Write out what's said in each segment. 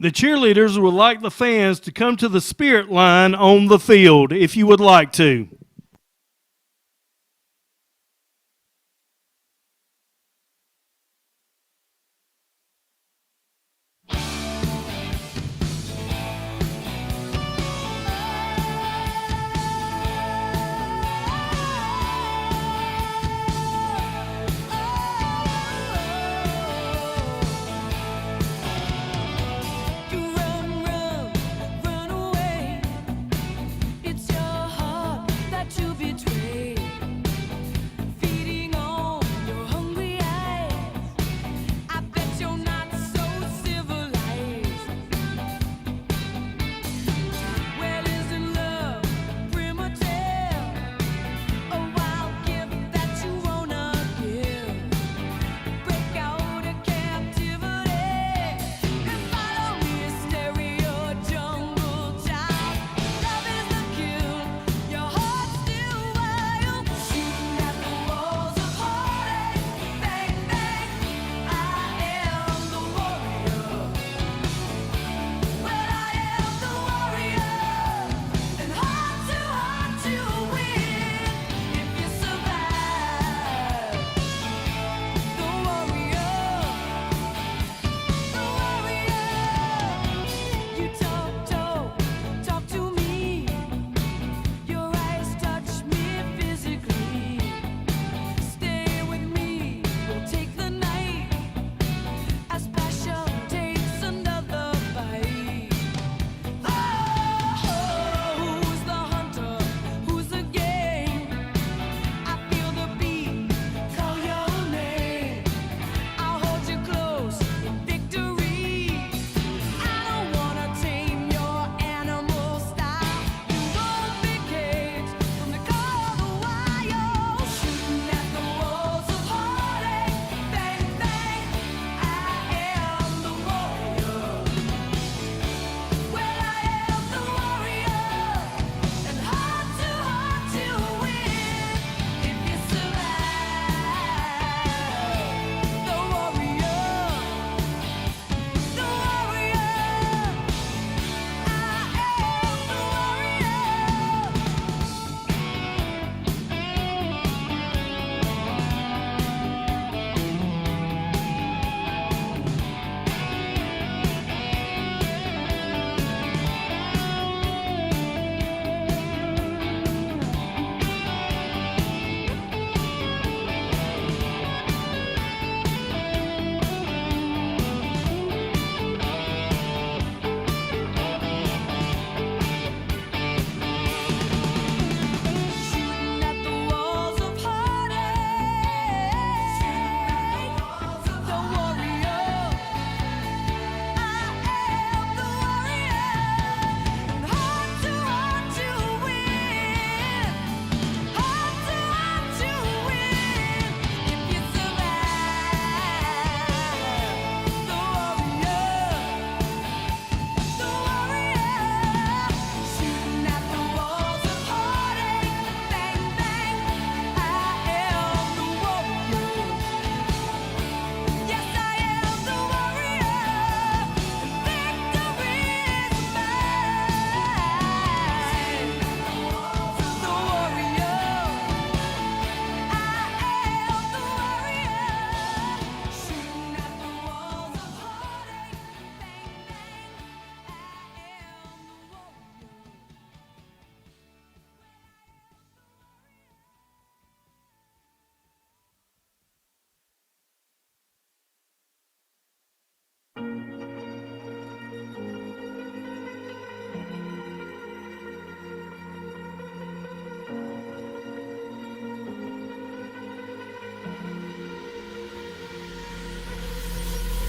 The cheerleaders would like the fans to come to the spirit line on the field if you would like to.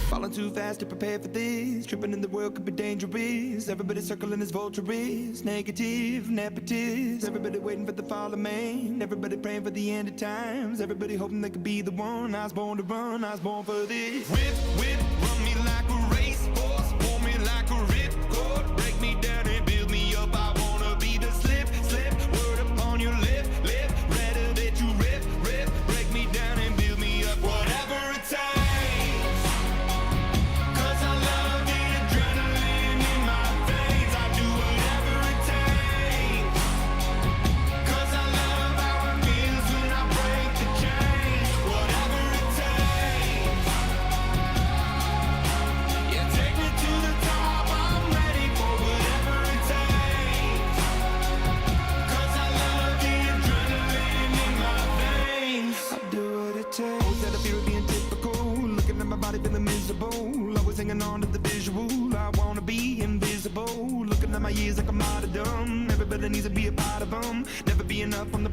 Falling too fast to prepare for this. Tripping in the world could be dangerous. Everybody circling as vultures. Negative, nepotist. Everybody waiting for the fall of man. Everybody praying for the end of times. Everybody hoping they could be the one. I was born to run, I was born for this. Whip, whip, run me like a racehorse. Pull me like a ripcord. Break me down and build me up. I wanna be the slip, slip. Word upon your lip, lip. Rather that you rip, rip. Break me down and build me up. Whatever it takes. 'Cause I love the adrenaline.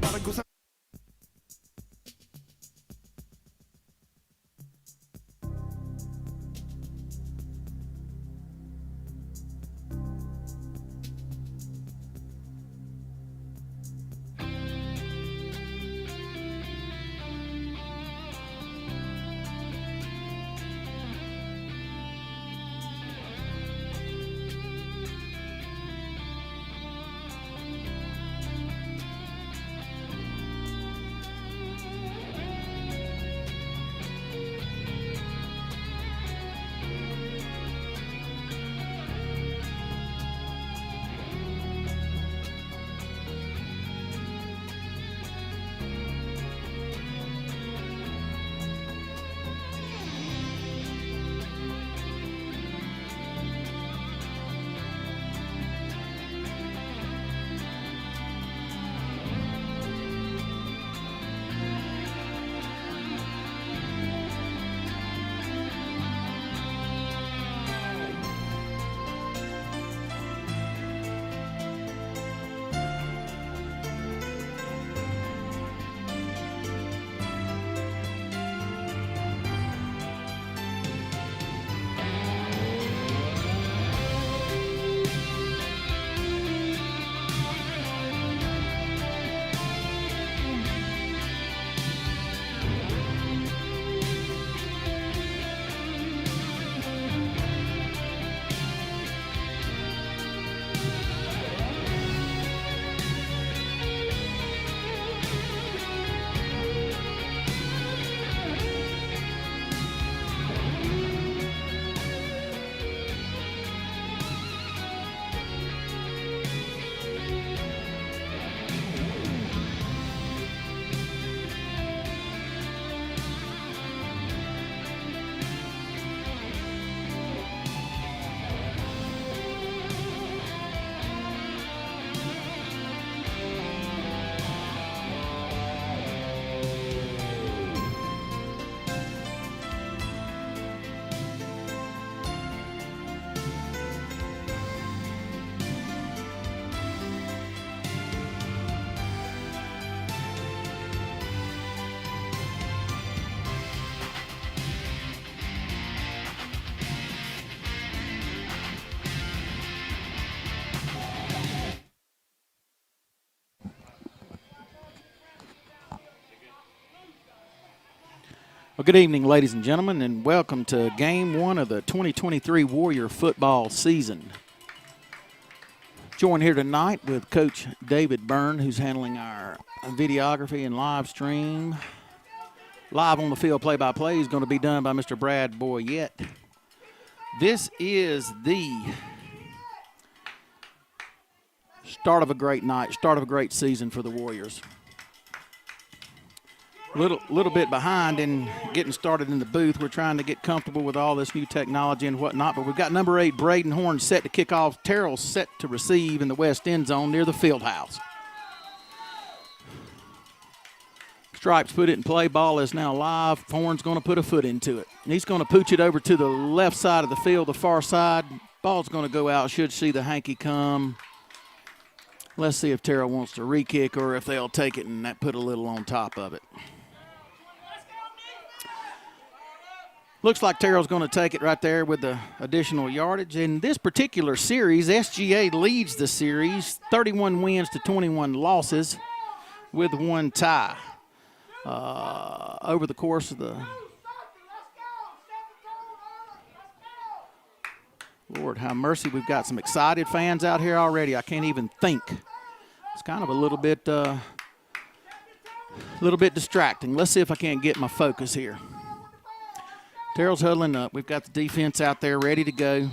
prodigal son. Well, good evening, ladies and gentlemen, and welcome to Game 1 of the 2023 Warrior football season. Joined here tonight with Coach David Byrne, who's handling our videography and live stream. Live on the field play-by-play is going to be done by Mr. Brad Boyette. This is the start of a great night, start of a great season for the Warriors. Little bit behind in getting started in the booth. We're trying to get comfortable with all this new technology and whatnot, but we've got number 8, Braden Horn, set to kick off. Terrell set to receive in the west end zone near the field house. Stripes put it in play. Ball is now live. Horn's going to put a foot into it. And he's going to pooch it over to the left side of the field, the far side. Ball's going to go out. Should see the hanky come. Let's see if Terrell wants to re-kick or if they'll take it and that put a little on top of it. Looks like Terrell's going to take it right there with the additional yardage. In this particular series, SGA leads the series, 31 wins to 21 losses with one tie. Over the course of the Lord have mercy, we've got some excited fans out here already. I can't even think. It's kind of a little bit distracting. Let's see if I can't get my focus here. Terrell's huddling up. We've got the defense out there ready to go.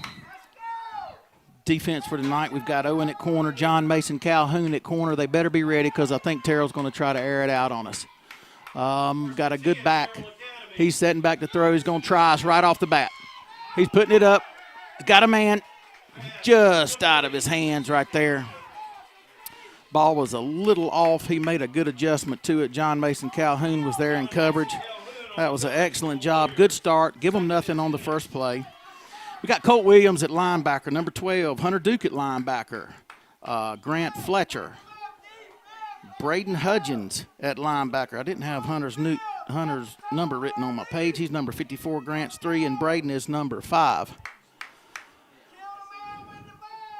Defense for tonight, we've got Owen at corner, John Mason Calhoun at corner. They better be ready because I think Terrell's going to try to air it out on us. Got a good back. He's setting back to throw. He's going to try us right off the bat. He's putting it up. He's got a man just out of his hands right there. Ball was a little off. He made a good adjustment to it. John Mason Calhoun was there in coverage. That was an excellent job. Good start. Give them nothing on the first play. We got Colt Williams at linebacker, number 12. Hunter Duke at linebacker. Grant Fletcher Braden Hudgens at linebacker. I didn't have Hunter's number written on my page. He's number 54, Grant's 3, and Braden is number 5.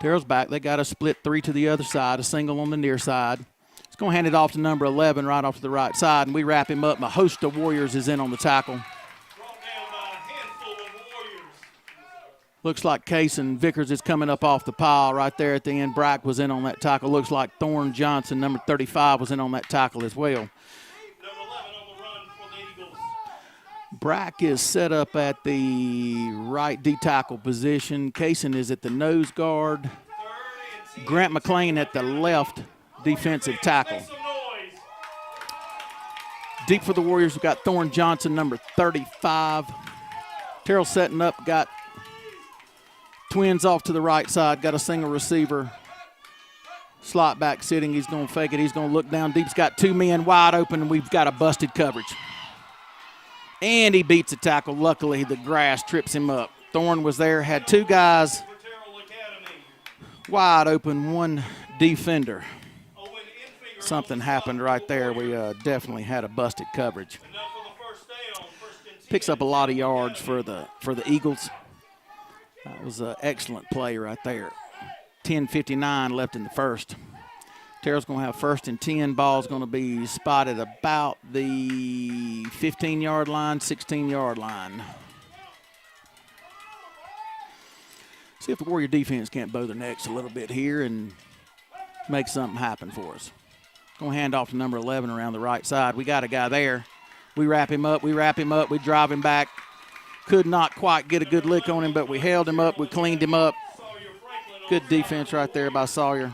Terrell's back. They got a split 3 to the other side, a single on the near side. He's going to hand it off to number 11 right off to the right side, and we wrap him up. A host of Warriors is in on the tackle. Looks like Case and Vickers is coming up off the pile right there at the end. Brack was in on that tackle. Looks like Thorne Johnson, number 35, was in on that tackle as well. Brack is set up at the right D-tackle position. Kaysen is at the nose guard. Grant McLean at the left defensive tackle. Deep for the Warriors, we've got Thorne Johnson, number 35. Terrell setting up, got twins off to the right side, got a single receiver. Slot back sitting, he's going to fake it. He's going to look down deep. He's got 2 men wide open, and we've got a busted coverage. And he beats a tackle. Luckily, the grass trips him up. Thorne was there, had 2 guys wide open, 1 defender. Something happened right there. We definitely had a busted coverage. Picks up a lot of yards for the Eagles. That was an excellent play right there. 10:59 left in the first. Terrell's going to have 1st and 10. Ball's going to be spotted about the 15-yard line, 16-yard line. See if the Warrior defense can't bow their necks a little bit here and make something happen for us. Going to hand off to number 11 around the right side. We got a guy there. We wrap him up. We drive him back. Could not quite get a good lick on him, but we held him up. We cleaned him up. Good defense right there by Sawyer.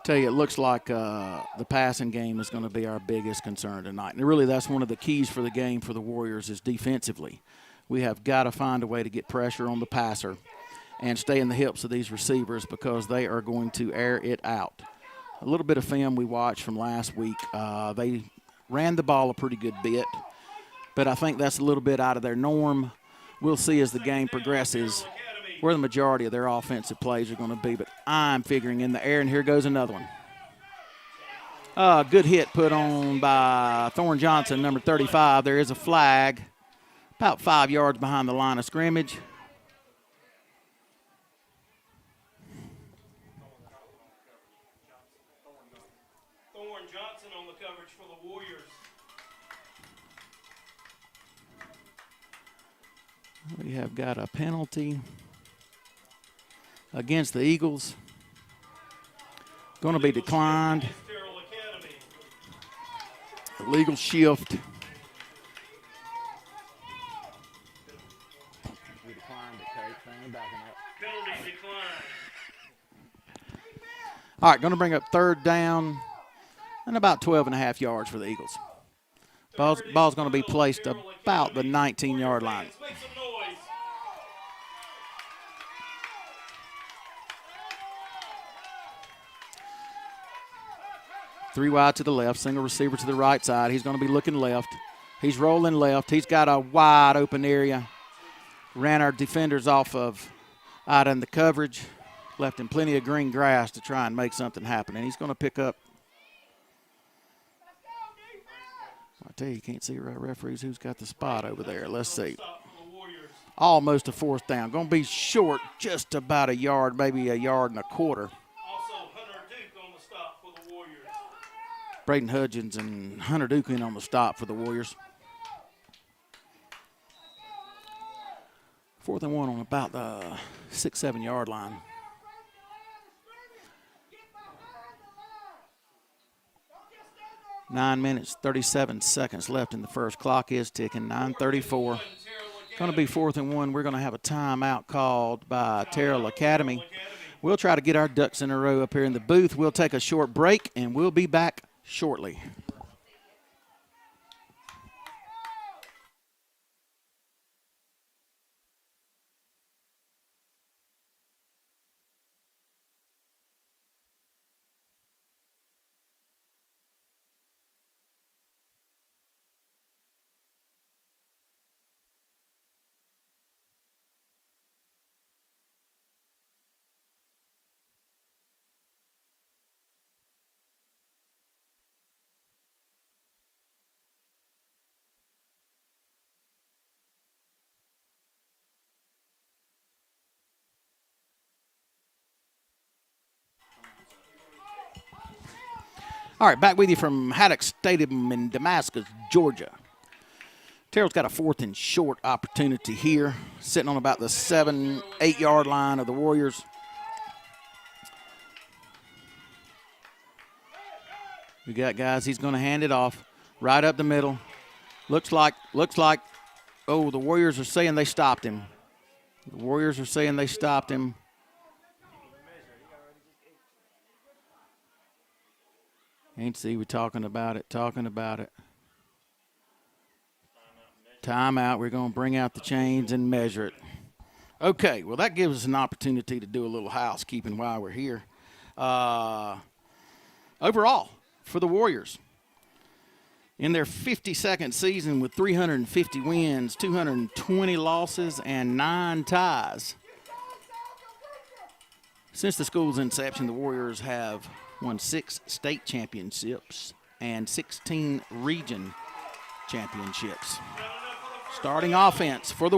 Tell you, it looks like the passing game is going to be our biggest concern tonight. And really, that's one of the keys for the game for the Warriors is defensively. We have got to find a way to get pressure on the passer and stay in the hips of these receivers because they are going to air it out. A little bit of film we watched from last week. They ran the ball a pretty good bit, but I think that's a little bit out of their norm. We'll see as the game progresses where the majority of their offensive plays are going to be, but I'm figuring in the air, and here goes another one. Good hit put on by Thorne Johnson, number 35. There is a flag about 5 yards behind the line of scrimmage. Thorne Johnson on the coverage for the Warriors. We have got a penalty against the Eagles. Going to be declined. Illegal shift. Penalty declined. All right, going to bring up 3rd down and about 12.5 yards for the Eagles. Ball's going to be placed about the 19-yard line. Make some noise. Three wide to the left, single receiver to the right side. He's going to be looking left. He's rolling left. He's got a wide open area. Ran our defenders off of out in the coverage. Left him plenty of green grass to try and make something happen. And he's going to pick up. I tell you can't see right referees who's got the spot over there. Let's see. Almost a 4th down. Going to be short just about a yard, maybe a yard and a quarter. Braden Hudgens and Hunter Dukin on the stop for the Warriors. 4th and 1 on about the 6-7 yard line. Nine minutes, 37 seconds left in the first. Clock is ticking, 9:34. Going to be 4th and 1. We're going to have a timeout called by Terrell Academy. We'll try to get our ducks in a row up here in the booth. We'll take a short break, and we'll be back shortly. All right, back with you from Haddock Stadium in Damascus, Georgia. Terrell's got a 4th and short opportunity here, sitting on about the 7-8 yard line of the Warriors. We got guys, he's going to hand it off right up the middle. Looks like, oh, the Warriors are saying they stopped him. The Warriors are saying they stopped him. Ain't see, we're talking about it. Timeout. We're going to bring out the chains and measure it. Okay, well, that gives us an opportunity to do a little housekeeping while we're here. Overall, for the Warriors, in their 52nd season with 350 wins, 220 losses, and 9 ties. Since the school's inception, the Warriors have won 6 state championships and 16 region championships. Starting defense for the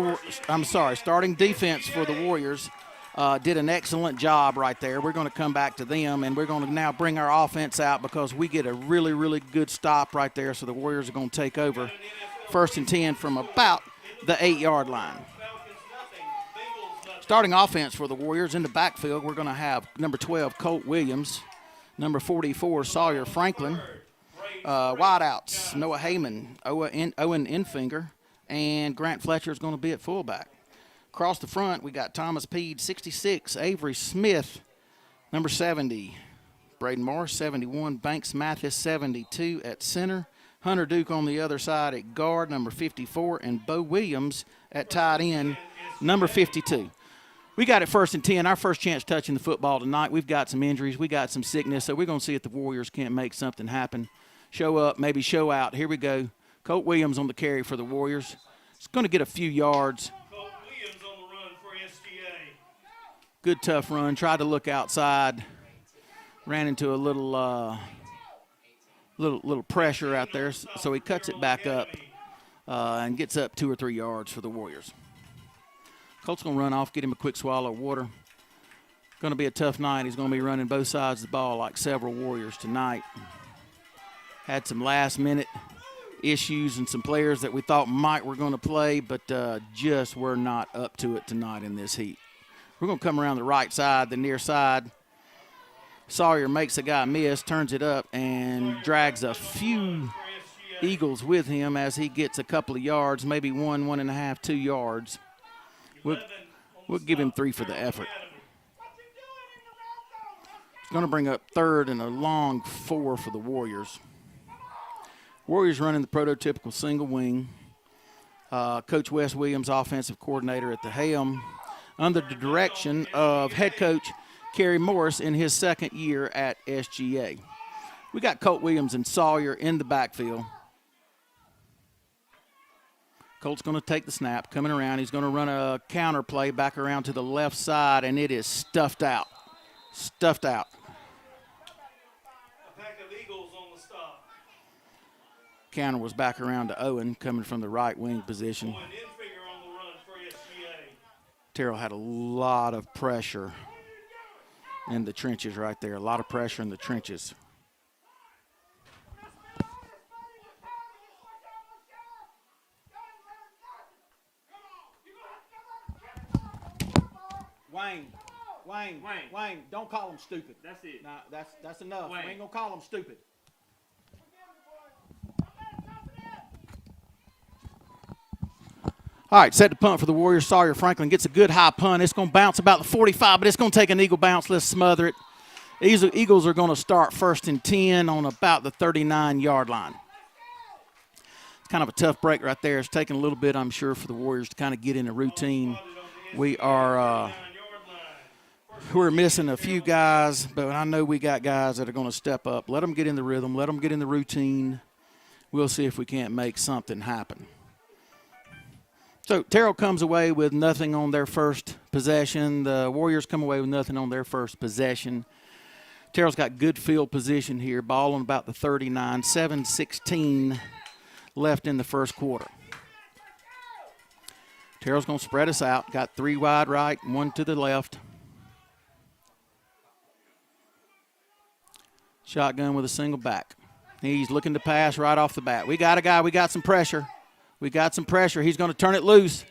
Warriors did an excellent job right there. We're going to come back to them, and we're going to now bring our offense out because we get a really, really good stop right there, so the Warriors are going to take over. 1st and 10 from about the 8-yard line. Starting offense for the Warriors in the backfield, we're going to have number 12, Colt Williams, number 44, Sawyer Franklin, wideouts, Noah Heyman, Owen Infinger, and Grant Fletcher is going to be at fullback. Across the front, we got Thomas Peed, 66, Avery Smith, number 70, Braden Morris, 71, Banks Mathis, 72 at center, Hunter Duke on the other side at guard, number 54, and Bo Williams at tight end, number 52. We got it 1st and 10, our first chance touching the football tonight. We've got some injuries, we got some sickness, so we're going to see if the Warriors can't make something happen. Show up, maybe show out. Here we go. Colt Williams on the carry for the Warriors. He's going to get a few yards. Colt Williams on the run for SGA. Good tough run. Tried to look outside. Ran into a little pressure out there, so he cuts it back up and gets up 2 or 3 yards for the Warriors. Colt's going to run off, get him a quick swallow of water. Going to be a tough night. He's going to be running both sides of the ball like several Warriors tonight. Had some last-minute issues and some players that we thought were going to play, but just were not up to it tonight in this heat. We're going to come around the right side, the near side. Sawyer makes a guy miss, turns it up, and drags a few Eagles with him as he gets a couple of yards, maybe 1.5, 2 yards. We'll give him 3 for the effort. It's going to bring up 3rd and a long 4 for the Warriors. Warriors running the prototypical single wing. Coach Wes Williams, offensive coordinator at the helm, under the direction of head coach Kerry Morris in his 2nd year at SGA. We got Colt Williams and Sawyer in the backfield. Colt's going to take the snap, coming around. He's going to run a counter play back around to the left side, and it is stuffed out. Stuffed out. A pack of Eagles on the stop. Counter was back around to Owen, coming from the right wing position. Owen Infinger on the run for SGA. Terrell had a lot of pressure in the trenches right there. A lot of pressure in the trenches. Wayne, don't call him stupid. That's it. Nah, that's enough. Wayne. We ain't gonna call him stupid. All right, set the punt for the Warriors. Sawyer Franklin gets a good high punt. It's going to bounce about the 45, but it's going to take an Eagle bounce. Let's smother it. Eagles are going to start 1st and 10 on about the 39-yard line. It's kind of a tough break right there. It's taking a little bit, I'm sure, for the Warriors to kind of get in a routine. We're missing a few guys, but I know we got guys that are going to step up. Let them get in the rhythm. Let them get in the routine. We'll see if we can't make something happen. So Terrell comes away with nothing on their first possession. The Warriors come away with nothing on their first possession. Terrell's got good field position here. Ball on about the 39, 7:16 left in the first quarter. Terrell's going to spread us out. Got 3 wide right, 1 to the left. Shotgun with a single back. He's looking to pass right off the bat. We got a guy. We got some pressure. We got some pressure. He's going to turn it loose.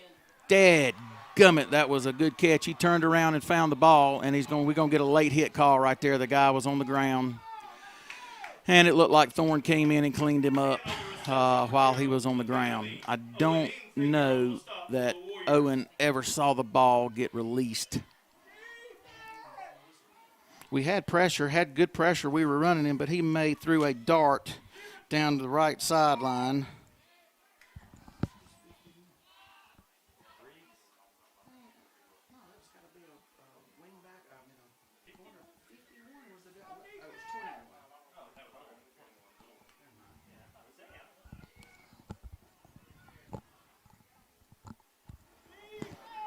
Dead gummit. That was a good catch. He turned around and found the ball, and we're going to get a late hit call right there. The guy was on the ground, and it looked like Thorne came in and cleaned him up while he was on the ground. I don't know that Owen ever saw the ball get released. We had pressure, had good pressure. We were running him, but he threw a dart down to the right sideline.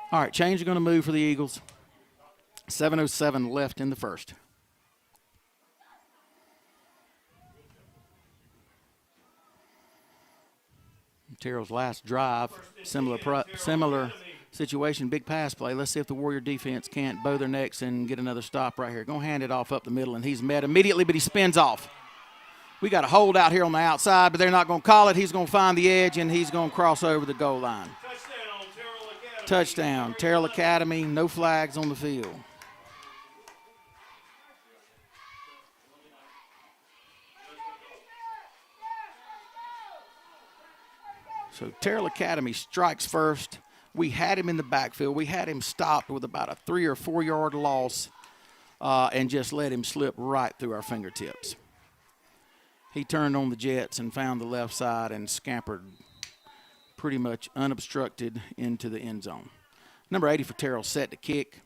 All right, chains are going to move for the Eagles. 7:07 left in the first. Terrell's last drive, similar situation, big pass play. Let's see if the Warrior defense can't bow their necks and get another stop right here. Going to hand it off up the middle, and he's met immediately, but he spins off. We got a hold out here on the outside, but they're not going to call it. He's going to find the edge, and he's going to cross over the goal line. Touchdown, Terrell Academy. No flags on the field. So Terrell Academy strikes first. We had him in the backfield. We had him stopped with about a 3 or 4 yard loss and just let him slip right through our fingertips. He turned on the jets and found the left side and scampered pretty much unobstructed into the end zone. Number 80 for Terrell set to kick.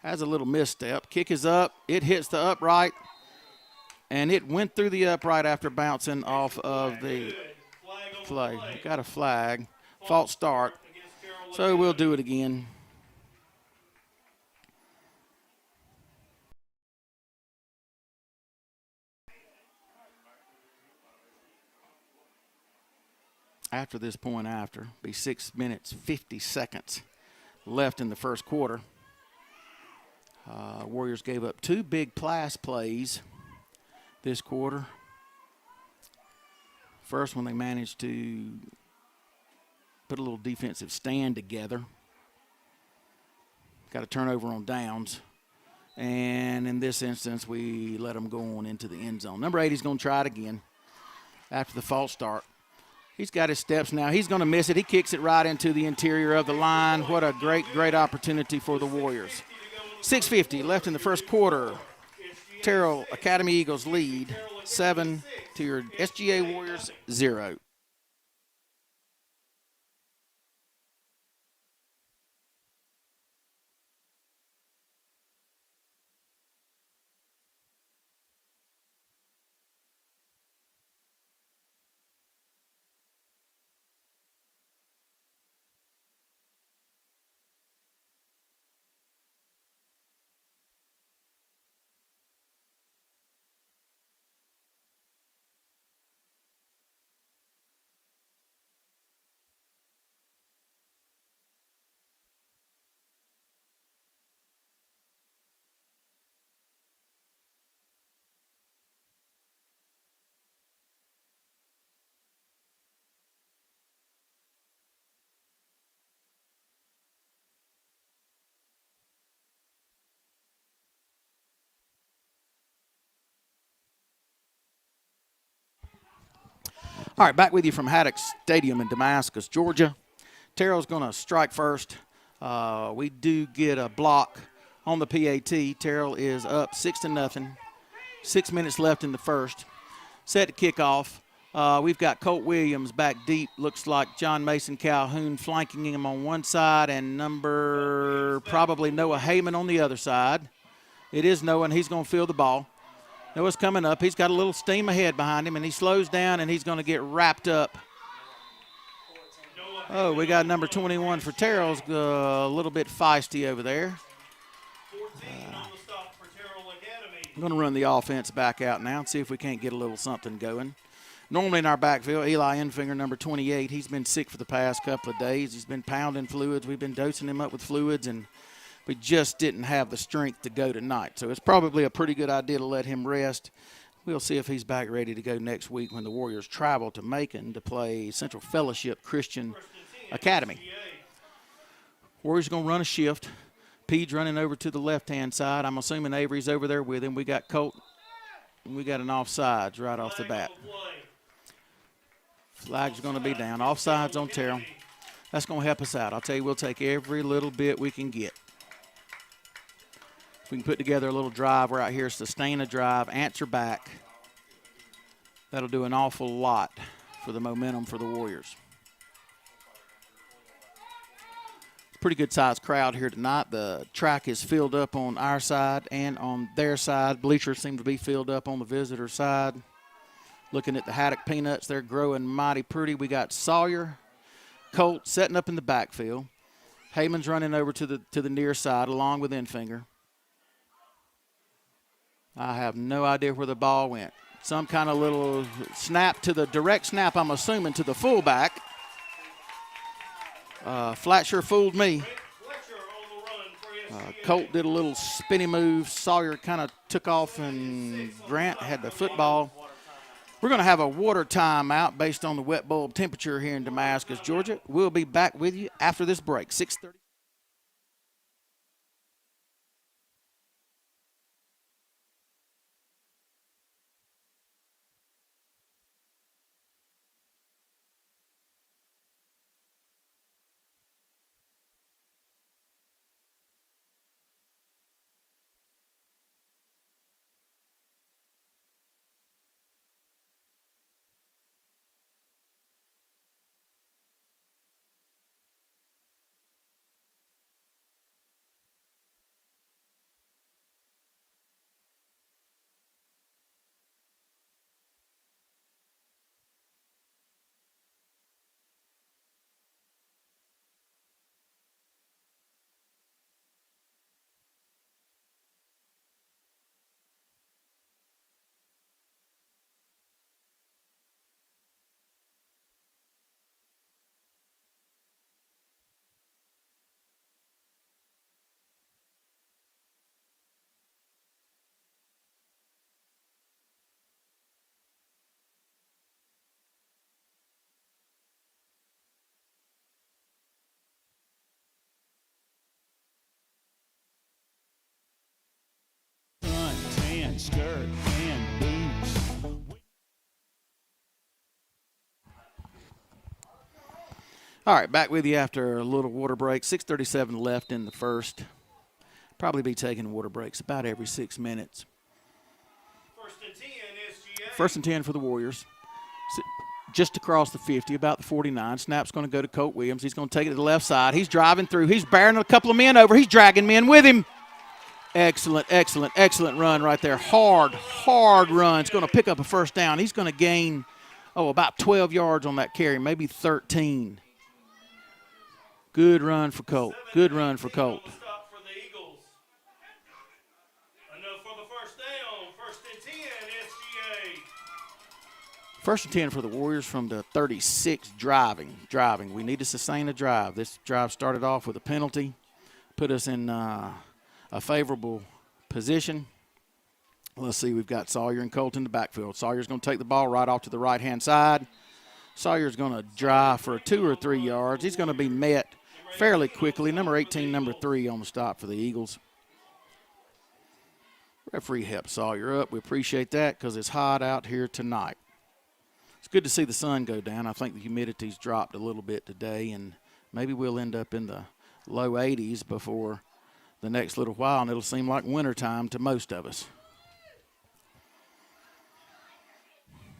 Has a little misstep. Kick is up. It hits the upright. And it went through the upright after bouncing off of the play. Got a flag. False start. So we'll do it again. After this point be 6 minutes, 50 seconds left in the first quarter. Warriors gave up 2 big pass plays this quarter. First one, they managed to put a little defensive stand together. Got a turnover on downs. And in this instance, we let them go on into the end zone. Number 80 is going to try it again after the false start. He's got his steps now. He's going to miss it. He kicks it right into the interior of the line. What a great, great opportunity for the Warriors. 6:50 left in the first quarter. Terrell Academy Eagles lead 7 to your SGA Warriors 0. All right, back with you from Haddock Stadium in Damascus, Georgia. Terrell's going to strike first. We do get a block on the PAT. Terrell is up 6-0. 6 minutes left in the first. Set to kick off. We've got Colt Williams back deep. Looks like John Mason Calhoun flanking him on one side and probably Noah Heyman on the other side. It is Noah, and he's going to field the ball. Noah's coming up. He's got a little steam ahead behind him, and he slows down, and he's going to get wrapped up. Oh, we got number 21 for Terrell's a little bit feisty over there. I'm going to run the offense back out now and see if we can't get a little something going. Normally in our backfield, Eli Enfinger, number 28, he's been sick for the past couple of days. He's been pounding fluids. We've been dosing him up with fluids, and We just didn't have the strength to go tonight. So it's probably a pretty good idea to let him rest. We'll see if he's back ready to go next week when the Warriors travel to Macon to play Central Fellowship Christian Academy. Warriors are going to run a shift. Pede's running over to the left-hand side. I'm assuming Avery's over there with him. We got Colt, and we got an offsides right off the bat. Flag's going to be down. Offsides on Terrell. That's going to help us out. I'll tell you, we'll take every little bit we can get. If we can put together a little drive right here, sustain a drive, answer back, that'll do an awful lot for the momentum for the Warriors. Pretty good sized crowd here tonight. The track is filled up on our side and on their side. Bleachers seem to be filled up on the visitor side. Looking at the haddock peanuts, they're growing mighty pretty. We got Sawyer, Colt setting up in the backfield. Heyman's running over to the near side along with Infinger. I have no idea where the ball went. Some kind of little snap to the direct snap, I'm assuming, to the fullback. Flat sure fooled me. Colt did a little spinny move. Sawyer kind of took off, and Grant had the football. We're going to have a water timeout based on the wet bulb temperature here in Damascus, Georgia. We'll be back with you after this break, 6:30. Skirt and boots. All right, back with you after a little water break. 6:37 left in the first. Probably be taking water breaks about every 6 minutes. First and 10, SGA. First and 10 for the Warriors. Just across the 50, about the 49. Snap's going to go to Colt Williams. He's going to take it to the left side. He's driving through. He's bearing a couple of men over. He's dragging men with him. Excellent, excellent, excellent run right there. Hard run. It's going to pick up a first down. He's going to gain, about 12 yards on that carry, maybe 13. Good run for Colt. Good run for Colt. Stop for the Eagles. Enough for the first down. First and 10, SGA. First and 10 for the Warriors from the 36, driving. We need to sustain a drive. This drive started off with a penalty, put us in a favorable position. Let's see, we've got Sawyer and Colt in the backfield. Sawyer's going to take the ball right off to the right-hand side. Sawyer's going to drive for 2 or 3 yards. He's going to be met fairly quickly. Number 18, number 3 on the stop for the Eagles. Referee helped Sawyer up. We appreciate that because it's hot out here tonight. It's good to see the sun go down. I think the humidity's dropped a little bit today, and maybe we'll end up in the low 80s before the next little while, and it'll seem like wintertime to most of us.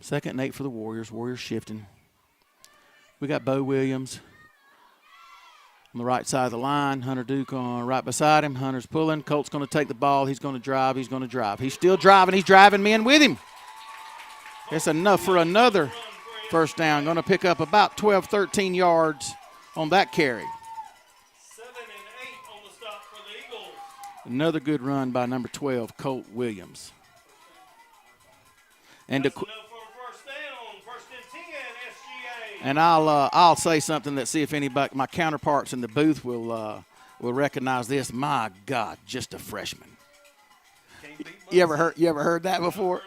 2nd and 8 for the Warriors. Warriors shifting. We got Bo Williams on the right side of the line. Hunter Duke on right beside him. Hunter's pulling. Colt's going to take the ball. He's going to drive. He's still driving. He's driving men with him. That's enough for another first down. Going to pick up about 12, 13 yards on that carry. 7 and 8 on the stop for the Eagles. Another good run by number 12, Colt Williams. And That's enough for a first down. First and 10, SGA. And I'll say something that see if anybody, my counterparts in the booth will will recognize this. My God, just a freshman. You ever heard that before?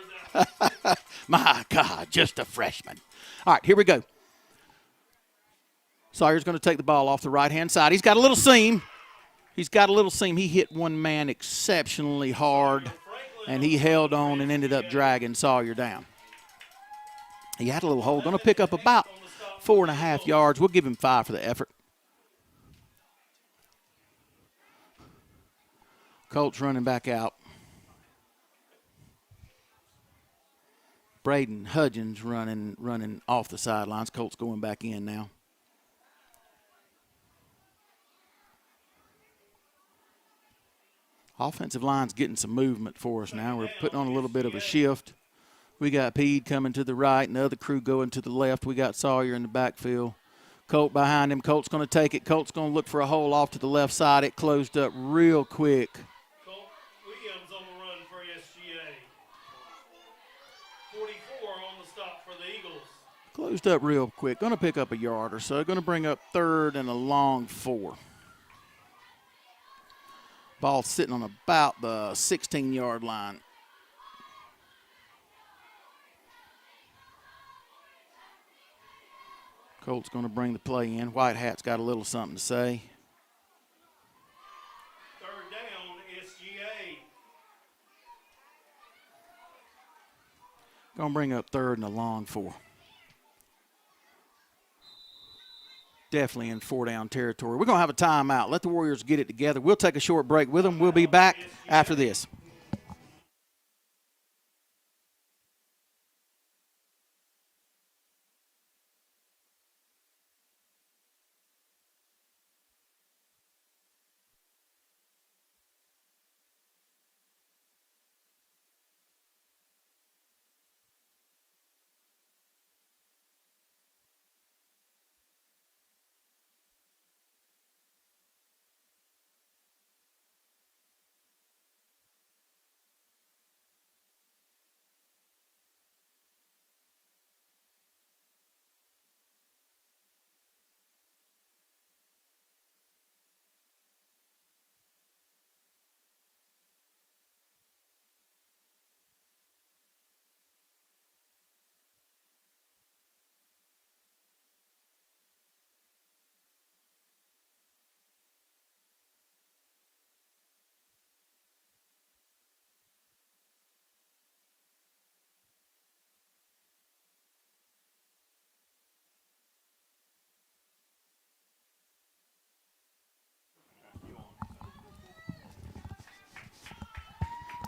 My God, just a freshman. All right, here we go. Sawyer's going to take the ball off the right-hand side. He's got a little seam. He hit one man exceptionally hard, and he held on and ended up dragging Sawyer down. He had a little hole. Going to pick up about 4.5 yards. We'll give him 5 for the effort. Colts running back out. Braden Hudgens running off the sidelines. Colts going back in now. Offensive line's getting some movement for us now. We're putting on a little bit of a shift. We got Pede coming to the right and the other crew going to the left. We got Sawyer in the backfield. Colt behind him. Colt's going to take it. Colt's going to look for a hole off to the left side. It closed up real quick. Colt Williams on the run for SGA. 44 on the stop for the Eagles. Closed up real quick. Going to pick up a yard or so. Going to bring up 3rd and a long 4. Ball sitting on about the 16-yard line. Colt's going to bring the play in. White Hat's got a little something to say. 3rd down, SGA. Going to bring up 3rd and a long 4. Definitely in 4-down territory. We're going to have a timeout. Let the Warriors get it together. We'll take a short break with them. We'll be back after this.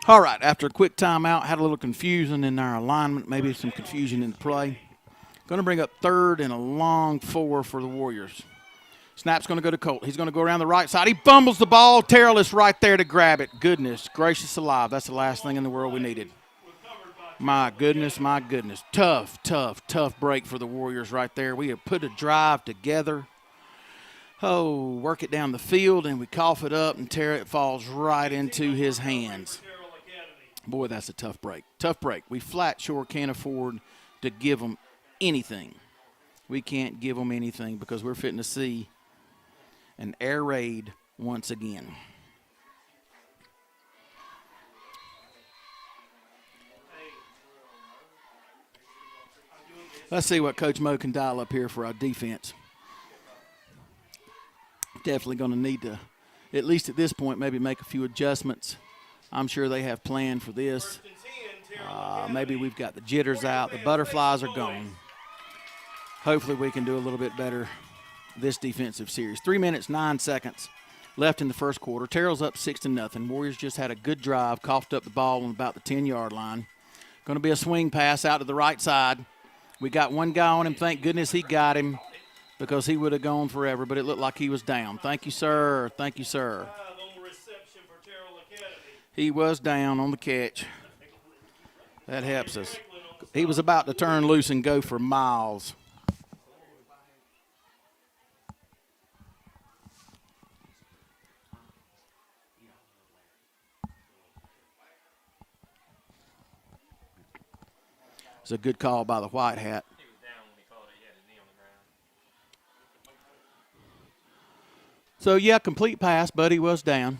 All right, after a quick timeout, had a little confusion in our alignment, maybe some confusion in the play. Going to bring up 3rd and a long 4 for the Warriors. Snap's going to go to Colt. He's going to go around the right side. He fumbles the ball. Terrell is right there to grab it. Goodness gracious alive. That's the last thing in the world we needed. My goodness, my goodness. Tough break for the Warriors right there. We have put a drive together. Oh, work it down the field, and we cough it up, and it falls right into his hands. Boy, that's a tough break. Tough break. We flat sure can't afford to give them anything. We can't give them anything because we're fitting to see an air raid once again. Let's see what Coach Mo can dial up here for our defense. Definitely going to need to, at least at this point, maybe make a few adjustments. I'm sure they have planned for this. Maybe we've got the jitters out. The butterflies are gone. Hopefully we can do a little bit better this defensive series. 3 minutes, 9 seconds left in the first quarter. Terrell's up 6-0. Warriors just had a good drive, coughed up the ball on about the 10-yard line. Going to be a swing pass out to the right side. We got one guy on him. Thank goodness he got him because he would have gone forever, but it looked like he was down. Thank you, sir. Thank you, sir. He was down on the catch. That helps us. He was about to turn loose and go for miles. It's a good call by the White Hat. So, yeah, complete pass. Buddy was down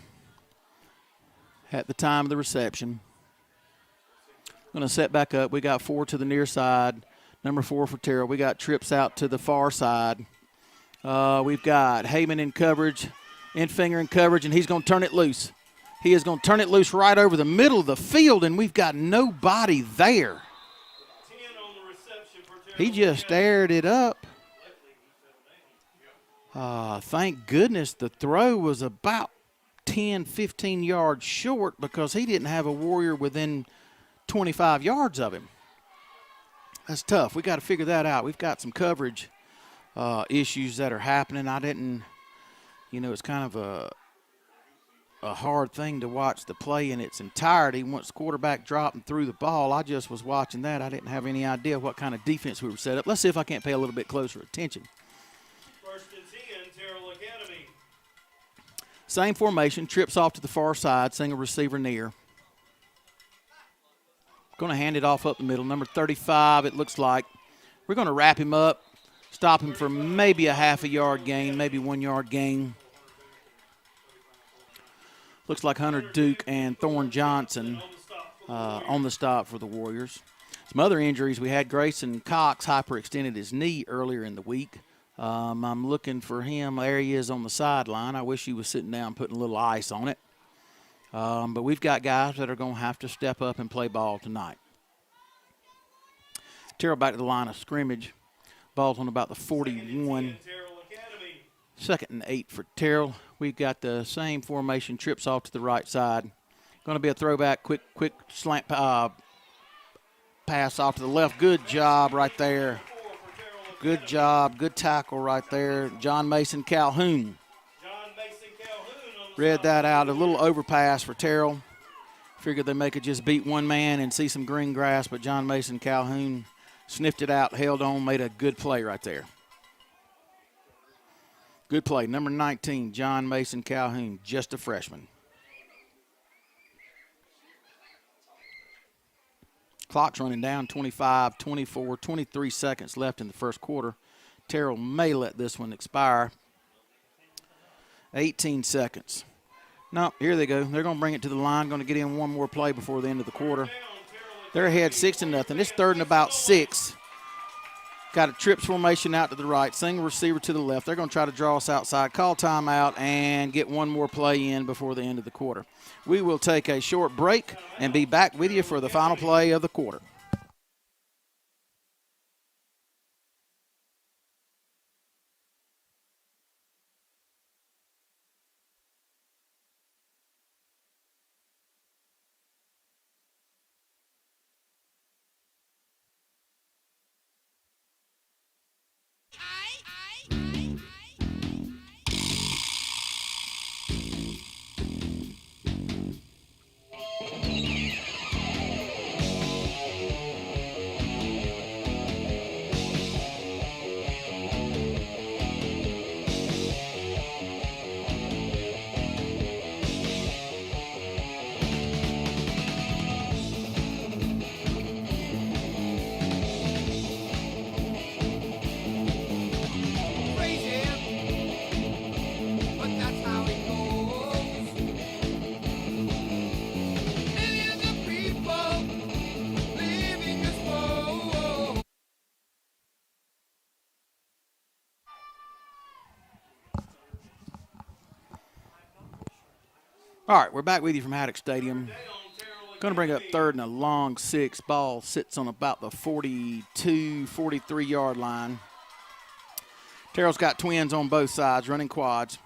at the time of the reception. Going to set back up. We got 4 to the near side. Number 4 for Terrell. We got trips out to the far side. We've got Heyman in coverage, Infinger in coverage, and he's going to turn it loose. He is going to turn it loose right over the middle of the field, and we've got nobody there. He just aired it up. Thank goodness the throw was about 10, 15 yards short because he didn't have a Warrior within 25 yards of him. That's tough. We got to figure that out. We've got some coverage issues that are happening. I didn't, it's kind of a hard thing to watch the play in its entirety. Once the quarterback dropped and threw the ball, I just was watching that. I didn't have any idea what kind of defense we were set up. Let's see if I can't pay a little bit closer attention. First and 10, Terrell Academy. Same formation, trips off to the far side, single receiver near. Going to hand it off up the middle. Number 35, it looks like. We're going to wrap him up, stop him for maybe a half a yard gain, maybe 1 yard gain. Looks like Hunter Duke and Thorne Johnson on the stop for the Warriors. Some other injuries. We had Grayson Cox hyperextended his knee earlier in the week. I'm looking for him. There he is on the sideline. I wish he was sitting down putting a little ice on it. But we've got guys that are going to have to step up and play ball tonight. Terrell back to the line of scrimmage. Ball's on about the 41. Second and 8 for Terrell. We've got the same formation, trips off to the right side. Going to be a throwback, quick slant pass off to the left. Good job right there. Good job, good tackle right there. John Mason Calhoun. Read that out, a little overpass for Terrell. Figured they could just beat one man and see some green grass, but John Mason Calhoun sniffed it out, held on, made a good play right there. Good play. Number 19, John Mason Calhoun, just a freshman. Clock's running down, 25, 24, 23 seconds left in the first quarter. Terrell may let this one expire. 18 seconds. No, here they go. They're going to bring it to the line, going to get in one more play before the end of the quarter. They're ahead 6-0. It's 3rd and about 6. Got a trips formation out to the right, single receiver to the left. They're going to try to draw us outside, call timeout, and get one more play in before the end of the quarter. We will take a short break and be back with you for the final play of the quarter. All right, we're back with you from Haddock Stadium. Going to bring up 3rd and a long 6. Ball sits on about the 42, 43-yard line. Terrell's got twins on both sides, running quads.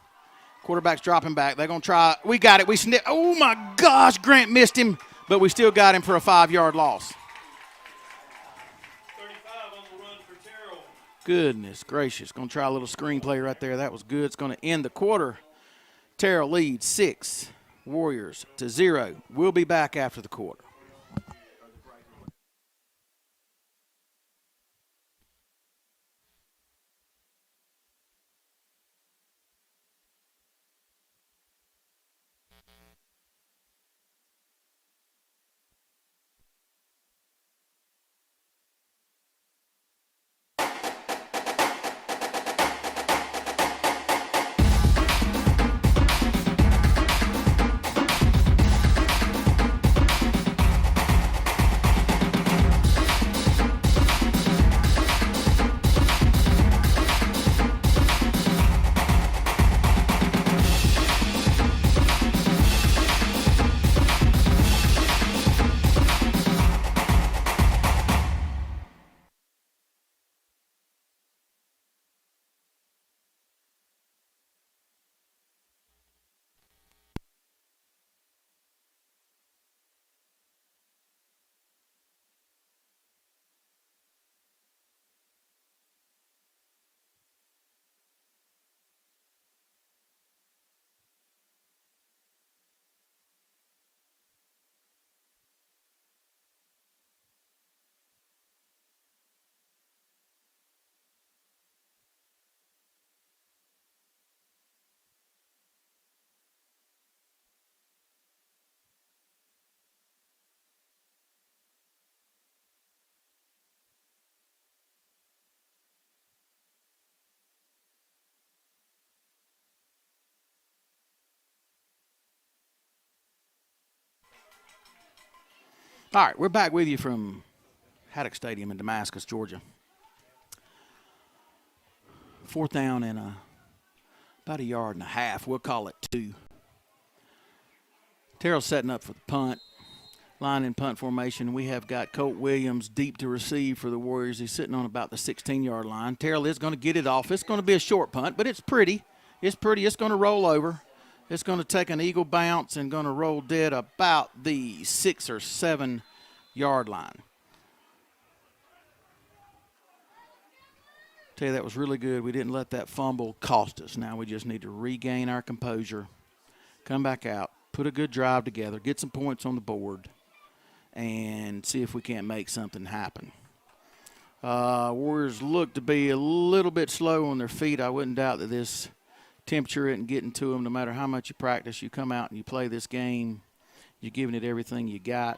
Quarterback's dropping back. They're going to try. We got it. We snip. Oh, my gosh, Grant missed him, but we still got him for a 5-yard loss. 35 on the run for Terrell. Goodness gracious. Going to try a little screenplay right there. That was good. It's going to end the quarter. Terrell leads 6 Warriors to 0. We'll be back after the quarter. All right, we're back with you from Haddock Stadium in Damascus, Georgia. 4th down and about 1.5 yards. We'll call it 2. Terrell's setting up for the punt. Line in punt formation. We have got Colt Williams deep to receive for the Warriors. He's sitting on about the 16-yard line. Terrell is going to get it off. It's going to be a short punt, but it's pretty. It's pretty. It's going to roll over. It's going to take an eagle bounce and going to roll dead about the 6 or 7 yard line. Tell you, that was really good. We didn't let that fumble cost us. Now we just need to regain our composure, come back out, put a good drive together, get some points on the board, and see if we can't make something happen. Warriors look to be a little bit slow on their feet. I wouldn't doubt that this temperature isn't getting to them. No matter how much you practice, you come out and you play this game, you're giving it everything you got.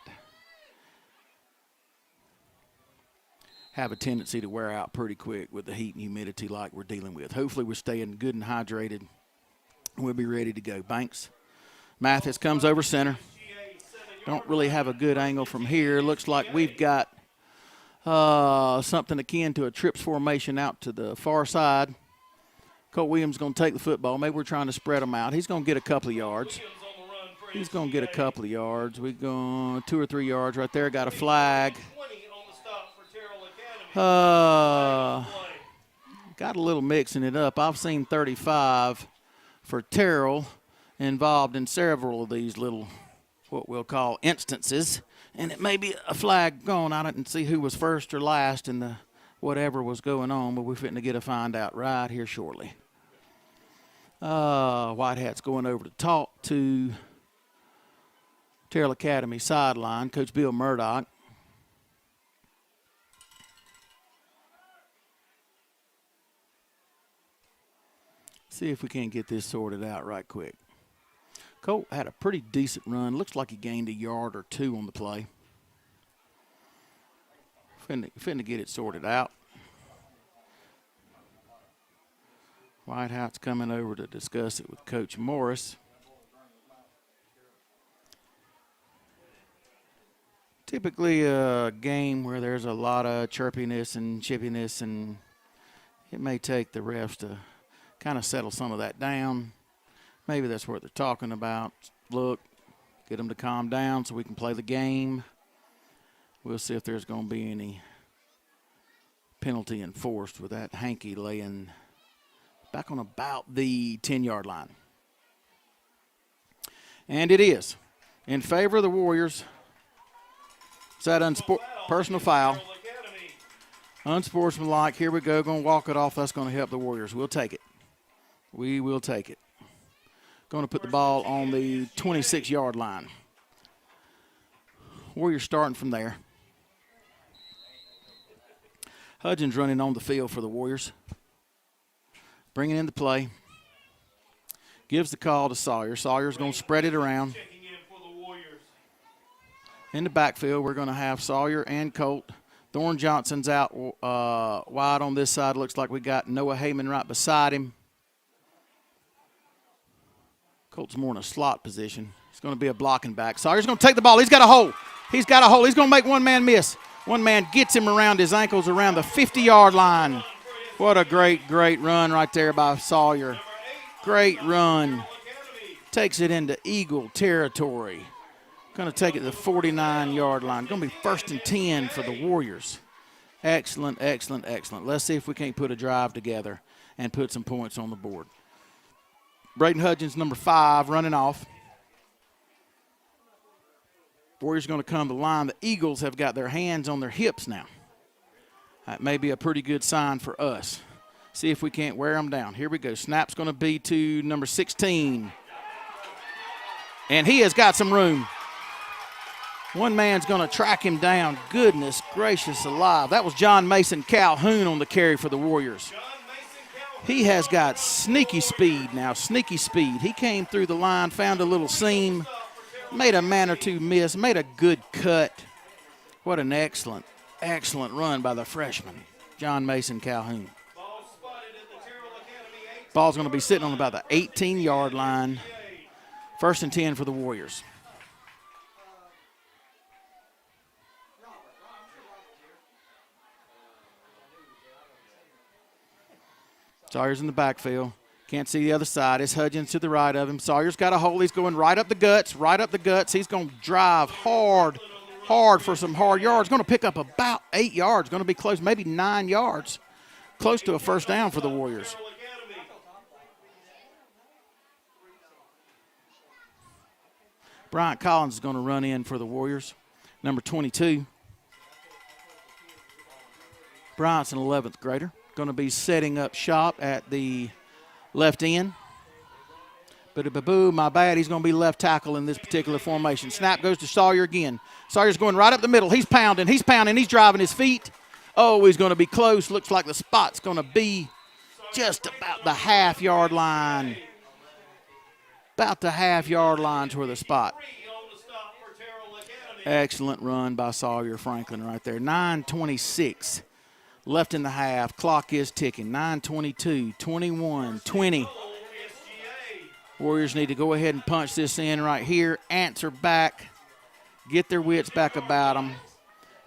Have a tendency to wear out pretty quick with the heat and humidity like we're dealing with. Hopefully we're staying good and hydrated. We'll be ready to go. Banks. Mathis comes over center. Don't really have a good angle from here. Looks like we've got something akin to a trips formation out to the far side. Colt Williams going to take the football. Maybe we're trying to spread them out. He's going to get a couple of yards. He's going to get a couple of yards. We're going 2 or 3 yards right there. Got a flag. Got a little mixing it up. I've seen 35 for Terrell involved in several of these little, what we'll call instances. And it may be a flag gone. I didn't see who was first or last in the whatever was going on, but we're fitting to get a find out right here shortly. Whitehat's going over to talk to Terrell Academy sideline, Coach Bill Murdoch. See if we can't get this sorted out right quick. Colt had a pretty decent run. Looks like he gained 1 yard or 2 on the play. Finna get it sorted out. Whitehouse coming over to discuss it with Coach Morris. Typically a game where there's a lot of chirpiness and chippiness, and it may take the refs to kind of settle some of that down. Maybe that's what they're talking about. Look, get them to calm down so we can play the game. We'll see if there's going to be any penalty enforced with that hanky laying back on about the 10-yard line. And it is in favor of the Warriors. Is that personal foul? Unsportsmanlike. Here we go. Going to walk it off. That's going to help the Warriors. We'll take it. We will take it. Going to put the ball on the 26-yard line. Warriors starting from there. Hudgens running on the field for the Warriors. Bringing in the play. Gives the call to Sawyer. Sawyer's going to spread it around. In the backfield, we're going to have Sawyer and Colt. Thorne Johnson's out wide on this side. Looks like we got Noah Heyman right beside him. Colt's more in a slot position. It's going to be a blocking back. Sawyer's going to take the ball. He's got a hole. He's got a hole. He's going to make one man miss. One man gets him around his ankles around the 50-yard line. What a great, great run right there by Sawyer. Great run. Takes it into Eagle territory. Going to take it to the 49-yard line. Going to be 1st and 10 for the Warriors. Excellent, excellent, excellent. Let's see if we can't put a drive together and put some points on the board. Braden Hudgens, number 5, running off. Warriors going to come to the line. The Eagles have got their hands on their hips now. That may be a pretty good sign for us. See if we can't wear them down. Here we go. Snap's going to be to number 16. And he has got some room. One man's going to track him down. Goodness gracious alive. That was John Mason Calhoun on the carry for the Warriors. He has got sneaky speed now, sneaky speed. He came through the line, found a little seam, made a man or two miss, made a good cut. What an excellent, excellent run by the freshman, John Mason Calhoun. Ball's going to be sitting on about the 18-yard line. 1st and 10 for the Warriors. Sawyer's in the backfield. Can't see the other side. It's Hudgens to the right of him. Sawyer's got a hole. He's going right up the guts, He's going to drive hard for some hard yards. Going to pick up about 8 yards. Going to be close, maybe 9 yards. Close to a first down for the Warriors. Bryant Collins is going to run in for the Warriors. Number 22. Bryant's an 11th grader. Going to be setting up shop at the left end. Boo, my bad. He's going to be left tackle in this particular formation. Snap goes to Sawyer again. Sawyer's going right up the middle. He's pounding. He's driving his feet. Oh, he's going to be close. Looks like the spot's going to be just about the half-yard line. About the half-yard line toward the spot. Excellent run by Sawyer Franklin right there. 9:26 left in the half. Clock is ticking. 9:22, 21, 20. Warriors need to go ahead and punch this in right here. Answer back. Get their wits back about them.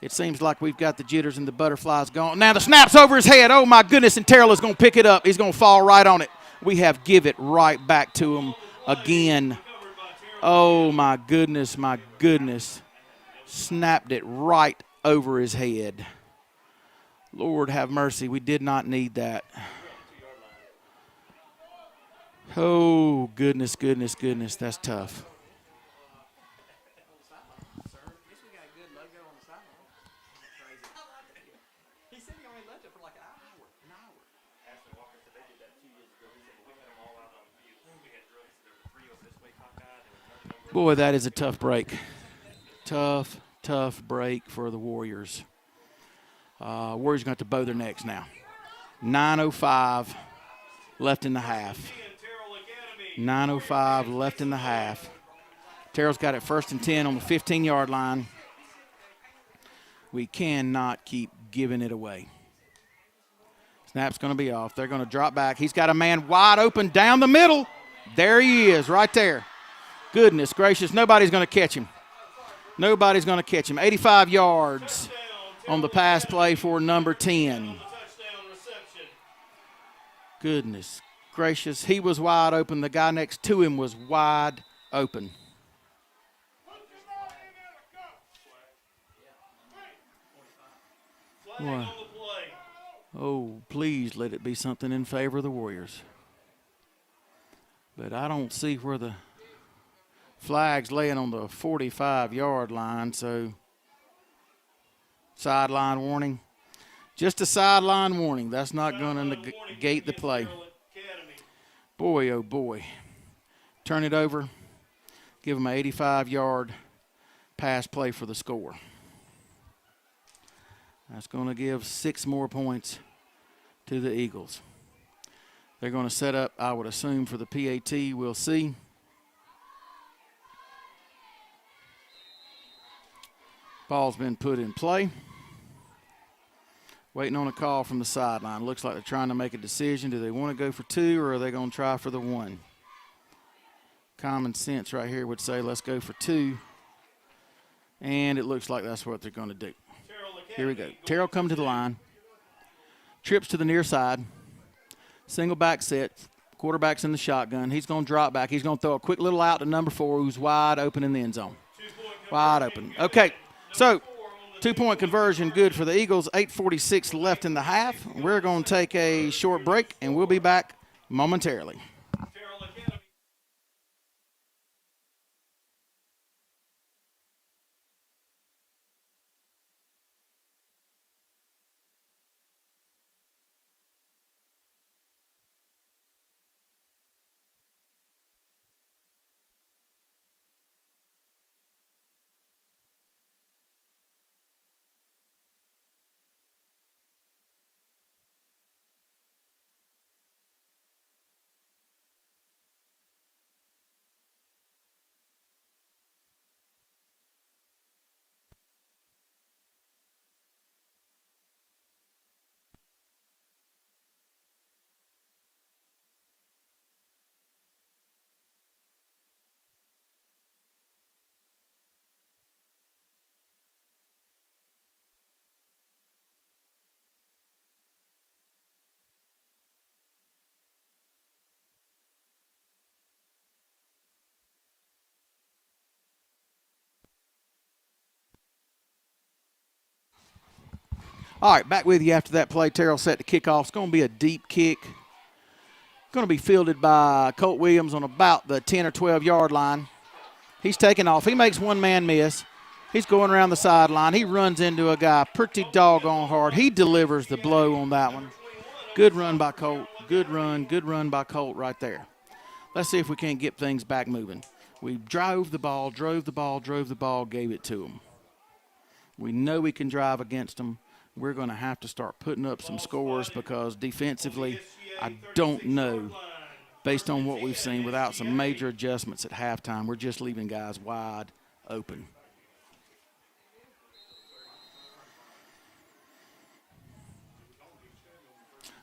It seems like we've got the jitters and the butterflies going. Now the snap's over his head. Oh, my goodness, and Terrell is going to pick it up. He's going to fall right on it. We have give it right back to him again. Oh, my goodness, my goodness. Snapped it right over his head. Lord have mercy. We did not need that. Oh, goodness, goodness, goodness. That's tough. Boy, that is a tough break. Tough break for the Warriors. Warriors going to have to bow their necks now. 9:05 left in the half. 9:05 left in the half. Terrell's got it 1st and 10 on the 15-yard line. We cannot keep giving it away. Snap's going to be off. They're going to drop back. He's got a man wide open down the middle. There he is right there. Goodness gracious, nobody's going to catch him. Nobody's going to catch him. 85 yards on the pass play for number 10. Goodness gracious, he was wide open. The guy next to him was wide open. Boy. Oh, please let it be something in favor of the Warriors. But I don't see where the flag's laying on the 45-yard line, so sideline warning. Just a sideline warning. That's not going to negate the play. Boy, oh boy. Turn it over. Give them an 85-yard pass play for the score. That's going to give 6 more points to the Eagles. They're going to set up, I would assume, for the PAT. We'll see. Ball's been put in play. Waiting on a call from the sideline. Looks like they're trying to make a decision. Do they want to go for 2 or are they going to try for the 1? Common sense right here would say let's go for 2. And it looks like that's what they're going to do. Here we go. Terrell come to the line. Trips to the near side. Single back set. Quarterback's in the shotgun. He's going to drop back. He's going to throw a quick little out to number 4 who's wide open in the end zone. Wide open. Okay. So, 2-point conversion good for the Eagles. 8:46 left in the half. We're going to take a short break, and we'll be back momentarily. All right, back with you after that play. Terrell set to kick off. It's going to be a deep kick. Going to be fielded by Colt Williams on about the 10 or 12-yard line. He's taking off. He makes one man miss. He's going around the sideline. He runs into a guy pretty doggone hard. He delivers the blow on that one. Good run by Colt. Good run by Colt right there. Let's see if we can't get things back moving. We drove the ball, gave it to them. We know we can drive against them. We're going to have to start putting up some scores because defensively, I don't know, based on what we've seen, without some major adjustments at halftime, we're just leaving guys wide open.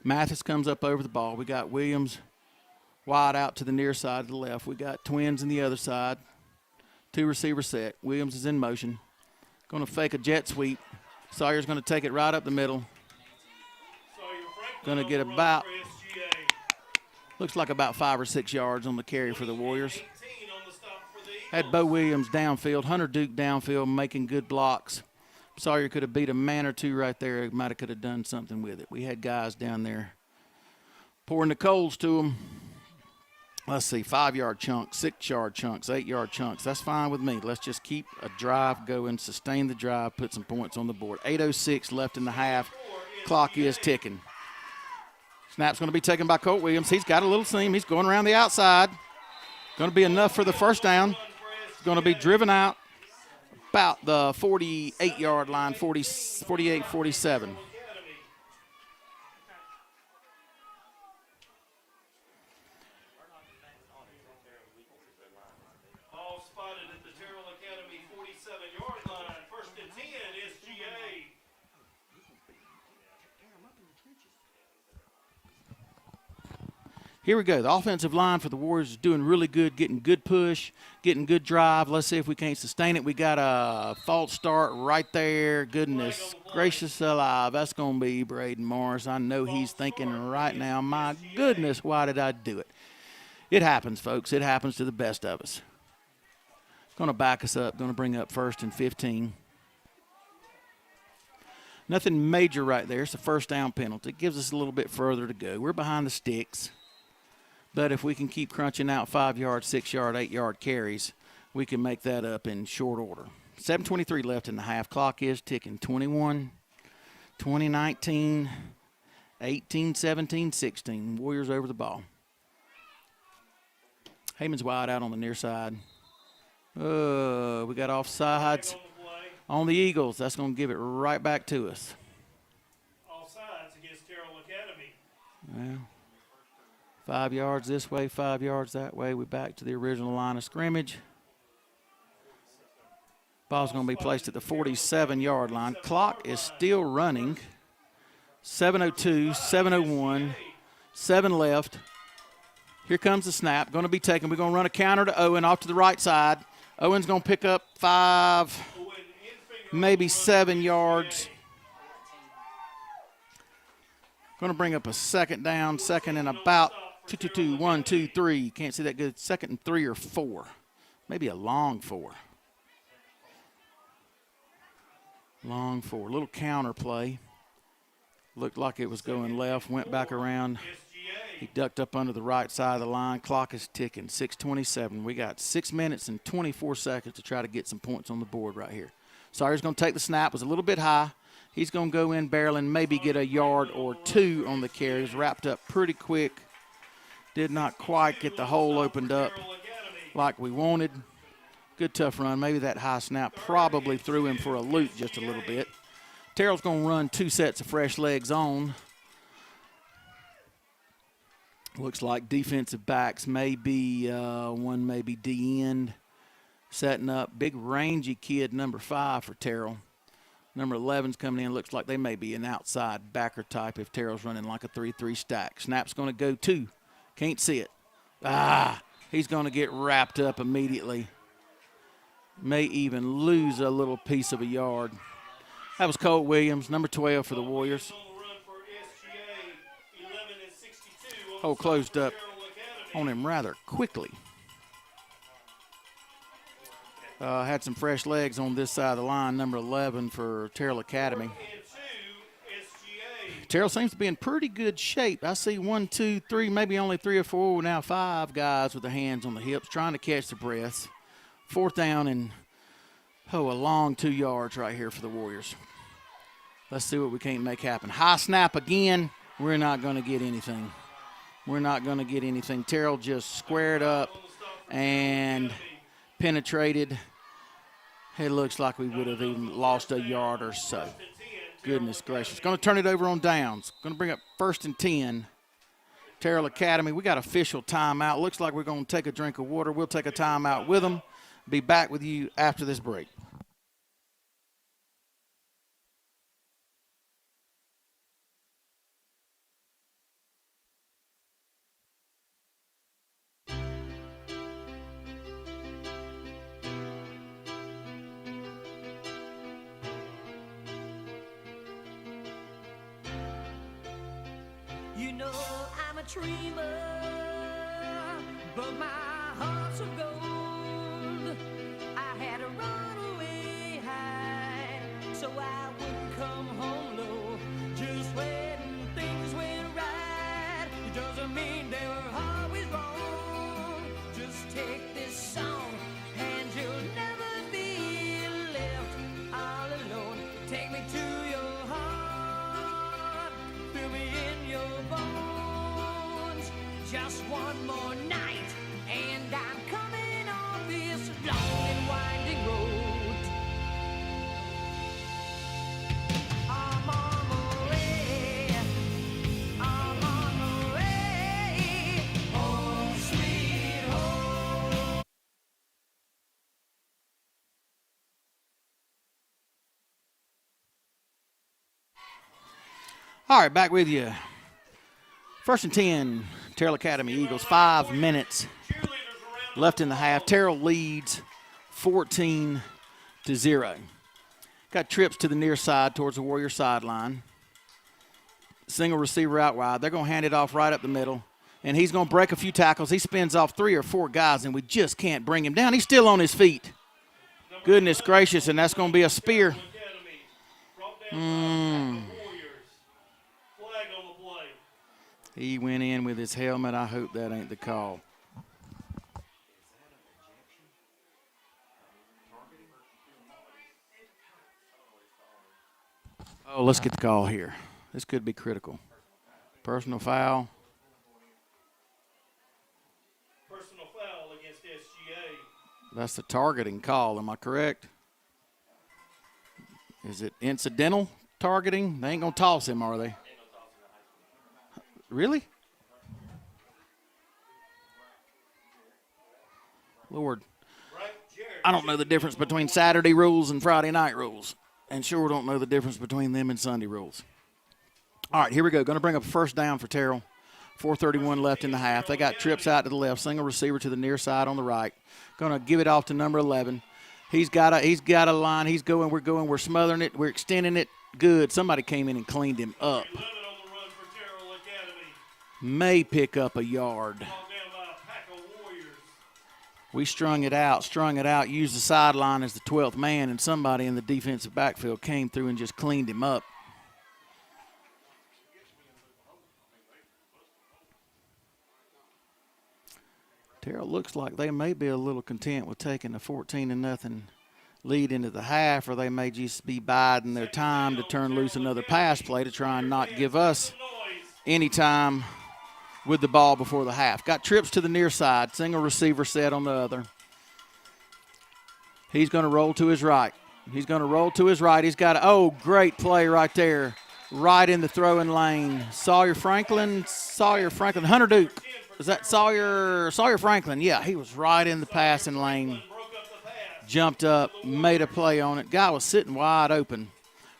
Mathis comes up over the ball. We got Williams wide out to the near side of the left. We got Twins in the other side. 2 receiver set. Williams is in motion. Going to fake a jet sweep. Sawyer's going to take it right up the middle. Going to get about, looks like about 5 or 6 yards on the carry for the Warriors. Had Bo Williams downfield, Hunter Duke downfield, making good blocks. Sawyer could have beat a man or two right there. Might have could have done something with it. We had guys down there pouring the coals to them. Let's see, 5-yard chunks, 6-yard chunks, 8-yard chunks. That's fine with me. Let's just keep a drive going, sustain the drive, put some points on the board. 8:06 left in the half. Clock is ticking. Snap's going to be taken by Colt Williams. He's got a little seam. He's going around the outside. Going to be enough for the first down. He's going to be driven out about the 48-yard line, 48, 47. Ball spotted at the Terrell Academy 47-yard line. First and 10, SGA. Here we go. The offensive line for the Warriors is doing really good, getting good push, getting good drive. Let's see if we can't sustain it. We got a false start right there. Goodness gracious alive. That's going to be Braden Morris. I know he's thinking right now, my goodness, why did I do it? It happens, folks. It happens to the best of us. Going to back us up. Going to bring up 1st and 15. Nothing major right there. It's a first down penalty. It gives us a little bit further to go. We're behind the sticks. But if we can keep crunching out 5-yard, 6-yard, 8-yard carries, we can make that up in short order. 7:23 left in the half. Clock is ticking. 21, 20-19, 18-17, 16. Warriors over the ball. Heyman's wide out on the near side. We got offsides on the Eagles. That's going to give it right back to us. Offsides against Terrell Academy. Well, 5 yards this way, 5 yards that way. We're back to the original line of scrimmage. Ball's going to be placed at the 47-yard line. Clock is still running. 7:02, 7:01, 7 left. Here comes the snap. Going to be taken. We're going to run a counter to Owen off to the right side. Owen's going to pick up 5, maybe 7 yards. Going to bring up a second down, second and about 2, 1, 2, 3. Can't see that good. 2nd and 3 or 4. Maybe a long 4. Long 4. Little counter play. Looked like it was going left. Went back around. He ducked up under the right side of the line. Clock is ticking. 6:27. We got 6 minutes and 24 seconds to try to get some points on the board right here. Sawyer's going to take the snap. It was a little bit high. He's going to go in barreling, maybe get a yard or 2 on the carry. He's wrapped up pretty quick. Did not quite get the hole opened up like we wanted. Good tough run. Maybe that high snap probably threw him for a loop just a little bit. Terrell's going to run 2 sets of fresh legs on. Looks like defensive backs, maybe one maybe D-end setting up. Big rangy kid, number 5 for Terrell. Number 11's coming in. Looks like they may be an outside backer type if Terrell's running like a 3-3 stack. Snap's going to go 2. Can't see it. He's going to get wrapped up immediately. May even lose a little piece of a yard. That was Colt Williams, number 12 for the Warriors. Hole closed up on him rather quickly. Had some fresh legs on this side of the line, number 11 for Terrell Academy. Terrell seems to be in pretty good shape. I see 1, 2, 3, maybe only 3 or 4, now 5 guys with their hands on the hips trying to catch their breaths. 4th down and, a long 2 yards right here for the Warriors. Let's see what we can't make happen. High snap again. We're not going to get anything. We're not going to get anything. Terrell just squared up and penetrated. It looks like we would have even lost a yard or so. Goodness gracious. Going to turn it over on downs. Going to bring up 1st and 10. Terrell Academy. We got official timeout. Looks like we're going to take a drink of water. We'll take a timeout with them. Be back with you after this break. You know I'm a dreamer, but my heart's of gold. I had to run away high, so I wouldn't come home low. Just when things went right, it doesn't mean they were always wrong. Just take this song, and you'll never be left all alone. Take me to your heart, fill me in your bones. Just one more night, and I'm coming off this long and winding road. I'm on my way. I'm on my way. Home, sweet home. All right, back with you. 1st and 10, Terrell Academy Eagles. 5 minutes left in the half. Terrell leads 14-0. Got trips to the near side towards the Warrior sideline. Single receiver out wide. They're going to hand it off right up the middle. And he's going to break a few tackles. He spins off 3 or 4 guys, and we just can't bring him down. He's still on his feet. Goodness gracious, and that's going to be a spear. He went in with his helmet. I hope that ain't the call. Oh, let's get the call here. This could be critical. Personal foul. Personal foul against SGA. That's the targeting call. Am I correct? Is it incidental targeting? They ain't going to toss him, are they? Really? Lord. I don't know the difference between Saturday rules and Friday night rules. And sure don't know the difference between them and Sunday rules. All right, here we go. Going to bring up a 1st down for Terrell. 4:31 left in the half. They got trips out to the left. Single receiver to the near side on the right. Going to give it off to number 11. He's got a line. He's going. We're smothering it. We're extending it. Good. Somebody came in and cleaned him up. May pick up a yard. We strung it out, used the sideline as the 12th man, and somebody in the defensive backfield came through and just cleaned him up. Terrell looks like they may be a little content with taking a 14-0 lead into the half, or they may just be biding their time to turn loose another pass play to try and not give us any time with the ball before the half. Got trips to the near side. Single receiver set on the other. He's going to roll to his right. He's got great play right there. Right in the throwing lane. Sawyer Franklin. Hunter Duke. Is that Sawyer Franklin? Yeah, he was right in the passing lane. Jumped up, made a play on it. Guy was sitting wide open.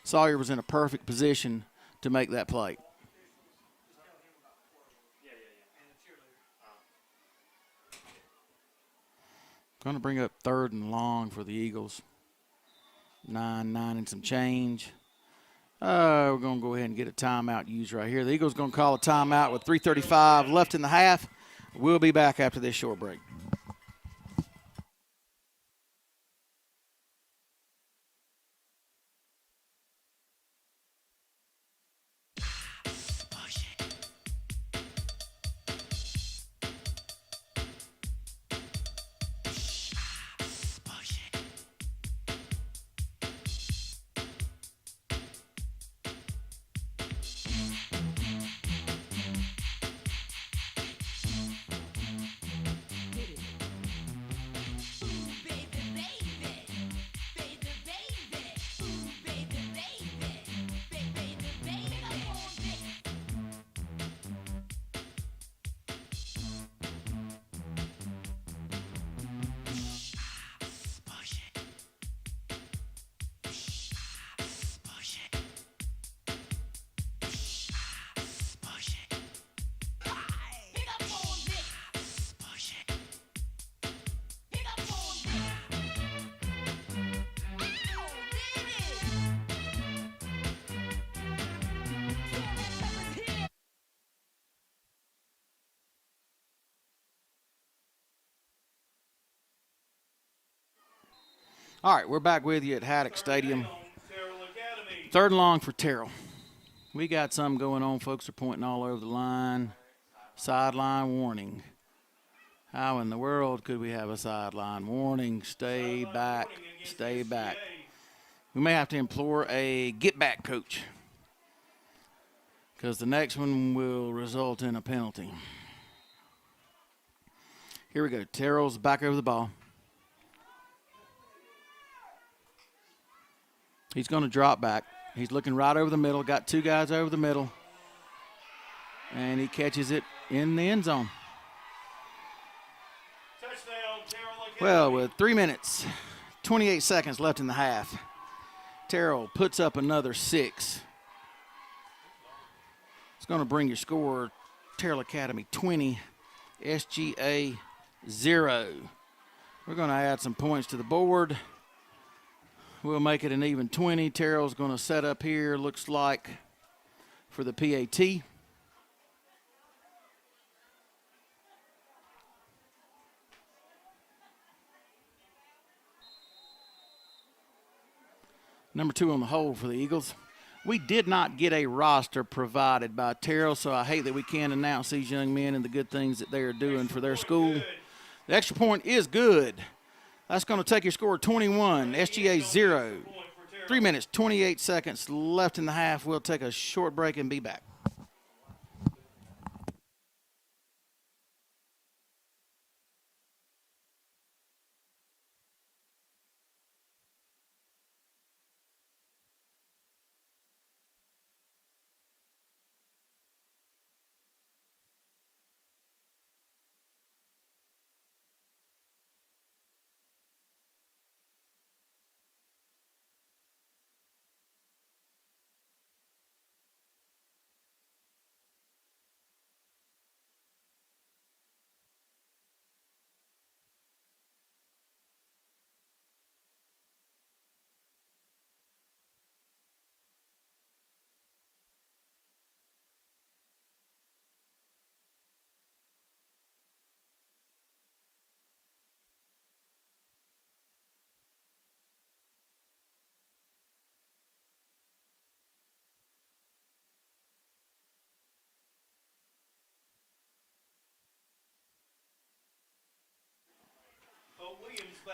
Sawyer was in a perfect position to make that play. Going to bring up 3rd and long for the Eagles. 9 and some change. We're going to go ahead and get a timeout used right here. The Eagles going to call a timeout with 3:35 left in the half. We'll be back after this short break. All right, we're back with you at Haddock Stadium. Terrell Academy. 3rd and long for Terrell. We got something going on. Folks are pointing all over the line. Sideline warning. How in the world could we have a sideline warning? Stay back. Stay back. We may have to implore a get-back coach because the next one will result in a penalty. Here we go. Terrell's back over the ball. He's going to drop back. He's looking right over the middle. Got 2 guys over the middle. And he catches it in the end zone. Touchdown, Terrell Academy. Well, with 3 minutes, 28 seconds left in the half, Terrell puts up another 6. It's going to bring your score, Terrell Academy 20, SGA 0. We're going to add some points to the board. We'll make it an even 20. Terrell's going to set up here, looks like, for the PAT. Number 2 on the hold for the Eagles. We did not get a roster provided by Terrell, so I hate that we can't announce these young men and the good things that they are doing for their school. The extra point is good. That's going to take your score 21, SGA 0. 3 minutes, 28 seconds left in the half. We'll take a short break and be back.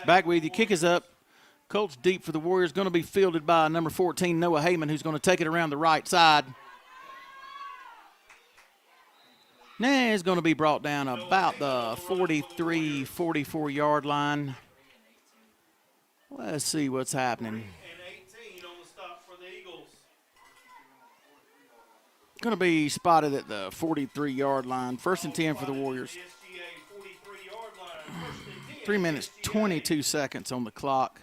Back with you. Kick is up. Colts deep for the Warriors. Going to be fielded by number 14, Noah Heyman, who's going to take it around the right side. Nah, it's going to be brought down about the 43, 44-yard line. Let's see what's happening. And 18 on the stop for the Eagles. Going to be spotted at the 43-yard line. 1st and 10 for the Warriors. SGA 43-yard line. 1st and 10. 3 minutes, 22 seconds on the clock.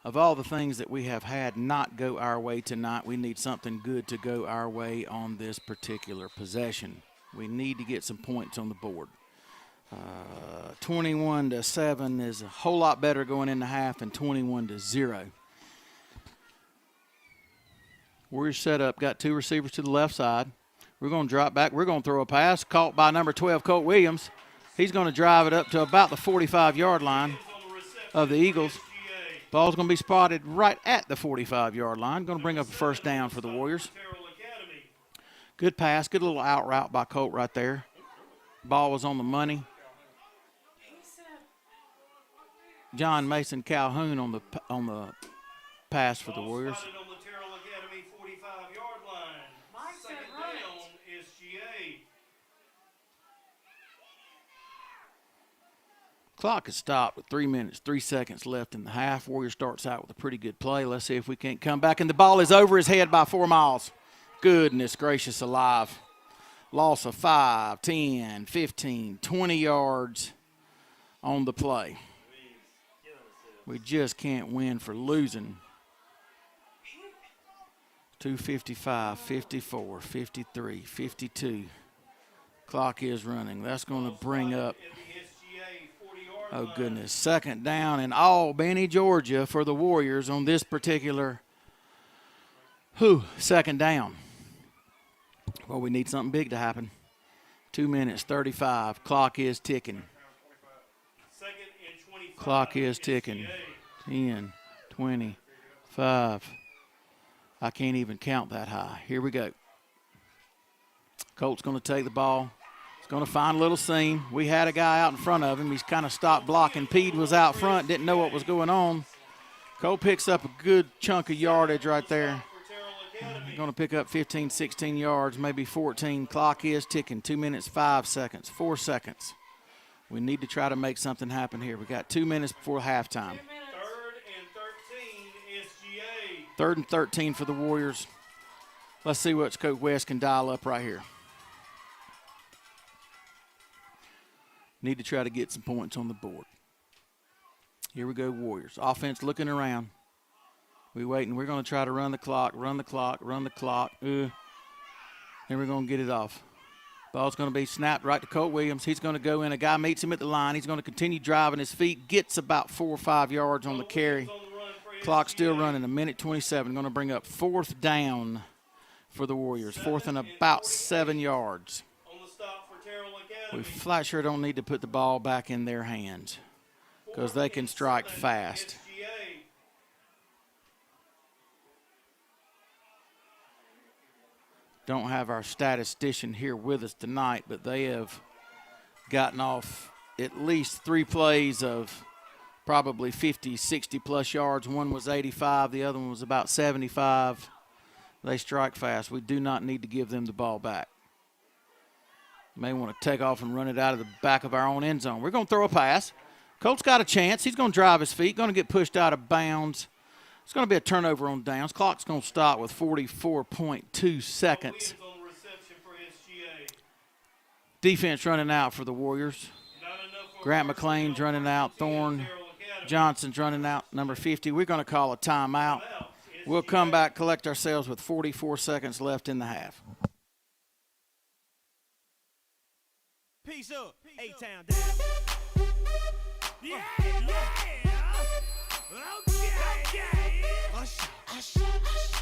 Of all the things that we have had not go our way tonight, we need something good to go our way on this particular possession. We need to get some points on the board. 21-7 is a whole lot better going in the half than 21-0. Warriors set up, got 2 receivers to the left side. We're going to drop back. We're going to throw a pass caught by number 12, Colt Williams. He's going to drive it up to about the 45-yard line of the Eagles. Ball's going to be spotted right at the 45-yard line. Going to bring up a 1st down for the Warriors. Good pass, good little out route by Colt right there. Ball was on the money. John Mason Calhoun on the pass for the Warriors. Clock is stopped with 3 minutes, 3 seconds left in the half. Warrior starts out with a pretty good play. Let's see if we can't come back. And the ball is over his head by 4 miles. Goodness gracious alive. Loss of 5, 10, 15, 20 yards on the play. We just can't win for losing. 2:55, 54, 53, 52. Clock is running. That's going to bring up, oh goodness, 2nd down in Albany, Georgia for the Warriors on this particular 2nd down. Well, we need something big to happen. 2 minutes, 35. Clock is ticking. Clock is ticking. 10, 20, 5. I can't even count that high. Here we go. Colt's going to take the ball. He's going to find a little seam. We had a guy out in front of him. He's kind of stopped blocking. Pede was out front, didn't know what was going on. Colt picks up a good chunk of yardage right there. Going to pick up 15, 16 yards, maybe 14. Clock is ticking. 2 minutes, 5 seconds, 4 seconds. We need to try to make something happen here. We got 2 minutes before halftime. 3rd and 13, SGA. 3rd and 13 for the Warriors. Let's see what Coach West can dial up right here. Need to try to get some points on the board. Here we go, Warriors. Offense looking around. We waiting. We're going to try to run the clock. Then we're going to get it off. Ball's going to be snapped right to Colt Williams. He's going to go in. A guy meets him at the line. He's going to continue driving his feet. Gets about 4 or 5 yards on the carry. Clock still running. 1:27. Going to bring up 4th down for the Warriors. 4th and about 7 yards. On the stop for Terrell Academy. We flat sure don't need to put the ball back in their hands because they can strike fast. SGA. Don't have our statistician here with us tonight, but they have gotten off at least 3 plays of probably 50, 60-plus yards. One was 85. The other one was about 75. They strike fast. We do not need to give them the ball back. May want to take off and run it out of the back of our own end zone. We're going to throw a pass. Colt's got a chance. He's going to drive his feet, going to get pushed out of bounds. It's going to be a turnover on downs. Clock's going to stop with 44.2 seconds. On the reception for SGA. Defense running out for the Warriors. Not enough for Grant Varsity McLean's running out. Thorne Terrell Academy. Johnson's running out, number 50. We're going to call a timeout. We'll come back, collect ourselves with 44 seconds left in the half. Peace up. A-Town down. Yeah, yeah. Okay. Hush, hush, hush.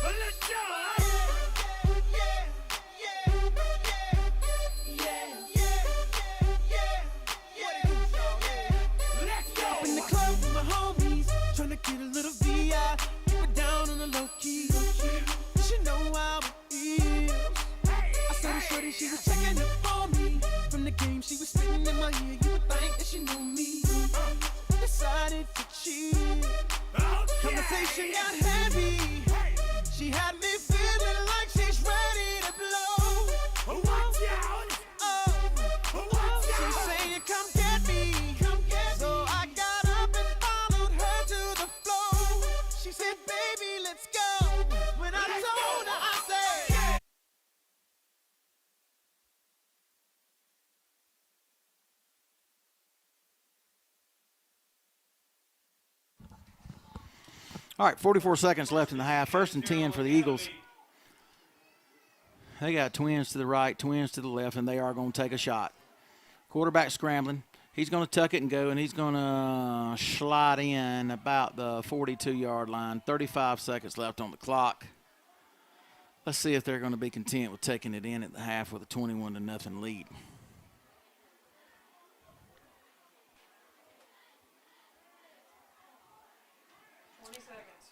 Let's go. Let's go. Up in the club with my homies, tryna get a little VI. Keep it down on the low key. You should know how it is. I saw the shorty, she was checking up on me. From the game, she was spitting in my ear. You would think that she knew me. Decided to cheat. Conversation got heavy. She had me feeling like she's ready to blow. Watch out. She's saying, come get me. So I got up and followed her to the floor. She said, baby, let's go. When I told her, I said, All right, 44 seconds left in the half. 1st and 10 for the Eagles. They got twins to the right, twins to the left, and they are going to take a shot. Quarterback scrambling. He's going to tuck it and go, and he's going to slide in about the 42-yard line. 35 seconds left on the clock. Let's see if they're going to be content with taking it in at the half with a 21-0 lead.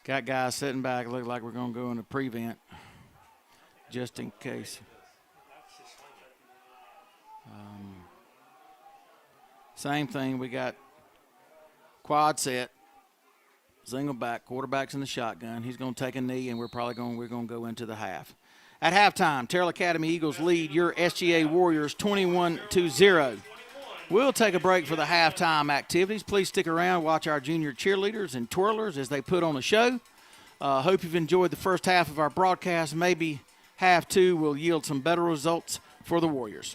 Got guys sitting back. Look like we're going to go into prevent just in case. Same thing. We got quad set, single back, quarterback's in the shotgun. He's going to take a knee, and we're going to go into the half. At halftime, Terrell Academy Eagles lead your SGA Warriors 21-0. We'll take a break for the halftime activities. Please stick around, watch our junior cheerleaders and twirlers as they put on a show. Hope you've enjoyed the first half of our broadcast. Maybe half 2 will yield some better results for the Warriors.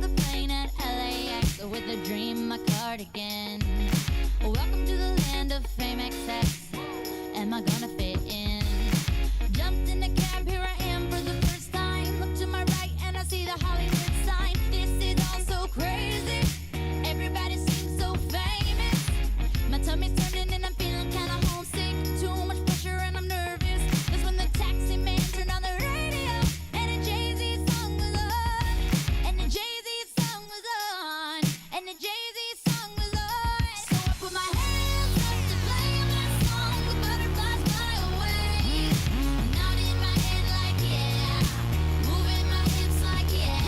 the plane at LAX with a dream in my cardigan. Welcome to the land of fame excess. Am I gonna fit in? Jumped in the cab, here I am for the first time. Look to my right and I see the Hollywood sign. This is all so crazy. Everybody seems so famous. My tummy's turning and I'm feeling kinda homesick. Too much pressure and I'm nervous. That's when the taxi man turned on the radio and a Jay-Z song was on. And the Jay-Z song was on. And the Jay-Z song was on. So I put my hands up to play my song. The butterflies fly away. Nodding my head like yeah. Moving my hips like yeah.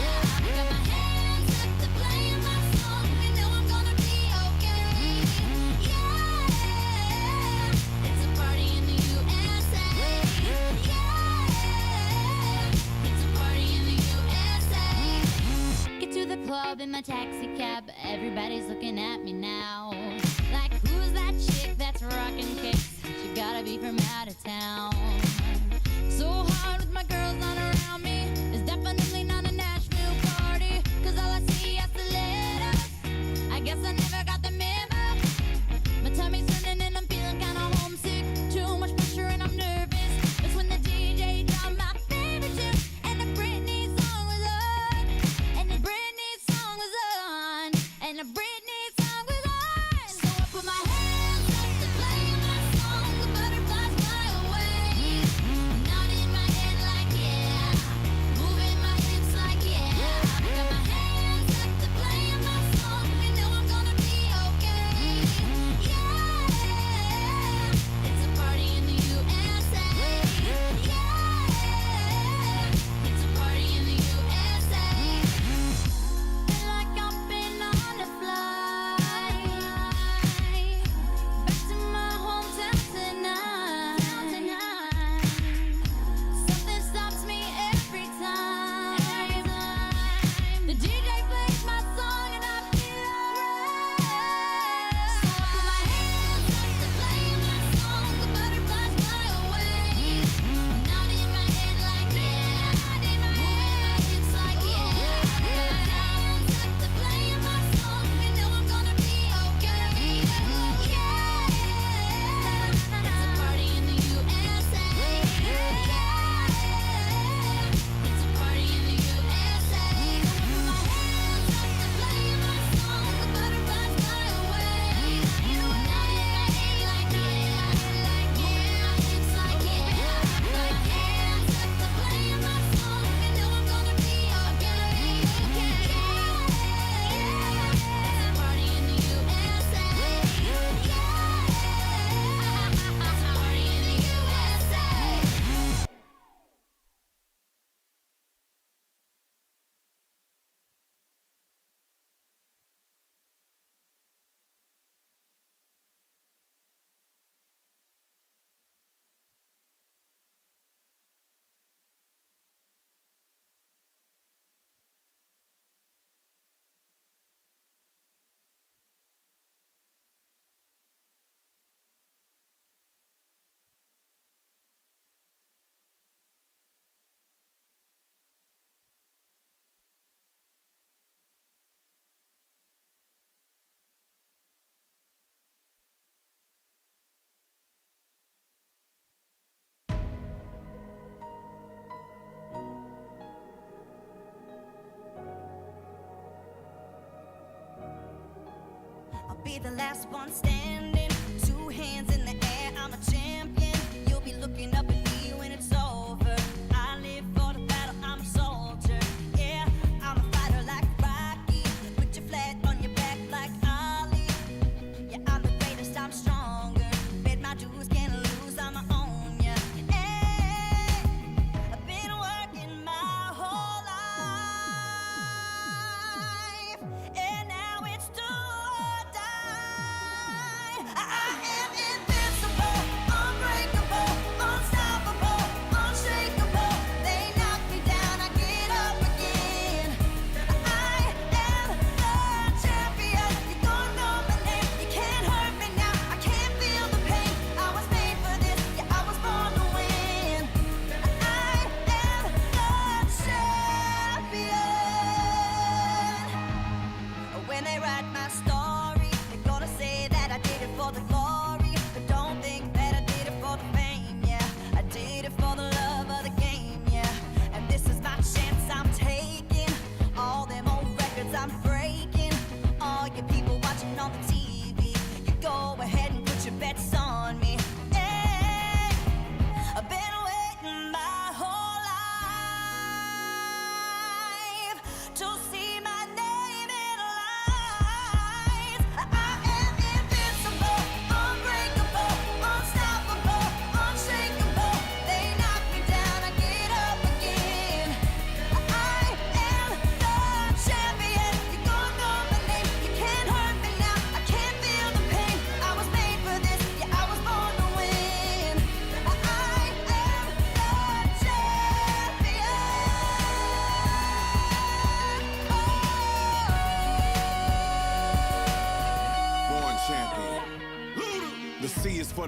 Got my hands up to play my song. You know I'm gonna be okay. Yeah. It's a party in the USA. Yeah. It's a party in the USA. Get to the club in my taxi cab. Everybody's looking at me now. Like, who's that chick that's rocking kicks? She gotta be from out of town. So hard with my girls not around me. It's definitely not a Nashville party. Cause all I see is the letters. I guess I never got the memo. My tummy's turning and I'm feeling kinda homesick. Too much pressure and I'm nervous. That's when the DJ dropped my favorite tune. And the Britney song was on. And the Britney song was on. And the Britney song was on. So I put my hands up to play my song. The butterflies fly away. Nodding my head like yeah. Moving my hips like yeah. Got my hands up to play my song. You know I'm gonna be okay. Yeah. It's a party in the USA. Yeah. It's a party in the USA. Feel like I've been on a flight back to my hometown tonight. Something stops me every time. The DJ plays my song and I feel alright. So I put my hands up to play my song. The butterflies fly away. Nodding my head like yeah. Moving my hips like yeah. Got my hands up to play my song. You know I'm gonna be okay. Yeah. It's a party in the USA. Yeah. It's a party in the USA. Put my hands up to play my song. The butterflies fly away. Nodding my head like yeah. Moving my hips like yeah. Got my hands up to play my song. You know I'm gonna be okay. It's a party in the USA. It's a party in the USA. I'll be the last one standing, 2 hands in the air, I'm a champion. You'll be looking up at me when it's over. I live for the battle, I'm a soldier. Yeah, I'm a fighter like Rocky. Put your flag on your back like Ali. Yeah, I'm the greatest, I'm stronger. Bet my dues, can't lose, I'ma own ya. Hey, I've been working my whole life, and now it's do or die.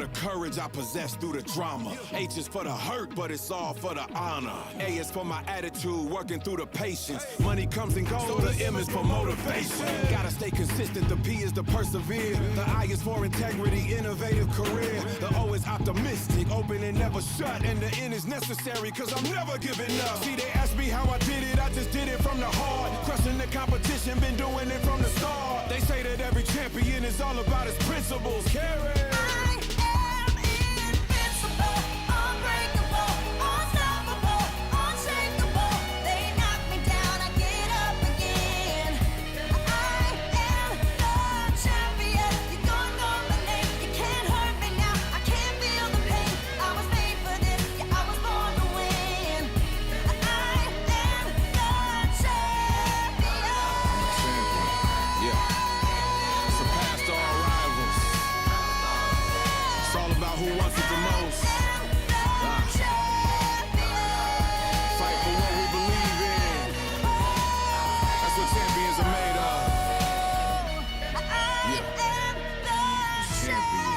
the courage I possess through the drama. H is for the hurt, but it's all for the honor. A is for my attitude, working through the patience. Money comes and goes, so the M is for motivation. Gotta stay consistent, the P is to persevere. The I is for integrity, innovative career. The O is optimistic, open and never shut. And the N is necessary, cause I'm never giving up. See, they ask me how I did it, I just did it from the heart. Crushing the competition, been doing it from the start. They say that every champion is all about his principles. Carry. I am invincible, unbreakable, unstoppable, unshakable. They knock me down, I get up again. I am the champion. You don't know my name, you can't hurt me now. I can't feel the pain. I was made for this, yeah, I was born to win. I am the champion. Yeah. Surpassed all rivals. It's all about who wants it the most. Fight for what we believe in. That's what champions are made of. Yeah. Champion.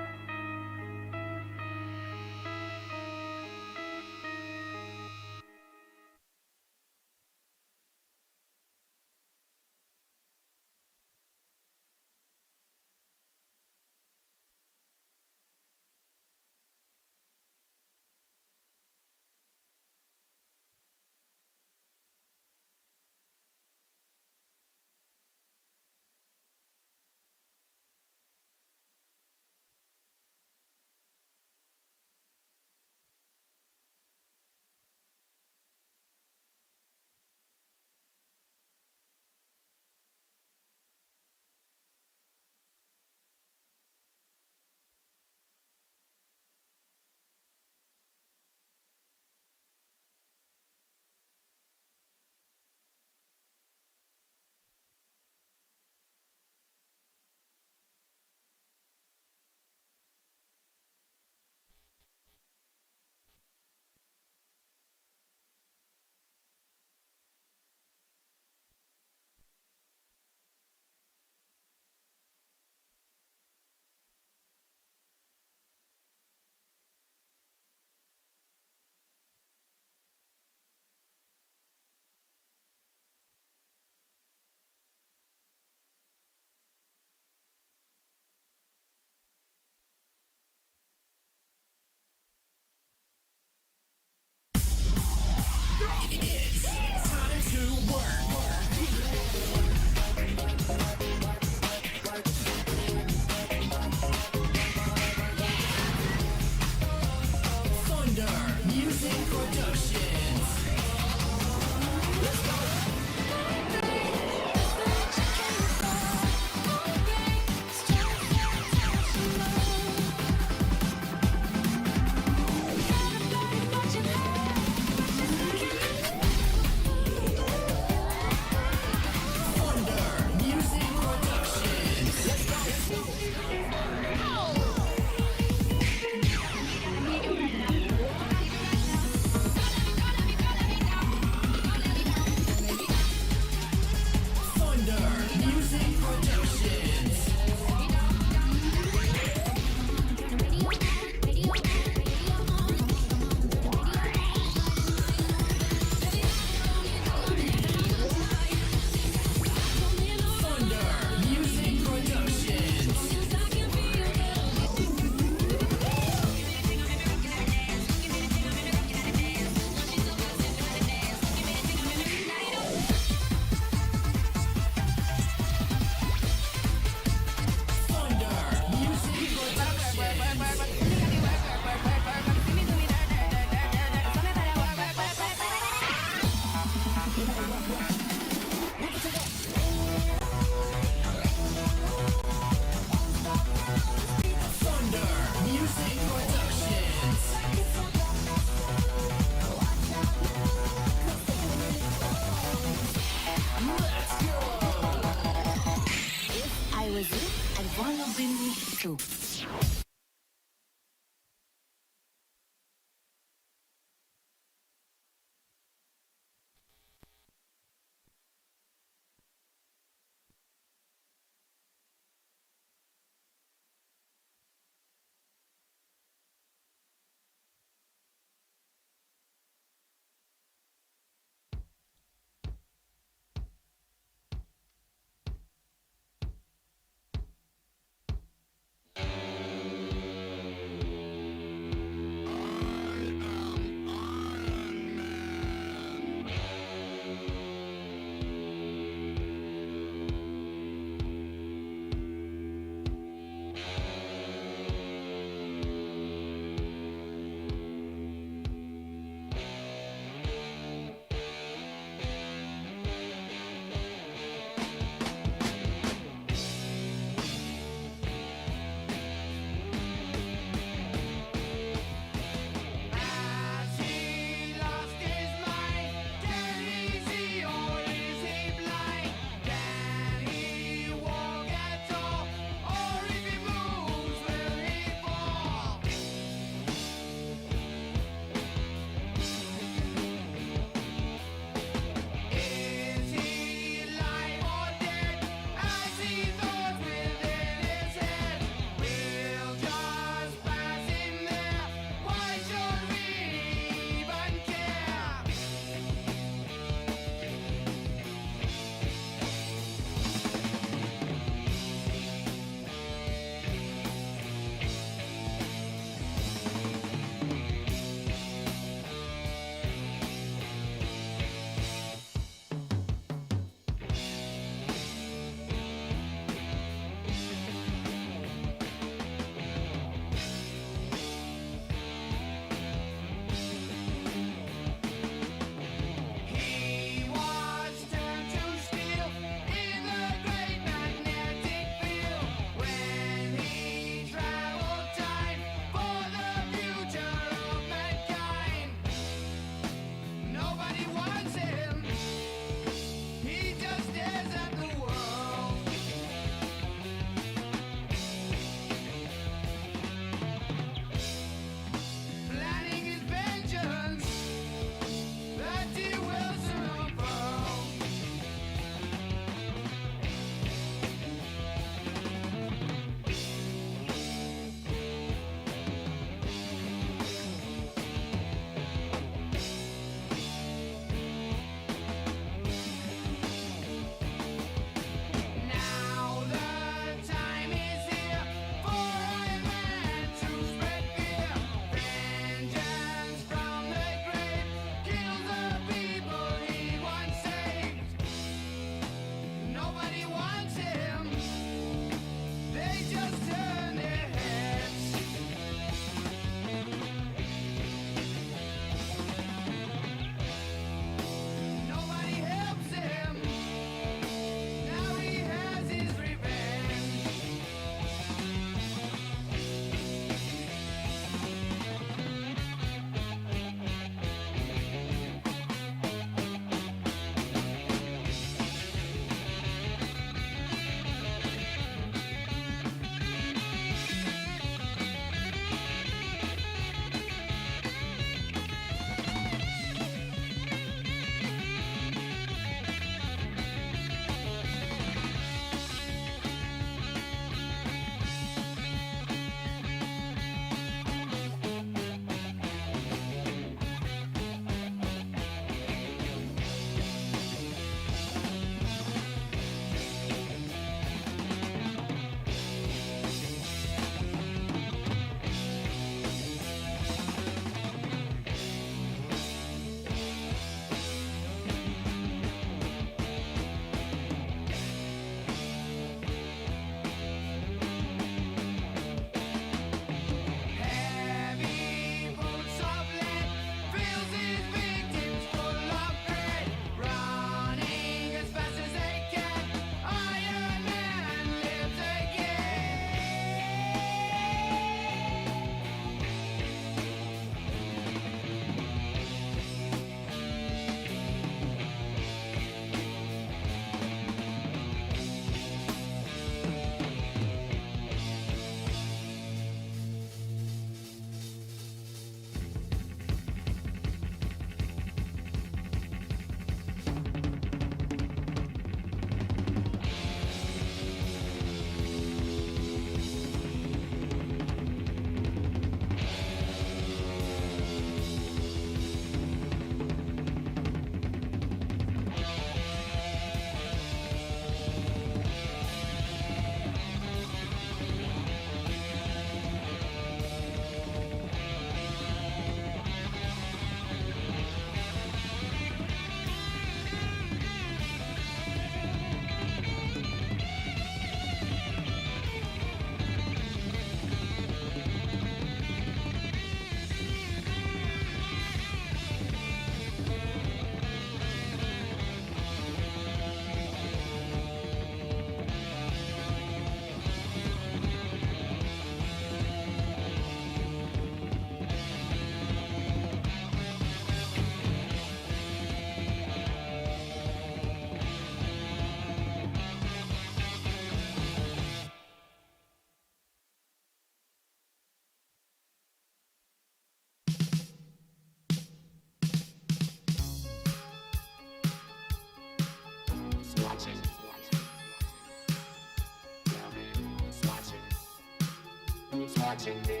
watching me.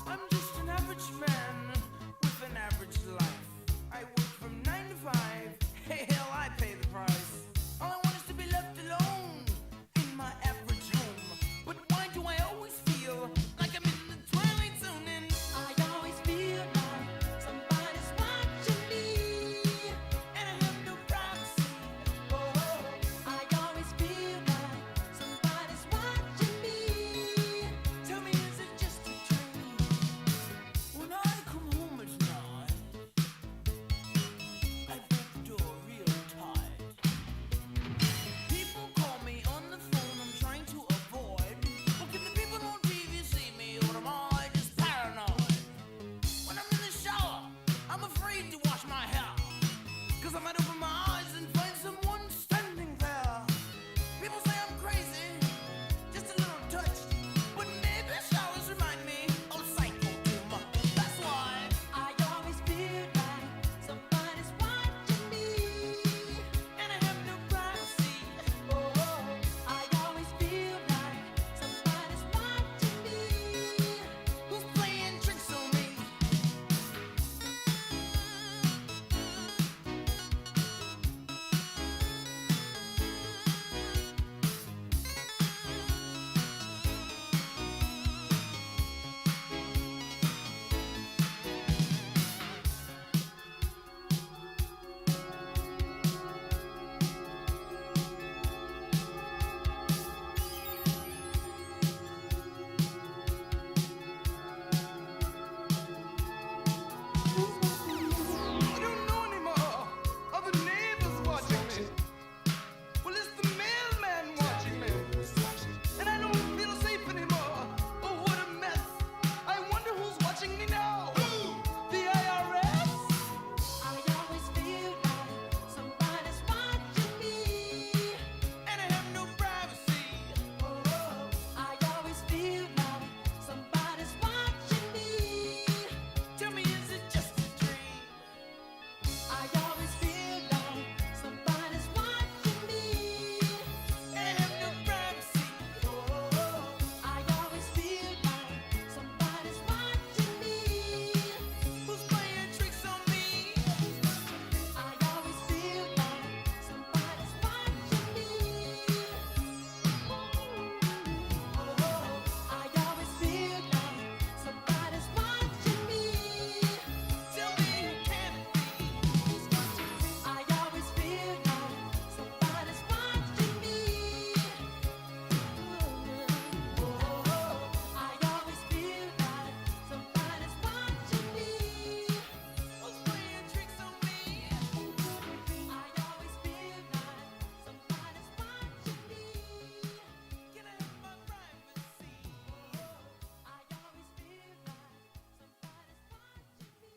I'm just an average man with an average life. I work from 9 to 5. Hey, hell, I pay the price. All I want is to be left alone in my average home. But why do I always feel like I'm in the twilight zone? And I always feel like somebody's watching me, and I have no privacy. Oh, I always feel like somebody's watching me. Tell me, is it just a dream? When I come home at night, I break the door real tight. People call me on the phone, I'm trying to avoid. But can the people on TV see me, or am I just paranoid? When I'm in the shower, I'm afraid to wash my hair, 'cause I might open my eyes and find someone standing there. People say I'm crazy, just a little touched, but maybe showers remind me of psycho too much. That's why I always feel like somebody's watching me, and I have no privacy. Oh, I always feel like somebody's watching me. Who's playing tricks on me? I don't know anymore. Are the neighbors watching me? Well, it's the mailman watching me. And I don't feel safe anymore. Oh, what a mess. I wonder who's watching me now. The IRS? I always feel like somebody's watching me, and I have no privacy. Oh, I always feel like somebody's watching me. Tell me, is it just a dream? I always feel like somebody's watching me, and I have no privacy. Oh, I always feel like somebody's watching me. Who's playing tricks on me? I always feel like somebody's watching me. Oh, I always feel like somebody's watching me. Tell me, who can it be? Who's watching me? I always feel like somebody's watching me. I always feel like somebody's watching me. Who's playing tricks on me? I always feel like somebody's watching me. Can I have my privacy? I always feel like somebody's watching me.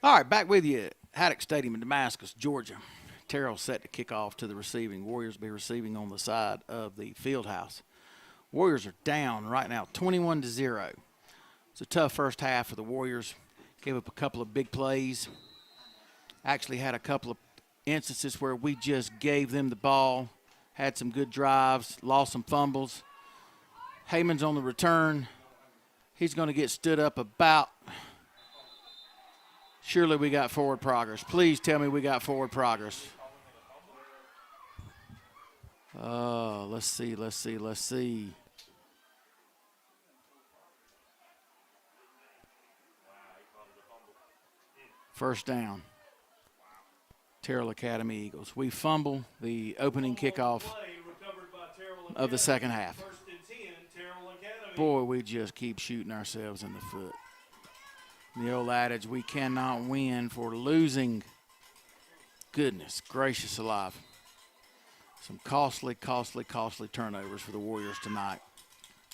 All right, back with you. Haddock Stadium in Damascus, Georgia. Terrell set to kick off to the receiving. Warriors be receiving on the side of the field house. Warriors are down right now, 21-0. It's a tough first half for the Warriors. Gave up a couple of big plays. Actually had a couple of instances where we just gave them the ball, had some good drives, lost some fumbles. Heyman's on the return. He's going to get stood up about. Surely we got forward progress. Please tell me we got forward progress. Let's see. First down. Terrell Academy Eagles. We fumble the opening kickoff of the second half. Boy, we just keep shooting ourselves in the foot. The old adage, we cannot win for losing. Goodness gracious alive. Some costly turnovers for the Warriors tonight.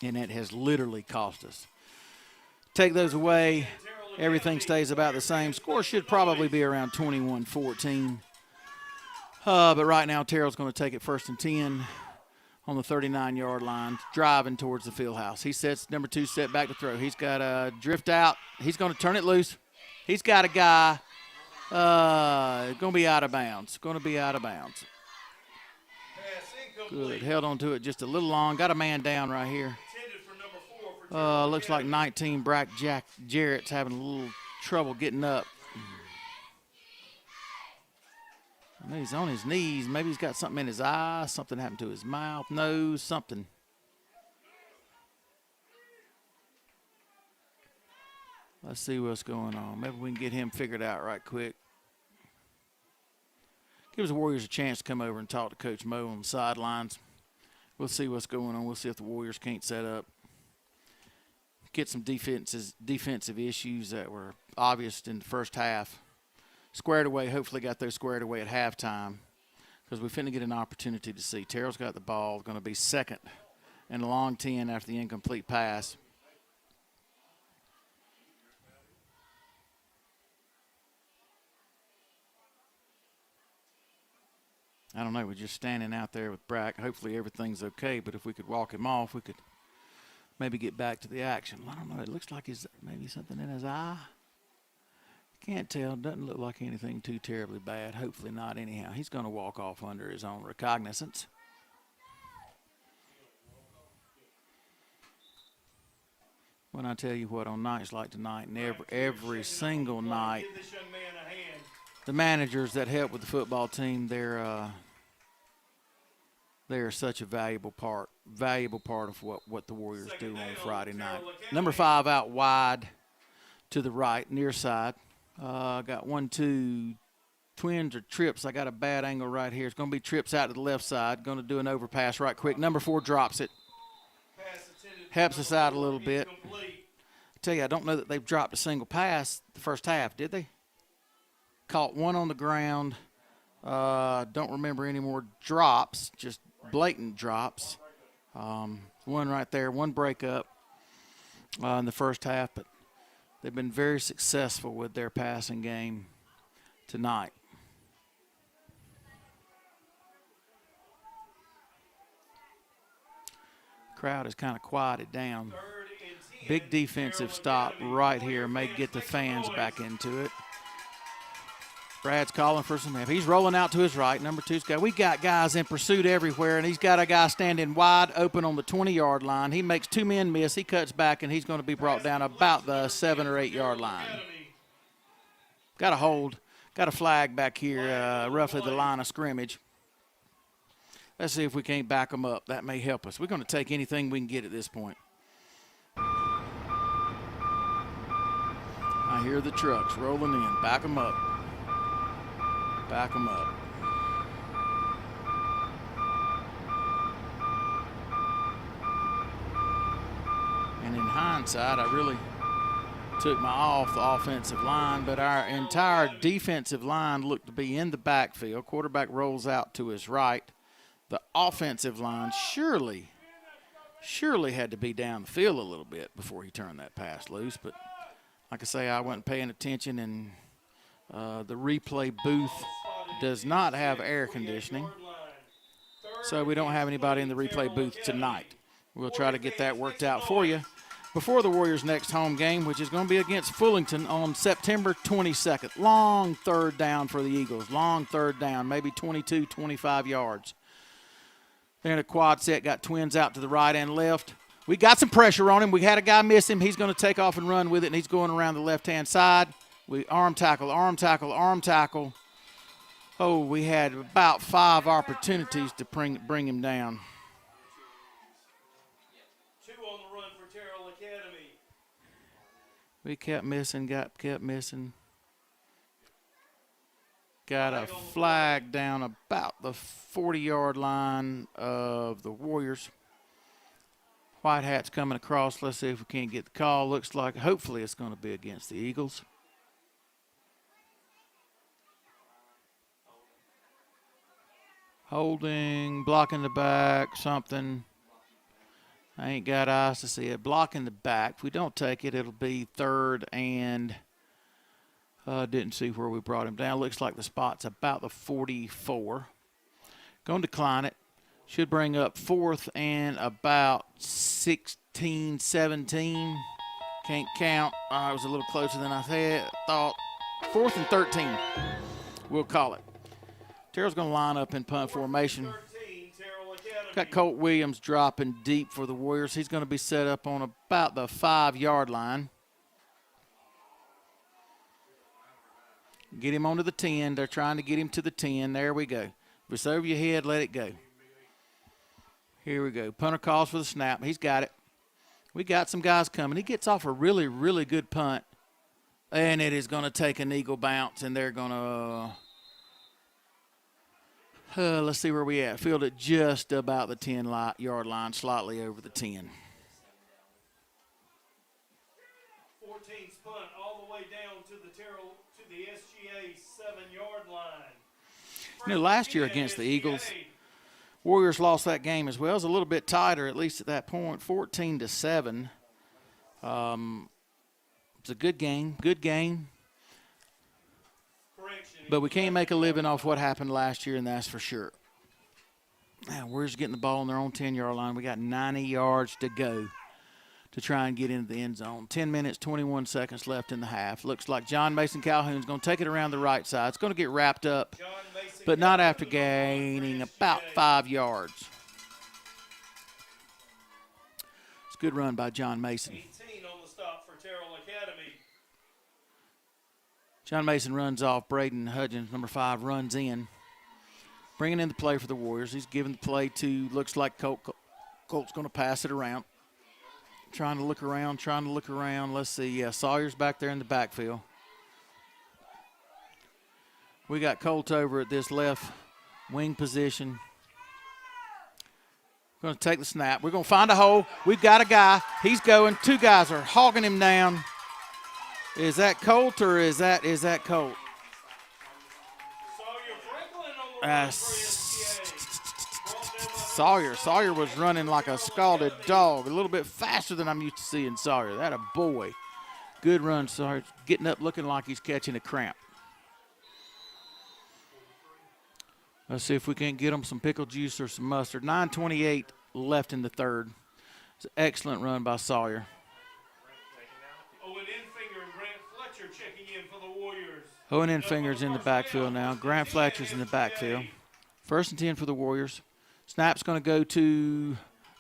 And it has literally cost us. Take those away, everything stays about the same. Score should probably be around 21-14. But right now, Terrell's going to take it 1st and 10 on the 39-yard line, driving towards the field house. He sets number 2 set back to throw. He's got a drift out. He's going to turn it loose. He's got a guy going to be out of bounds. Good. Held on to it just a little long. Got a man down right here. Looks like 19 Brack Jack Jarrett's having a little trouble getting up. I know he's on his knees. Maybe he's got something in his eye. Something happened to his mouth, nose, something. Let's see what's going on. Maybe we can get him figured out right quick. Gives the Warriors a chance to come over and talk to Coach Mo on the sidelines. We'll see what's going on. We'll see if the Warriors can't set up. Get some defensive issues that were obvious in the first half squared away. Hopefully got those squared away at halftime because we're finna get an opportunity to see. Terrell's got the ball, going to be 2nd and a long 10 after the incomplete pass. I don't know. We're just standing out there with Brack. Hopefully everything's okay, but if we could walk him off, we could maybe get back to the action. I don't know. It looks like he's maybe something in his eye. Can't tell. Doesn't look like anything too terribly bad. Hopefully not anyhow. He's going to walk off under his own recognizance. When I tell you what, on nights like tonight and every single night, the managers that help with the football team, they're such a valuable part of what the Warriors do on Friday night. Number 5 out wide to the right, near side. Got 1, 2 twins or trips. I got a bad angle right here. It's going to be trips out to the left side. Going to do an overpass right quick. Number 4 drops it. Helps us out a little bit. I tell you, I don't know that they've dropped a single pass the first half, did they? Caught one on the ground. Don't remember any more drops, just blatant drops. One right there, one breakup in the first half, but they've been very successful with their passing game tonight. Crowd has kind of quieted down. Big defensive stop right here may get the fans back into it. Brad's calling for some help. He's rolling out to his right. Number 2's got. We got guys in pursuit everywhere, and he's got a guy standing wide open on the 20-yard line. He makes 2 men miss. He cuts back, and he's going to be brought down about the 7 or 8 yard line. Got a hold. Got a flag back here, roughly the line of scrimmage. Let's see if we can't back them up. That may help us. We're going to take anything we can get at this point. I hear the trucks rolling in. Back them up. Back them up. And in hindsight, I really took my eye off the offensive line, but our entire defensive line looked to be in the backfield. Quarterback rolls out to his right. The offensive line surely had to be down the field a little bit before he turned that pass loose. But like I say, I wasn't paying attention, and The replay booth does not have air conditioning, so we don't have anybody in the replay booth tonight. We'll try to get that worked out for you before the Warriors' next home game, which is going to be against Fullerton on September 22nd. Long third down for the Eagles. Long third down, maybe 22, 25 yards. They're in a quad set, got twins out to the right and left. We got some pressure on him. We had a guy miss him. He's going to take off and run with it, and he's going around the left-hand side. We arm tackle, arm tackle, arm tackle. Oh, we had about 5 opportunities to bring him down. 2 on the run for Terrell Academy. We kept missing, kept missing. Got a flag down about the 40-yard line of the Warriors. White Hat's coming across. Let's see if we can't get the call. Looks like hopefully it's going to be against the Eagles. Holding, blocking the back, something. I ain't got eyes to see it. Blocking the back. If we don't take it, it'll be 3rd and didn't see where we brought him down. Looks like the spot's about the 44. Going to decline it. Should bring up 4th and about 16, 17. Can't count. It was a little closer than I thought. 4th and 13. We'll call it. Terrell's going to line up in punt formation. Got Colt Williams dropping deep for the Warriors. He's going to be set up on about the 5-yard line. Get him onto the 10. They're trying to get him to the 10. There we go. If it's over your head, let it go. Here we go. Punter calls for the snap. He's got it. We got some guys coming. He gets off a really, really good punt. And it is going to take an Eagle bounce, and they're going to let's see where we at. Field it just about the 10-yard line, slightly over the 10. 14's punt all the way down to the SGA 7-yard line. You know, last year against the Eagles, Warriors lost that game as well. It was a little bit tighter, at least at that point, 14-7. It's a good game, But we can't make a living off what happened last year, and that's for sure. Now, Warriors getting the ball on their own 10-yard line. We got 90 yards to go to try and get into the end zone. 10 minutes, 21 seconds left in the half. Looks like John Mason Calhoun's going to take it around the right side. It's going to get wrapped up, but not after gaining about 5 yards. It's a good run by John Mason. 18 on the stop for Terrell Academy. John Mason runs off. Braden Hudgens, number 5, runs in. Bringing in the play for the Warriors. He's giving the play to, looks like Colt's going to pass it around. Trying to look around. Let's see. Yeah, Sawyer's back there in the backfield. We got Colt over at this left wing position. Going to take the snap. We're going to find a hole. We've got a guy. He's going. 2 guys are hogging him down. Is that Colt or is that Colt? Sawyer was running like a scalded dog, a little bit faster than I'm used to seeing Sawyer. That a boy. Good run, Sawyer. Getting up looking like he's catching a cramp. Let's see if we can't get him some pickle juice or some mustard. 9:28 left in the third. It's an excellent run by Sawyer. Owen Enfinger and Grant Fletcher checking in for the Warriors. Owen Enfinger's in the backfield now. Grant Fletcher's in the backfield. 1st and 10 for the Warriors. Snap's going to go to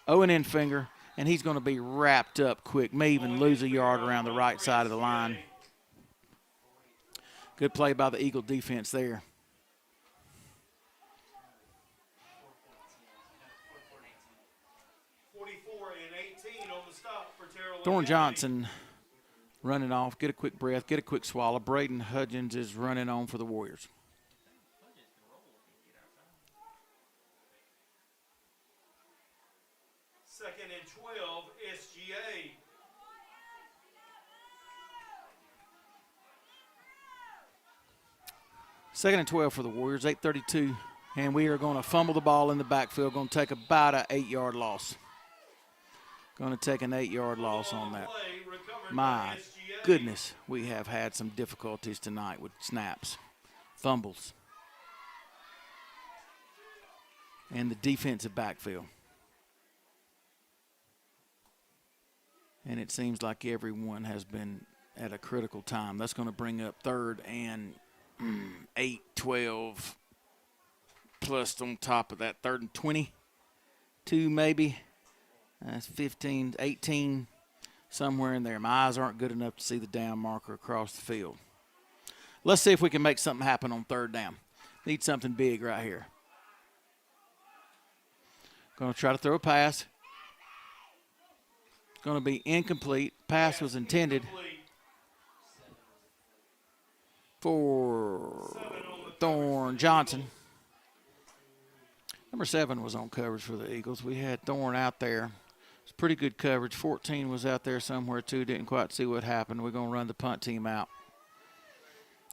Owen Enfinger, and he's going to be wrapped up quick. May even lose a yard around the right side of the line. Good play by the Eagle defense there. Thorne Johnson running off. Get a quick breath. Get a quick swallow. Braden Hudgens is running on for the Warriors. Second and 12, SGA. Second and 12 for the Warriors, 8:32. And we are going to fumble the ball in the backfield. Going to take about an 8-yard loss. Going to take an 8-yard loss on that. My goodness, we have had some difficulties tonight with snaps, fumbles, and the defensive backfield. And it seems like everyone has been at a critical time. That's going to bring up 3rd and 8, 12, plus on top of that 3rd and 22 maybe. That's 15, 18, somewhere in there. My eyes aren't good enough to see the down marker across the field. Let's see if we can make something happen on 3rd down. Need something big right here. Going to try to throw a pass. Going to be incomplete. Pass was intended for Thorne Johnson. Number 7 was on coverage for the Eagles. We had Thorne out there. It's pretty good coverage. 14 was out there somewhere too. Didn't quite see what happened. We're going to run the punt team out.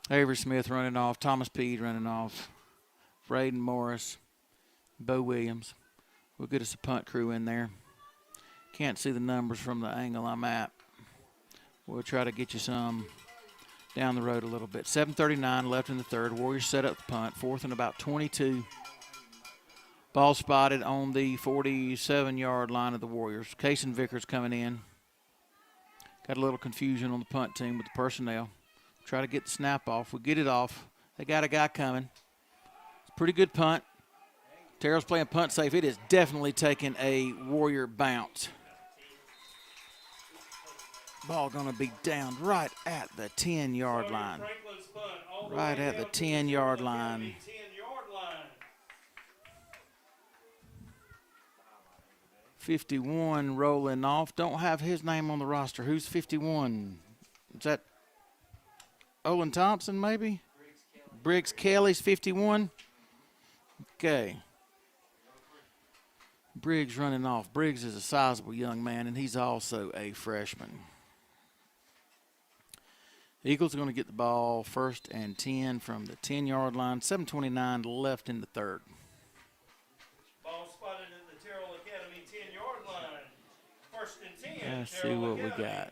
Avery Smith running off. Thomas Peed running off. Braden Morris. Bo Williams. We'll get us a punt crew in there. Can't see the numbers from the angle I'm at. We'll try to get you some down the road a little bit. 7:39 left in the 3rd. Warriors set up the punt. 4th and about 22. Ball spotted on the 47-yard line of the Warriors. Kason Vickers coming in. Got a little confusion on the punt team with the personnel. Try to get the snap off. We get it off. They got a guy coming. It's a pretty good punt. Terrell's playing punt safe. It is definitely taking a Warrior bounce. Ball going to be down right at the 10-yard line. Right at the 10-yard line. 51 rolling off. Don't have his name on the roster. Who's 51? Is that Olin Thompson maybe? Briggs Kelly's 51. Okay. Briggs running off. Briggs is a sizable young man, and he's also a freshman. Eagles are going to get the ball 1st and 10 from the 10-yard line. 7:29 left in the 3rd. Ball spotted at the Terrell Academy 10-yard line. 1st and 10. Let's see what we got.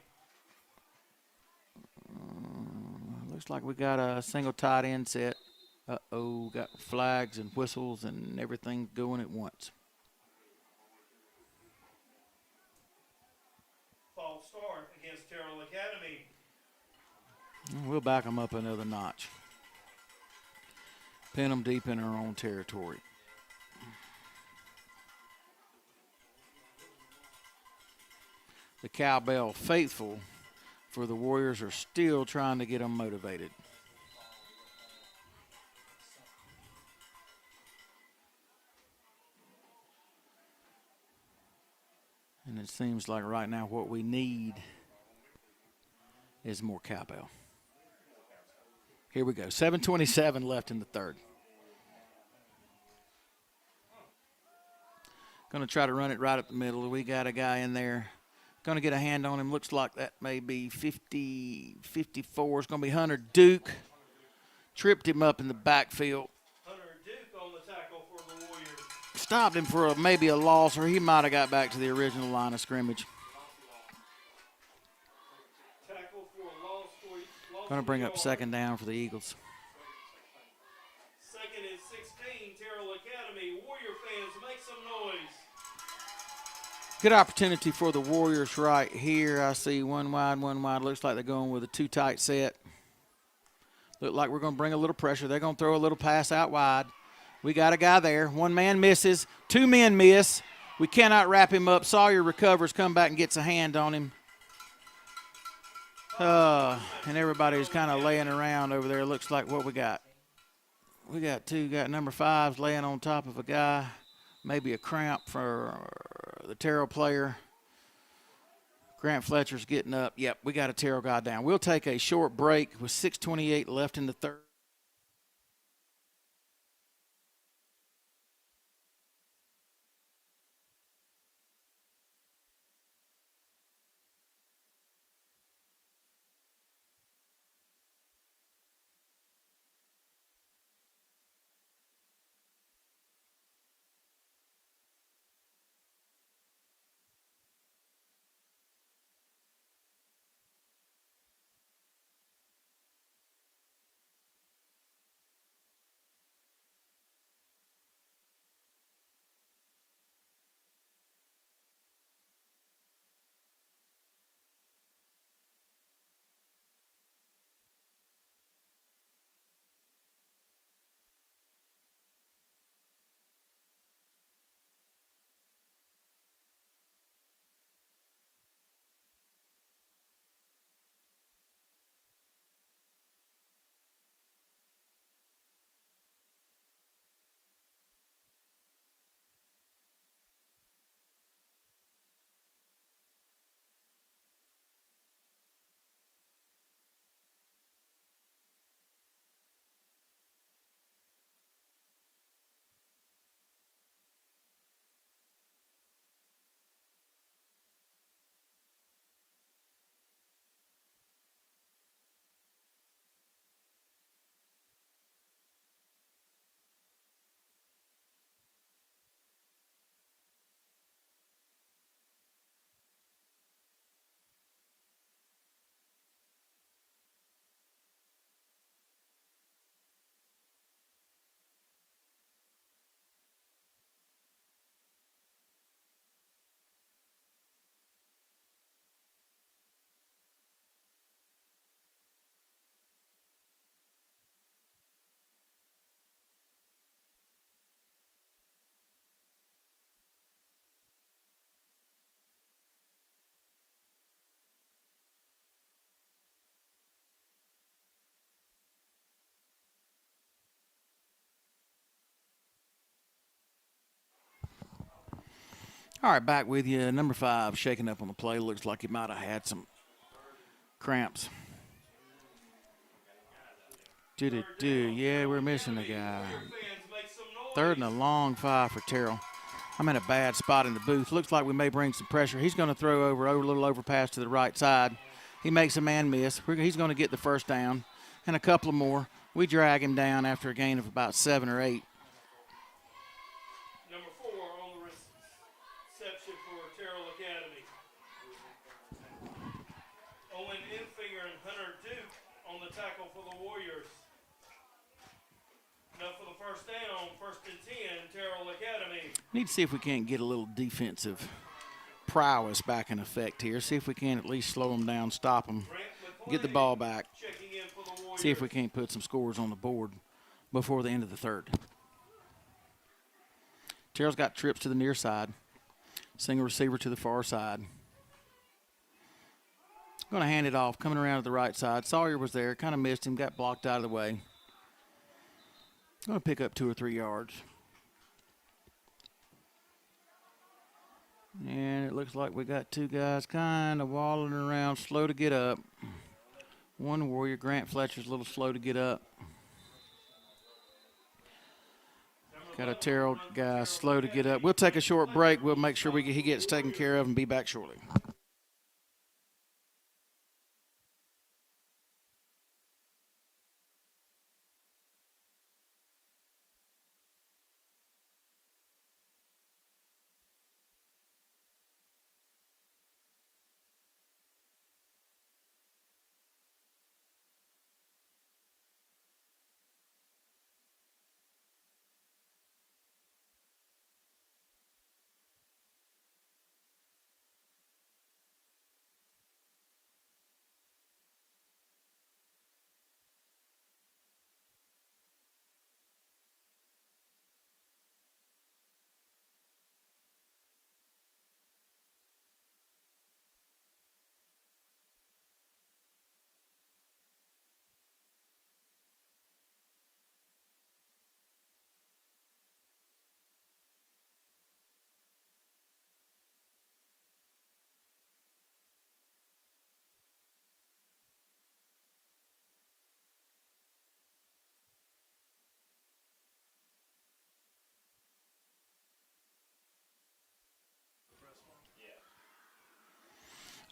Looks like we got a single tight end set. Uh-oh, got flags and whistles and everything going at once. False start against Terrell Academy. We'll back them up another notch. Pin them deep in our own territory. The cowbell faithful for the Warriors are still trying to get them motivated. And it seems like right now what we need is more cowbell. Here we go. 7:27 left in the 3rd. Going to try to run it right up the middle. We got a guy in there. Going to get a hand on him. Looks like that may be 50, 54. It's going to be Hunter Duke. Tripped him up in the backfield. Hunter Duke on the tackle for the Warriors. Stopped him for maybe a loss, or he might have got back to the original line of scrimmage. Going to bring up 2nd down for the Eagles. 2nd and 16, Terrell Academy. Warrior fans, make some noise. Good opportunity for the Warriors right here. I see one wide. Looks like they're going with a 2 tight set. Look like we're going to bring a little pressure. They're going to throw a little pass out wide. We got a guy there. 1 man misses. 2 men miss. We cannot wrap him up. Sawyer recovers, come back and gets a hand on him. And everybody's kind of laying around over there. Looks like what we got. We got number 5s laying on top of a guy. Maybe a cramp for the Terrell player. Grant Fletcher's getting up. Yep, we got a Terrell guy down. We'll take a short break with 6:28 left in the 3rd. All right, back with you. Number 5 shaking up on the play. Looks like he might have had some cramps. Yeah, we're missing a guy. Third and a long 5 for Terrell. I'm in a bad spot in the booth. Looks like we may bring some pressure. He's going to throw over a little overpass to the right side. He makes a man miss. He's going to get the first down and a couple of more. We drag him down after a gain of about 7 or 8. Number 4 on the reception for Terrell Academy. Owen Infinger and Hunter Duke on the tackle for the Warriors. Now for the first down, 1st and 10, Terrell Academy. Need to see if we can't get a little defensive prowess back in effect here. See if we can at least slow them down, stop them, get the ball back. See if we can't put some scores on the board before the end of the 3rd. Terrell's got trips to the near side. Single receiver to the far side. Going to hand it off, coming around to the right side. Sawyer was there, kind of missed him, got blocked out of the way. Going to pick up 2 or 3 yards. And it looks like we got 2 guys kind of walling around, slow to get up. One Warrior, Grant Fletcher's a little slow to get up. Got a Terrell guy slow to get up. We'll take a short break. We'll make sure he gets taken care of and be back shortly.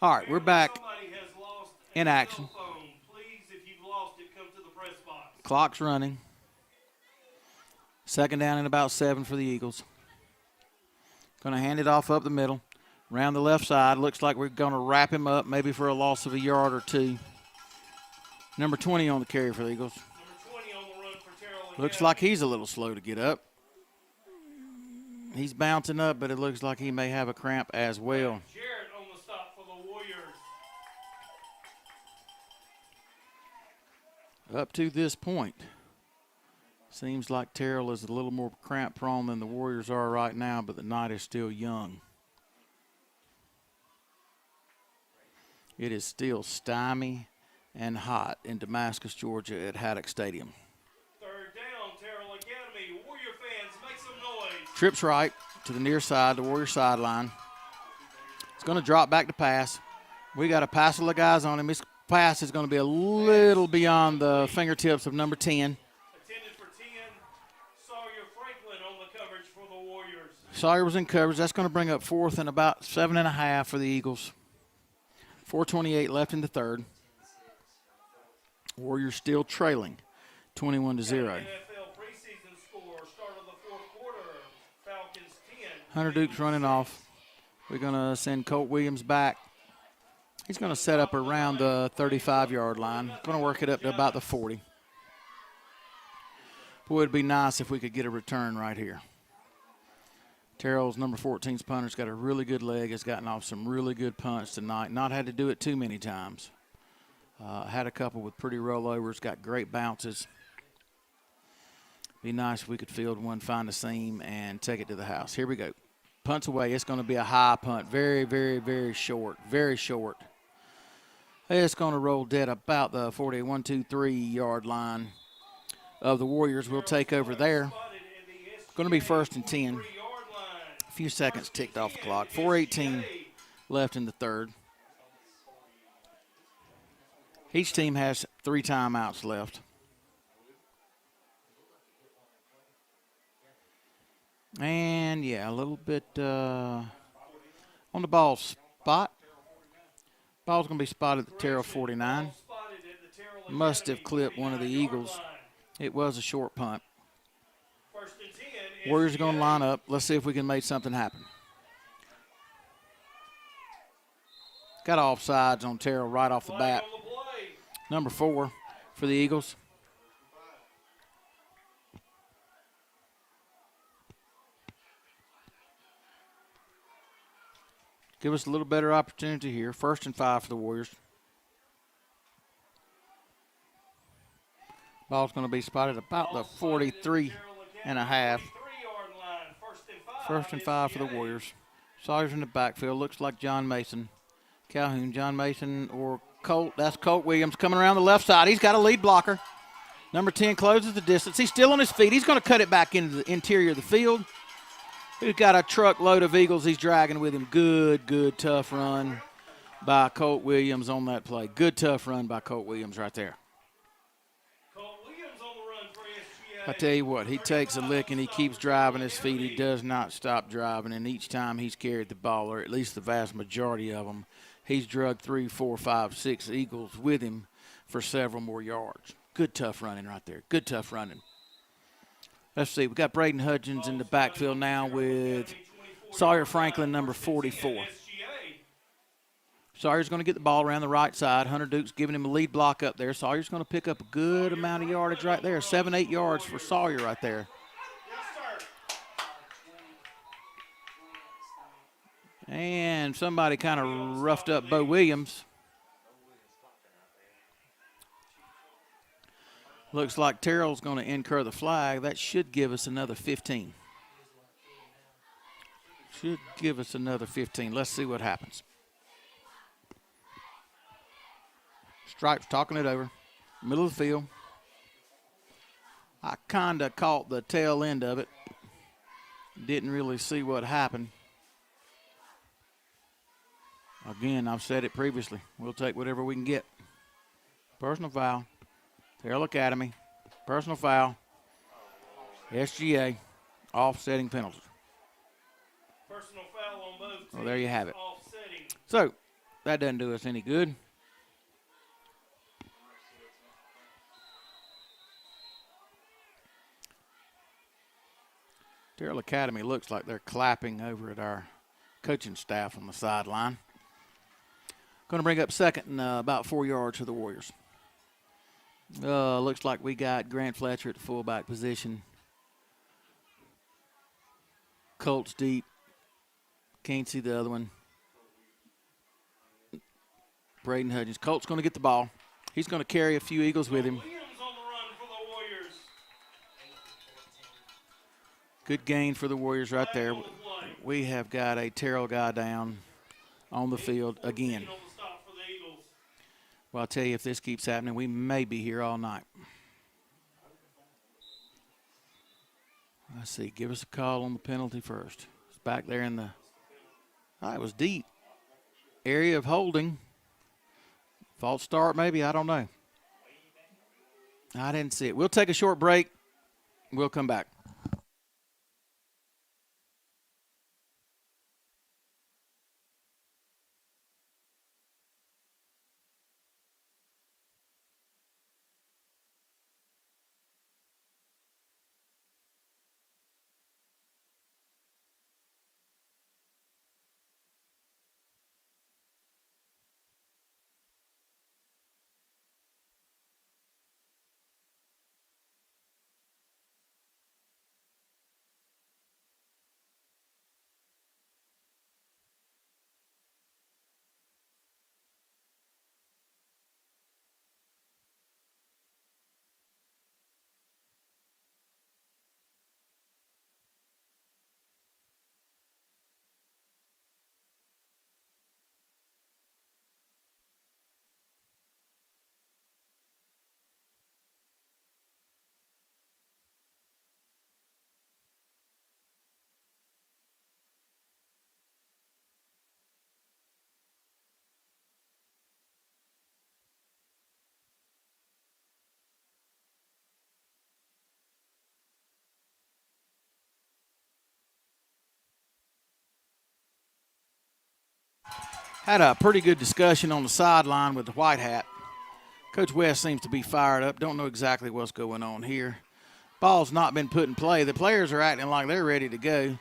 All right, we're back in action. Clock's running. 2nd down and about 7 for the Eagles. Going to hand it off up the middle. Around the left side. Looks like we're going to wrap him up maybe for a loss of a yard or 2. Number 20 on the carry for the Eagles. Number 20 on the run for Terrell. Looks like he's a little slow to get up. He's bouncing up, but it looks like he may have a cramp as well. Jarrett on the stop for the Warriors. Up to this point, seems like Terrell is a little more cramp prone than the Warriors are right now, but the night is still young. It is still stymie and hot in Damascus, Georgia at Haddock Stadium. 3rd down, Terrell Academy. Warrior fans, make some noise. Trips right to the near side, the Warrior sideline. It's going to drop back to pass. We got a pass of the guys on him. His pass is going to be a little beyond the fingertips of number 10. Intended for 10, Sawyer Franklin on the coverage for the Warriors. Sawyer was in coverage. That's going to bring up 4th and about 7.5 for the Eagles. 4:28 left in the 3rd. Warriors still trailing 21-0. NFL preseason score, start of the 4th quarter. Falcons 10. Hunter Duke's running off. We're going to send Colt Williams back. He's going to set up around the 35-yard line. Going to work it up to about the 40. Boy, it'd be nice if we could get a return right here. Terrell's number 14's punter's got a really good leg. Has gotten off some really good punts tonight. Not had to do it too many times. Had a couple with pretty rollovers. Got great bounces. Be nice if we could field one, find a seam, and take it to the house. Here we go. Punts away. It's going to be a high punt. Very, very, very short. Very short. It's going to roll dead about the 40, 1, 2, 3-yard line of the Warriors. We'll take over there. Going to be 1st and 10. few seconds ticked off the clock. 4:18 left in the third. Each team has 3 timeouts left. And, yeah, a little bit on the ball spot. Ball's going to be spotted at the Terrell 49. Must have clipped one of the Eagles. It was a short punt. Warriors are going to line up. Let's see if we can make something happen. Got offsides on Terrell right off the bat. Number 4 for the Eagles. Give us a little better opportunity here. 1st and 5 for the Warriors. Ball's going to be spotted about the 43 and a half. 1st and 5 for the Warriors. Sawyer's in the backfield. Looks like John Mason. Calhoun, John Mason, or Colt. That's Colt Williams coming around the left side. He's got a lead blocker. Number 10 closes the distance. He's still on his feet. He's going to cut it back into the interior of the field. He's got a truckload of Eagles he's dragging with him. Good, tough run by Colt Williams on that play. Good, tough run by Colt Williams right there. I tell you what, he takes a lick and he keeps driving his feet. He does not stop driving, and each time he's carried the ball, or at least the vast majority of them, he's drugged 3, 4, 5, 6 Eagles with him for several more yards. Good, tough running right there. Good, tough running. Let's see. We got Braden Hudgens in the backfield now with Sawyer Franklin, number 44. Sawyer's going to get the ball around the right side. Hunter Duke's giving him a lead block up there. Sawyer's going to pick up a good amount of yardage right there. 7, 8 yards for Sawyer right there. And somebody kind of roughed up Bo Williams. Looks like Terrell's going to incur the flag. That should give us another 15. Should give us another 15. Let's see what happens. Stripes talking it over. Middle of the field. I kind of caught the tail end of it. Didn't really see what happened. Again, I've said it previously. We'll take whatever we can get. Personal foul. Terrell Academy. Personal foul. SGA. Offsetting penalty. Personal foul on both teams. Well, there you have it. Offsetting. So, that doesn't do us any good. Terrell Academy looks like they're clapping over at our coaching staff on the sideline. Going to bring up 2nd and about 4 yards for the Warriors. Looks like we got Grant Fletcher at the fullback position. Colts deep. Can't see the other one. Braden Hudgens. Colt's going to get the ball. He's going to carry a few Eagles with him. Williams on the run for the Warriors. Good gain for the Warriors right there. We have got a Terrell guy down on the field again. Well, I'll tell you, if this keeps happening, we may be here all night. Let's see. Give us a call on the penalty first. It's back there in the it was deep. Area of holding. False start maybe. I don't know. I didn't see it. We'll take a short break. We'll come back. Had a pretty good discussion on the sideline with the white hat. Coach West seems to be fired up. Don't know exactly what's going on here. Ball's not been put in play. The players are acting like they're ready to go.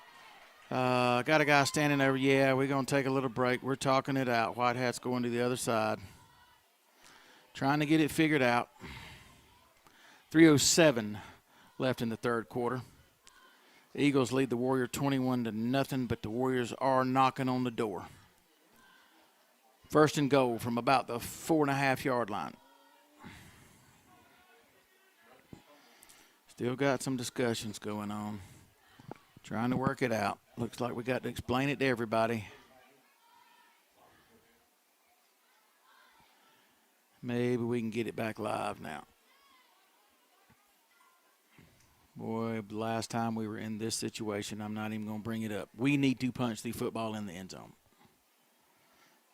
Got a guy standing over. Yeah, we're going to take a little break. We're talking it out. White hat's going to the other side. Trying to get it figured out. 3:07 left in the third quarter. The Eagles lead the Warriors 21-0, but the Warriors are knocking on the door. First and goal from about the 4.5-yard line. Still got some discussions going on. Trying to work it out. Looks like we got to explain it to everybody. Maybe we can get it back live now. Boy, the last time we were in this situation, I'm not even going to bring it up. We need to punch the football in the end zone.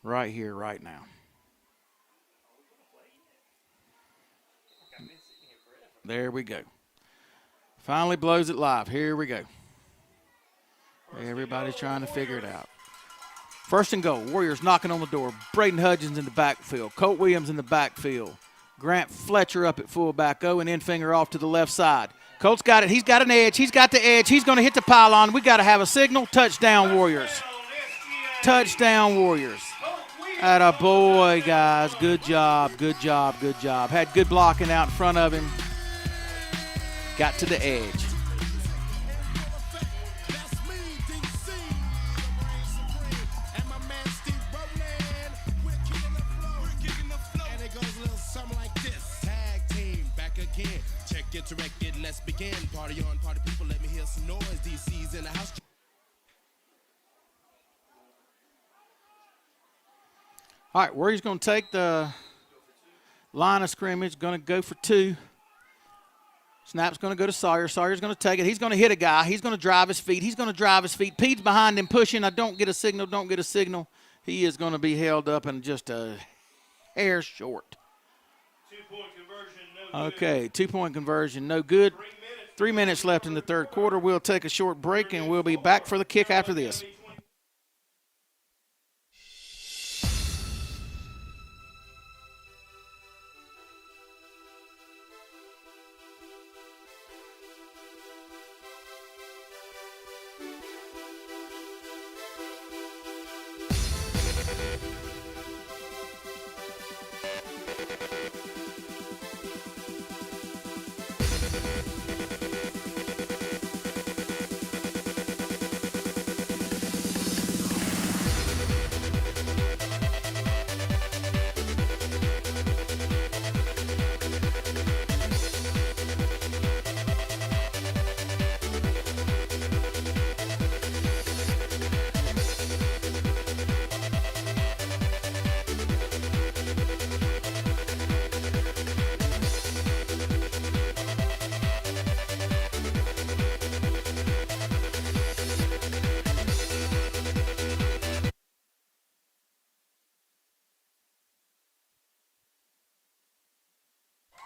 Right here, right now. There we go. Finally blows it live. Here we go. Everybody's trying to figure it out. First and goal. Warriors knocking on the door. Braden Hudgens in the backfield. Colt Williams in the backfield. Grant Fletcher up at fullback. Owen Enfinger off to the left side. Colt's got it. He's got an edge. He's got the edge. He's going to hit the pylon. We got to have a signal. Touchdown, Warriors. Touchdown, Warriors. Atta boy, guys. Good job, good job, good job. Had good blocking out in front of him. Got to the edge. Get to record, let's begin. Party on, party people, let me hear some noise. DC's in the house. All right, Warriors going to take the line of scrimmage, going to go for 2. Snap's going to go to Sawyer. Sawyer's going to take it. He's going to hit a guy. He's going to drive his feet. He's going to drive his feet. Pete's behind him pushing. I don't get a signal, don't get a signal. He is going to be held up and just a hair short. 2-point conversion, no good. Okay, 2-point conversion, no good. 3 minutes left in the third quarter. We'll take a short break, and we'll be back for the kick after this.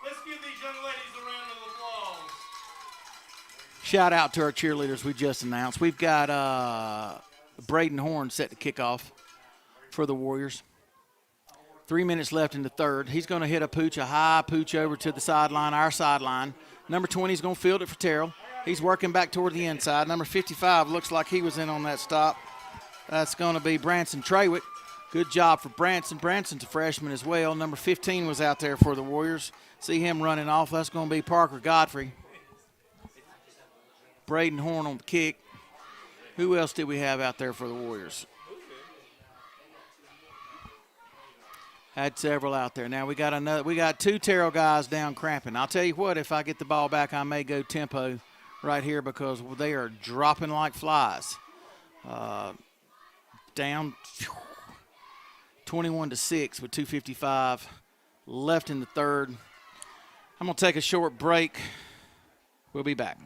Let's give these young ladies a round of applause. Shout out to our cheerleaders we just announced. We've got Braden Horn set to kick off for the Warriors. 3 minutes left in the third. He's going to hit a high pooch over to the sideline, our sideline. Number 20 is going to field it for Terrell. He's working back toward the inside. Number 55 looks like he was in on that stop. That's going to be Branson Trawick. Good job for Branson. Branson's a freshman as well. Number 15 was out there for the Warriors. See him running off. That's going to be Parker Godfrey. Braden Horn on the kick. Who else did we have out there for the Warriors? Had several out there. Now we got 2 Terrell guys down cramping. I'll tell you what, if I get the ball back, I may go tempo right here because they are dropping like flies. Down 21-6 with 2:55 left in the third. I'm going to take a short break. We'll be back.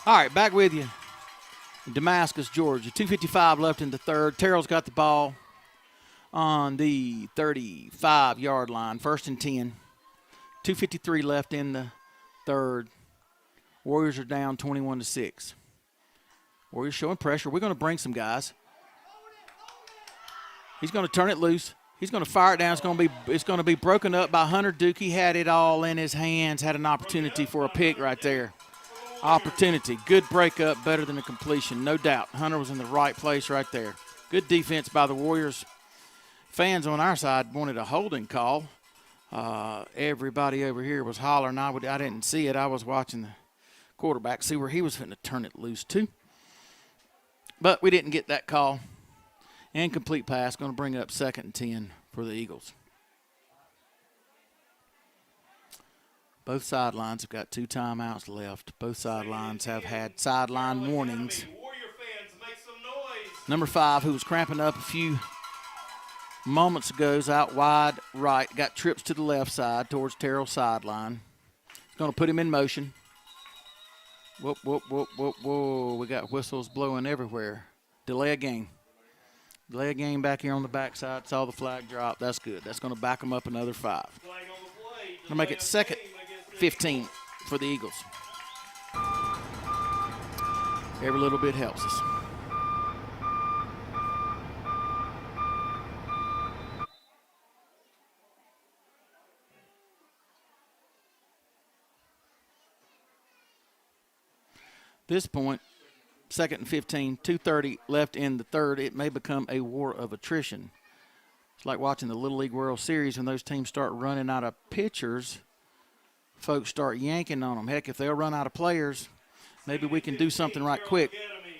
All right, back with you. Damascus, Georgia. 2:55 left in the third. Terrell's got the ball on the 35-yard line. 1st and 10. 2:53 left in the third. Warriors are down 21-6. Warriors showing pressure. We're going to bring some guys. He's going to turn it loose. He's going to fire it down. It's going to be broken up by Hunter Duke. He had it all in his hands. Had an opportunity for a pick right there. Opportunity. Good breakup. Better than a completion. No doubt. Hunter was in the right place right there. Good defense by the Warriors. Fans on our side wanted a holding call. Everybody over here was hollering. I didn't see it. I was watching the quarterback, see where he was going to turn it loose to. But we didn't get that call. Incomplete pass, going to bring up 2nd and 10 for the Eagles. Both sidelines have got 2 timeouts left. Both sidelines have had sideline warnings. Number 5, who was cramping up a few moments ago, is out wide right. Got trips to the left side towards Terrell's sideline. He's going to put him in motion. Whoop, whoop, whoop, whoop, whoa. We got whistles blowing everywhere. Delay a game. Delay a game back here on the backside. Saw the flag drop. That's good. That's going to back them up another 5. Going to make it 2nd 15 for the Eagles. Every little bit helps us. This point, 2nd and 15, 2:30 left in the third. It may become a war of attrition. It's like watching the Little League World Series when those teams start running out of pitchers. Folks start yanking on them. Heck, if they'll run out of players, maybe we can do something right quick.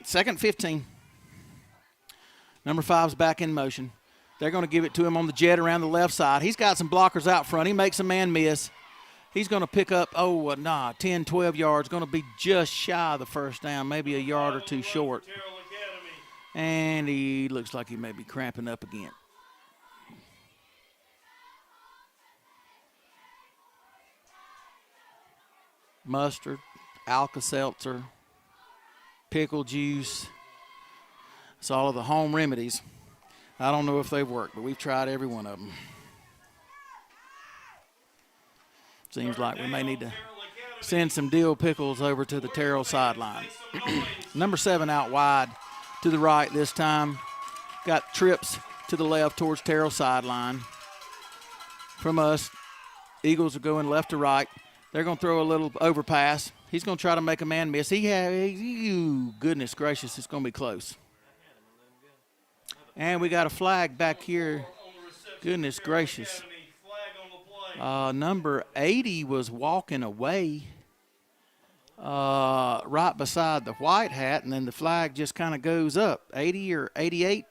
2nd 15. Number 5's back in motion. They're going to give it to him on the jet around the left side. He's got some blockers out front. He makes a man miss. He's going to pick up, 10, 12 yards. Going to be just shy of the first down, maybe a yard or 2 short. And he looks like he may be cramping up again. Mustard, Alka-Seltzer, pickle juice. It's all of the home remedies. I don't know if they've worked, but we've tried every one of them. Seems like we may need to send some dill pickles over to the Terrell sideline. Number 7 out wide to the right this time. Got trips to the left towards Terrell sideline. From us, Eagles are going left to right. They're going to throw a little overpass. He's going to try to make a man miss. Goodness gracious, it's going to be close. And we got a flag back here. Goodness gracious. Number 80 was walking away right beside the white hat, and then the flag just kind of goes up. 80 or 88?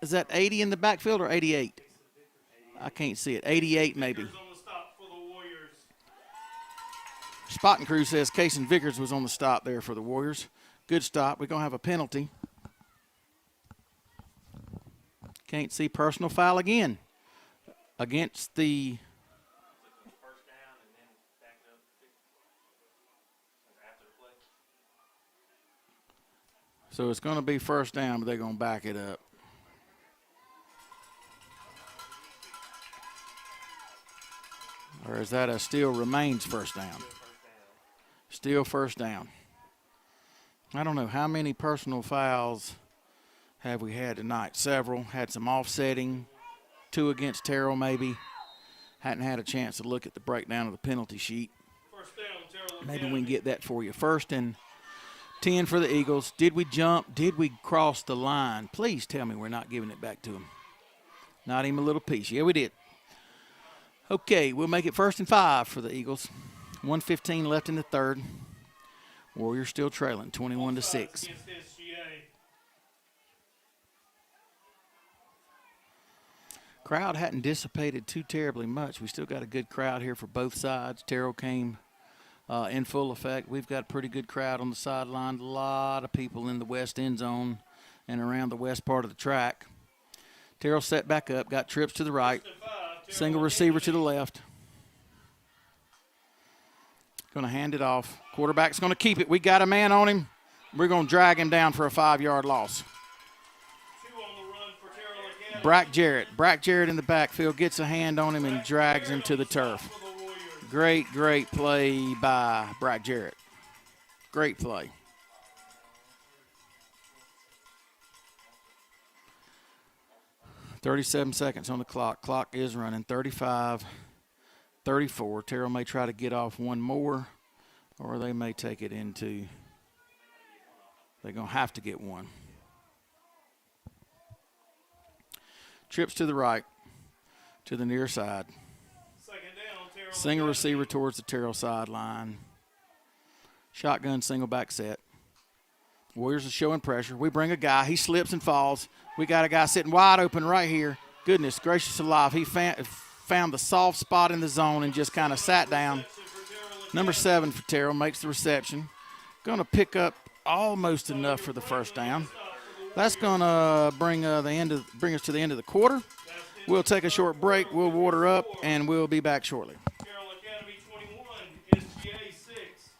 Is that 80 in the backfield or 88? I can't see it. 88 maybe. Spotting crew says Cason Vickers was on the stop there for the Warriors. Good stop. We're going to have a penalty. Can't see personal foul again. Against the so it's going to be first down, but they're going to back it up. Or is that a still remains first down? Still first down. I don't know how many personal fouls have we had tonight. Several. Had some offsetting. 2 against Terrell maybe. Hadn't had a chance to look at the breakdown of the penalty sheet. Maybe we can get that for you. 1st and 10 for the Eagles. Did we jump? Did we cross the line? Please tell me we're not giving it back to them. Not even a little piece. Yeah, we did. Okay, we'll make it 1st and 5 for the Eagles. 1:15 left in the third. Warriors still trailing 21-6. Crowd hadn't dissipated too terribly much. We still got a good crowd here for both sides. Terrell came in full effect. We've got a pretty good crowd on the sideline. A lot of people in the west end zone and around the west part of the track. Terrell set back up, got trips to the right. Single receiver to the left. Going to hand it off. Quarterback's going to keep it. We got a man on him. We're going to drag him down for a 5-yard loss. 2 on the run for Terrell Academy. Brack Jarrett in the backfield gets a hand on him and drags him to the turf. Great play by Brack Jarrett. Great play. "37 seconds on the clock. Clock is running. 35, 34. Terrell may try to get off one more, or they may take it into. They're going to have to get one. Trips to the right, to the near side. Second down, Terrell Single Academy. receiver towards the Terrell sideline. Shotgun single back set. Warriors are showing pressure. We bring a guy. He slips and falls. We got a guy sitting wide open right here. Goodness gracious alive. He found the soft spot in the zone and just kind of sat down. Number 7 for Terrell makes the reception. Going to pick up almost enough for the first down. That's going to bring us to the end of the quarter. We'll take a short break. We'll water up, and we'll be back shortly. Terrell Academy 21, SGA 6.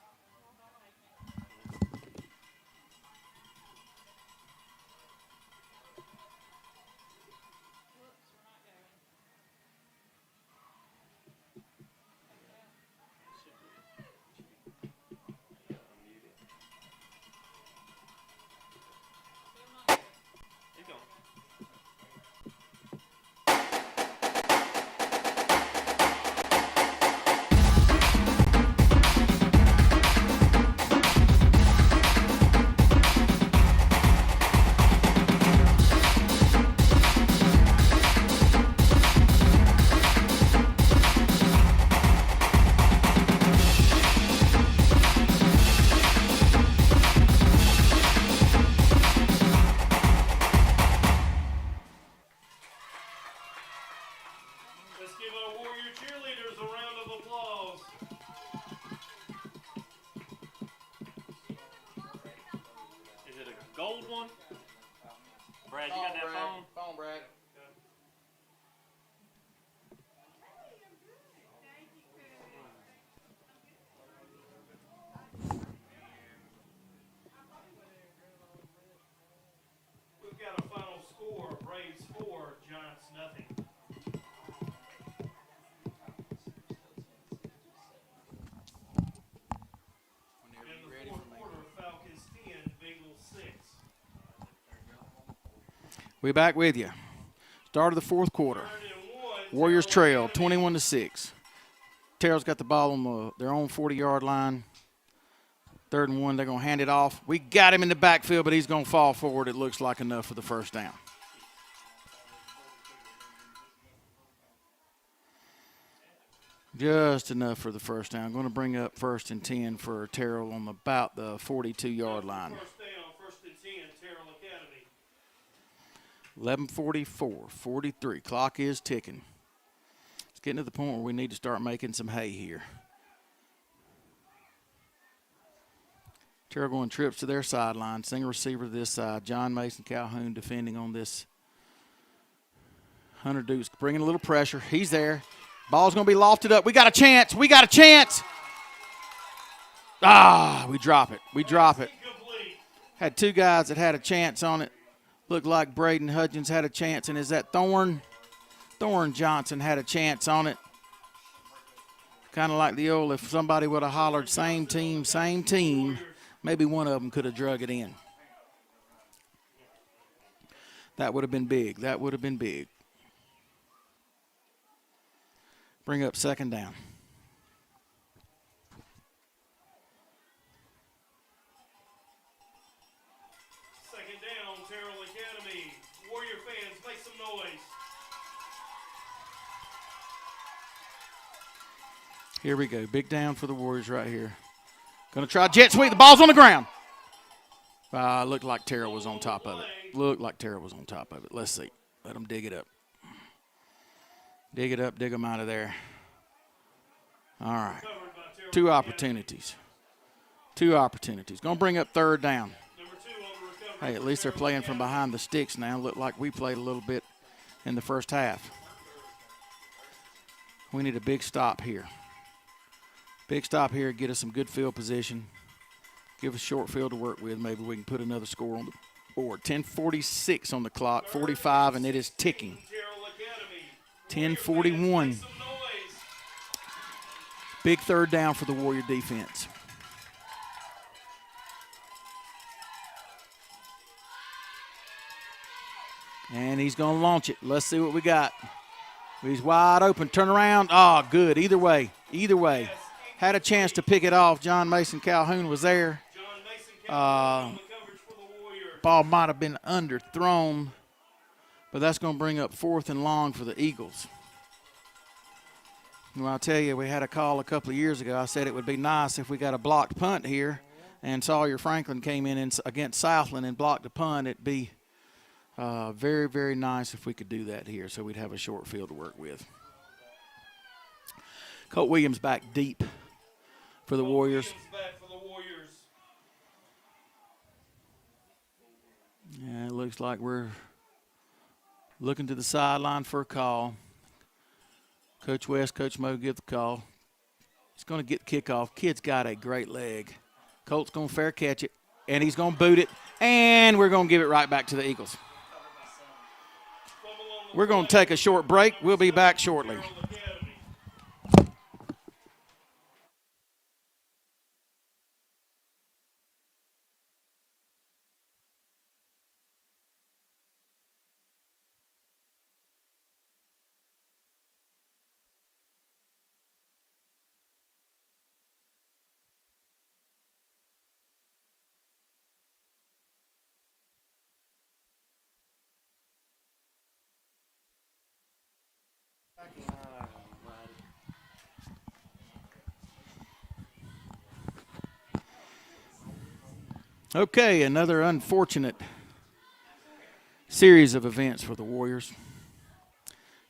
Let's give our Warrior cheerleaders a round of applause. Is it a gold one? Brad, you got that phone? Phone, Brad. We've got a final score. Braves 4, Giants nothing. In the fourth quarter, Falcons 10, Bengals 6. We back with you. Start of the fourth quarter. 101, Warriors Terrell trail Academy. 21-6. Terrell's got the ball on their own 40-yard line. 3rd and 1, they're going to hand it off. We got him in the backfield, but he's going to fall forward. It looks like enough for the first down. Just enough for the first down. Going to bring up 1st and 10 for Terrell on about the 42-yard line. First down, 1st and 10, Terrell Academy. 11:44, 43. Clock is ticking. It's getting to the point where we need to start making some hay here. Terrell going trips to their sideline. Single receiver to this side. John Mason Calhoun defending on this. Hunter Dukes bringing a little pressure. He's there. Ball's going to be lofted up. We got a chance. We got a chance. We drop it. We drop it. Incomplete. Had 2 guys that had a chance on it. Looked like Braden Hudgens had a chance. And is that Thorne Johnson had a chance on it. Kind of like the old, if somebody would have hollered, same team, maybe one of them could have drug it in. That would have been big. That would have been big. Bring up 2nd down. Second down, Terrell Academy. Warrior fans, make some noise. Here we go. Big down for the Warriors right here. Going to try jet sweep. The ball's on the ground. Looked like Terrell was on top of it. Looked like Terrell was on top of it. Let's see. Let them dig it up. Dig it up. Dig them out of there. All right. Covered by Terrell 2 Academy. opportunities. 2 opportunities. Going to bring up 3rd down. Number 2 on the recovery. Hey, at least they're playing from behind the sticks now. Look like we played a little bit in the first half. We need a big stop here. Big stop here, get us some good field position. Give us short field to work with. Maybe we can put another score on the board. 10:46 on the clock, 45, and it is ticking. 10:41. Big third down for the Warrior defense. And he's going to launch it. Let's see what we got. He's wide open. Turn around. Oh, good. Either way. Either way. Had a chance to pick it off. John Mason Calhoun was there. Ball might have been underthrown, but that's going to bring up 4th and long for the Eagles. Well, I'll tell you, we had a call a couple of years ago. I said it would be nice if we got a blocked punt here, and Sawyer Franklin came in against Southland and blocked a punt. It'd be very, very nice if we could do that here, so we'd have a short field to work with. Colt Williams back deep for the Warriors. Yeah, it looks like we're looking to the sideline for a call. Coach West, Coach Mo give the call. He's going to get the kickoff. Kid's got a great leg. Colt's going to fair catch it, and he's going to boot it, and we're going to give it right back to the Eagles. We're going to take a short break. We'll be back shortly. Okay, another unfortunate series of events for the Warriors.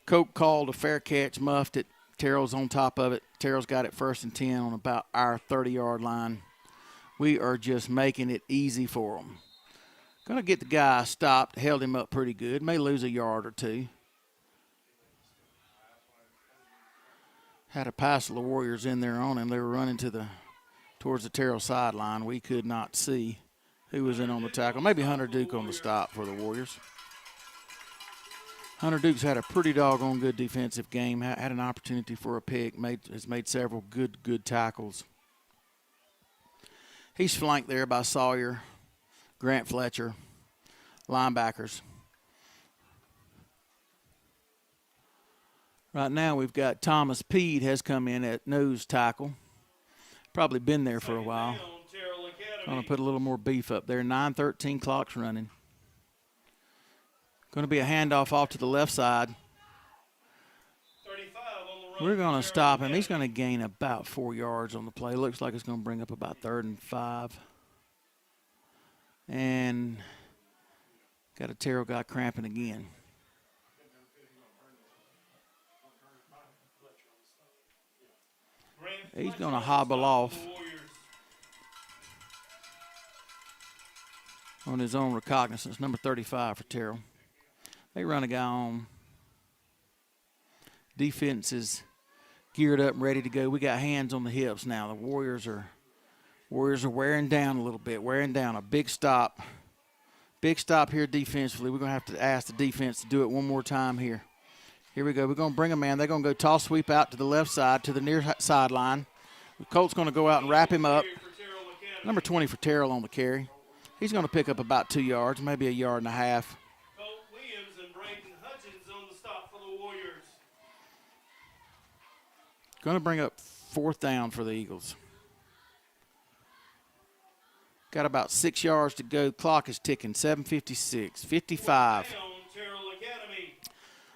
Coke called a fair catch, muffed it. Terrell's on top of it. Terrell's got it 1st and 10 on about our 30-yard line. We are just making it easy for them. Going to get the guy stopped, held him up pretty good. May lose a yard or two. Had a pass of the Warriors in there on him. They were running towards the Terrell sideline. We could not see who was in on the tackle. Maybe Hunter Duke on the stop for the Warriors. Hunter Duke's had a pretty doggone good defensive game. Had an opportunity for a pick. Has made several good tackles. He's flanked there by Sawyer, Grant Fletcher, linebackers. Right now we've got Thomas Peed has come in at nose tackle. Probably been there for a while. Going to put a little more beef up there. 9:13 clock's running. Going to be a handoff off to the left side. We're going to stop him. He's going to gain about 4 yards on the play. Looks like it's going to bring up about 3rd and 5. And got a Terrell guy cramping again. He's going to hobble off on his own recognizance. Number 35 for Terrell. They run a guy on. Defense is geared up and ready to go. We got hands on the hips now. The Warriors are wearing down a little bit, wearing down. A big stop. Big stop here defensively. We're going to have to ask the defense to do it one more time here. Here we go. We're going to bring a man. They're going to go toss sweep out to the left side, to the near sideline. Colt's going to go out and wrap him up. Number 20 for Terrell on the carry. He's going to pick up about 2 yards, maybe a yard and a half. Colt Williams and Braden Hutchins on the stop for the Warriors. Going to bring up 4th down for the Eagles. Got about 6 yards to go. Clock is ticking. 7:56, 55.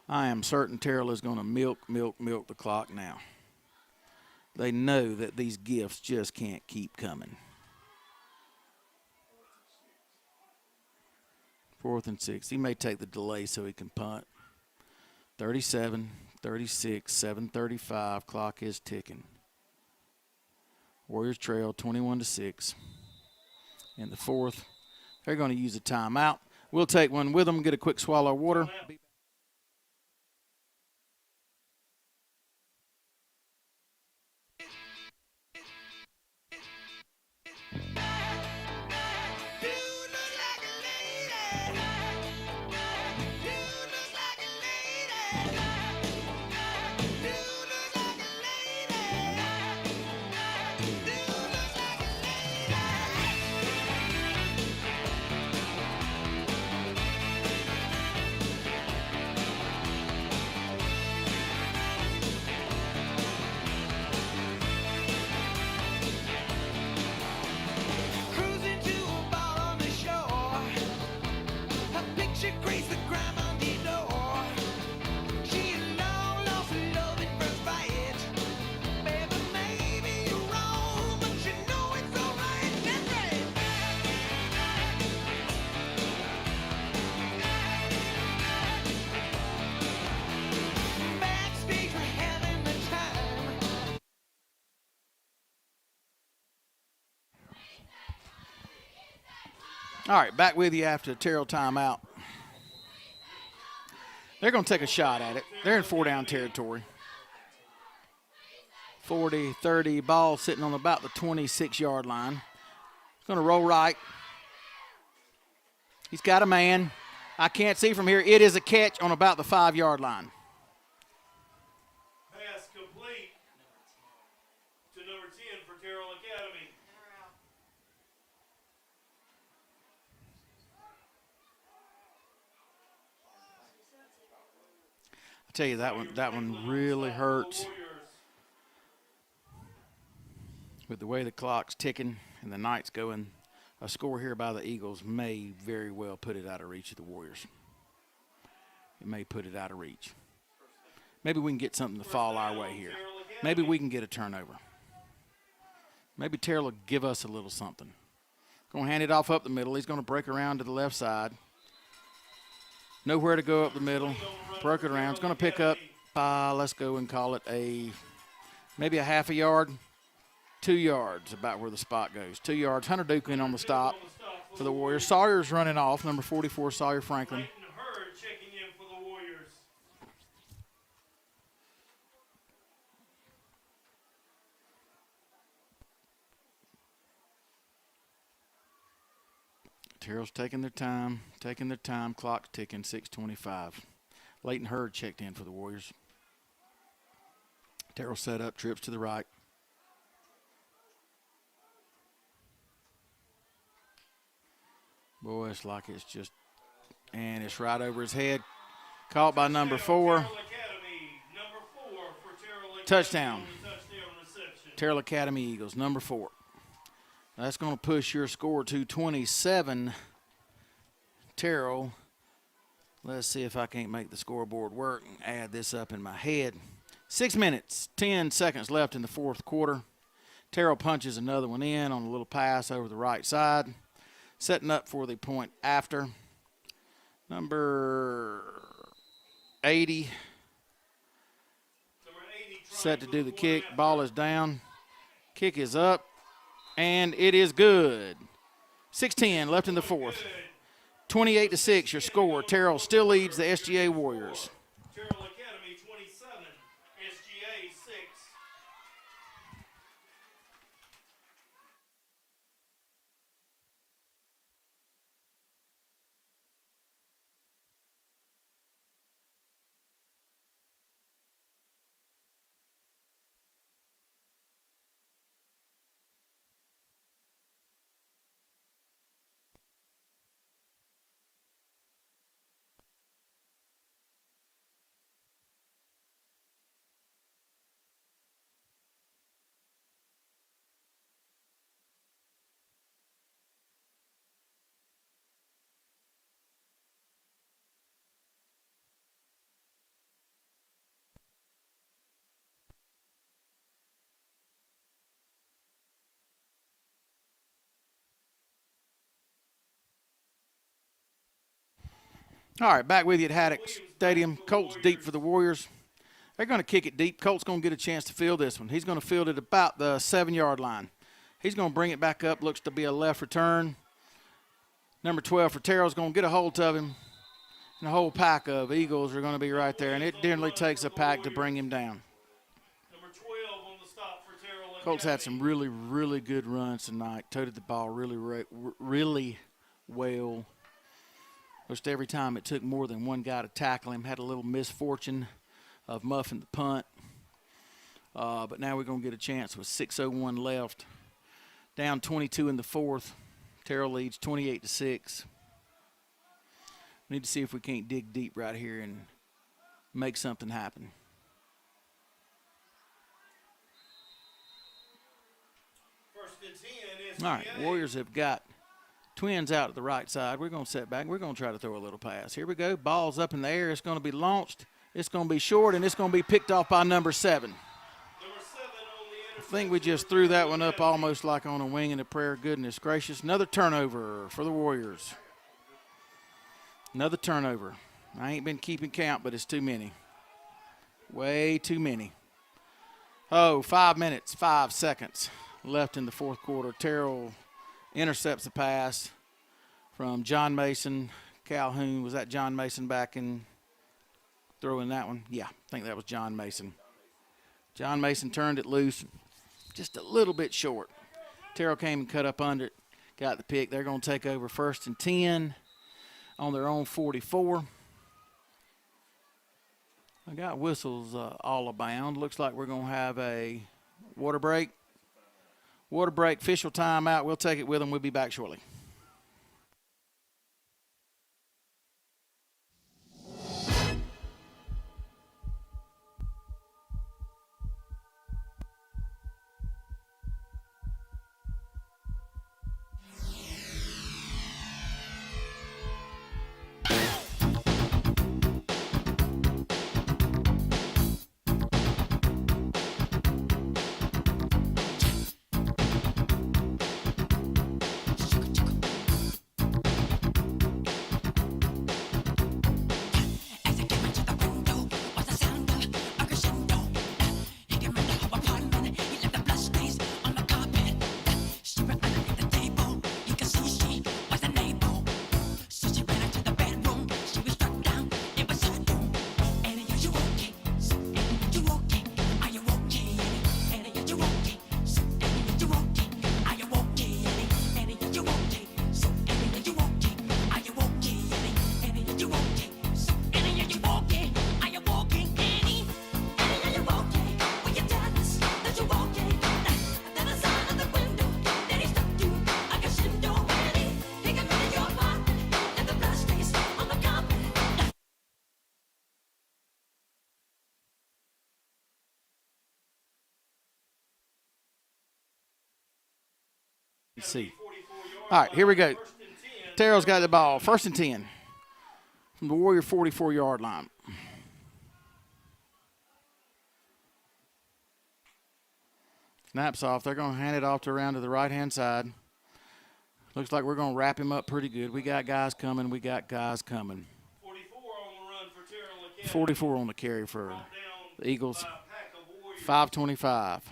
I am certain Terrell is going to milk the clock now. They know that these gifts just can't keep coming. 4th and 6. He may take the delay so he can punt. 37, 36, 7:35. Clock is ticking. Warriors trail 21-6. In the 4th, they're going to use a timeout. We'll take one with them, get a quick swallow of water. All right, back with you after the Terrell timeout. They're going to take a shot at it. They're in 4-down territory. 40, 30, ball sitting on about the 26-yard line. Going to roll right. He's got a man. I can't see from here. It is a catch on about the 5-yard line. Pass complete to number 10 for Terrell Academy. I tell you, that one really hurts with the way the clock's ticking and the night's going. A score here by the Eagles may very well put it out of reach of the Warriors. It may put it out of reach. Maybe we can get something to fall our way here. Maybe we can get a turnover. Maybe Terrell will give us a little something. Going to hand it off up the middle. He's going to break around to the left side. Nowhere to go up the middle. Broke it around. It's going to pick up, let's go and call it maybe a half a yard. 2 yards, about where the spot goes. 2 yards. Hunter Duke in on the stop for the Warriors. Sawyer's running off, number 44, Sawyer Franklin. Hurd checking in for the Warriors. Terrell's taking their time. Clock's ticking, 6:25. Leighton Hurd checked in for the Warriors. Terrell set up, trips to the right. Boy, it's like it's just, and it's right over his head. Caught by number 4. Touchdown. Terrell Academy Eagles, number 4. That's going to push your score to 27. Terrell, let's see if I can't make the scoreboard work and add this up in my head. 6 minutes, 10 seconds left in the fourth quarter. Terrell punches another one in on a little pass over the right side. Setting up for the point after. Number 80. Set to do the kick. Ball is down. Kick is up. And it is good. 6:10 left in the fourth. 28-6 your score. Terrell still leads the SGA Warriors. Terrell Academy 27, SGA 6. All right, back with you at Haddock Stadium. Colts deep for the Warriors. They're going to kick it deep. Colts going to get a chance to field this one. He's going to field it about the 7-yard line. He's going to bring it back up. Looks to be a left return. Number 12 for Terrell's going to get a hold of him. And a whole pack of Eagles are going to be right there. And it generally takes a pack to bring him down. Number 12 on the stop for Terrell Academy. Colts had some really, really good runs tonight. Toted the ball really well. Most every time it took more than one guy to tackle him. Had a little misfortune of muffing the punt. But now we're going to get a chance with 6:01 left. Down 22 in the fourth. Terrell leads 28-6. We need to see if we can't dig deep right here and make something happen. First and 10 SGA. All right, Warriors have got twins out to the right side. We're going to set back. We're going to try to throw a little pass. Here we go. Ball's up in the air. It's going to be launched. It's going to be short, and it's going to be picked off by number 7. I think we just threw that one up almost like on a wing and a prayer. Goodness gracious. Another turnover for the Warriors. Another turnover. I ain't been keeping count, but it's too many. Way too many. 5 minutes, 5 seconds left in the fourth quarter. Terrell intercepts the pass from John Mason Calhoun. Was that John Mason back in throwing that one? Yeah, I think that was John Mason. John Mason turned it loose just a little bit short. Terrell came and cut up under it, got the pick. They're going to take over 1st and 10 on their own 44. I got whistles all abound. Looks like we're going to have a water break. Water break, official timeout. We'll take it with them. We'll be back shortly. Let's see. All right, here we go. Terrell's got the ball. 1st and 10 from the Warrior 44-yard line. Snaps off. They're going to hand it off to around to the right-hand side. Looks like we're going to wrap him up pretty good. We got guys coming. 44 on the run for Terrell Academy. 44 on the carry for the Eagles. 5:25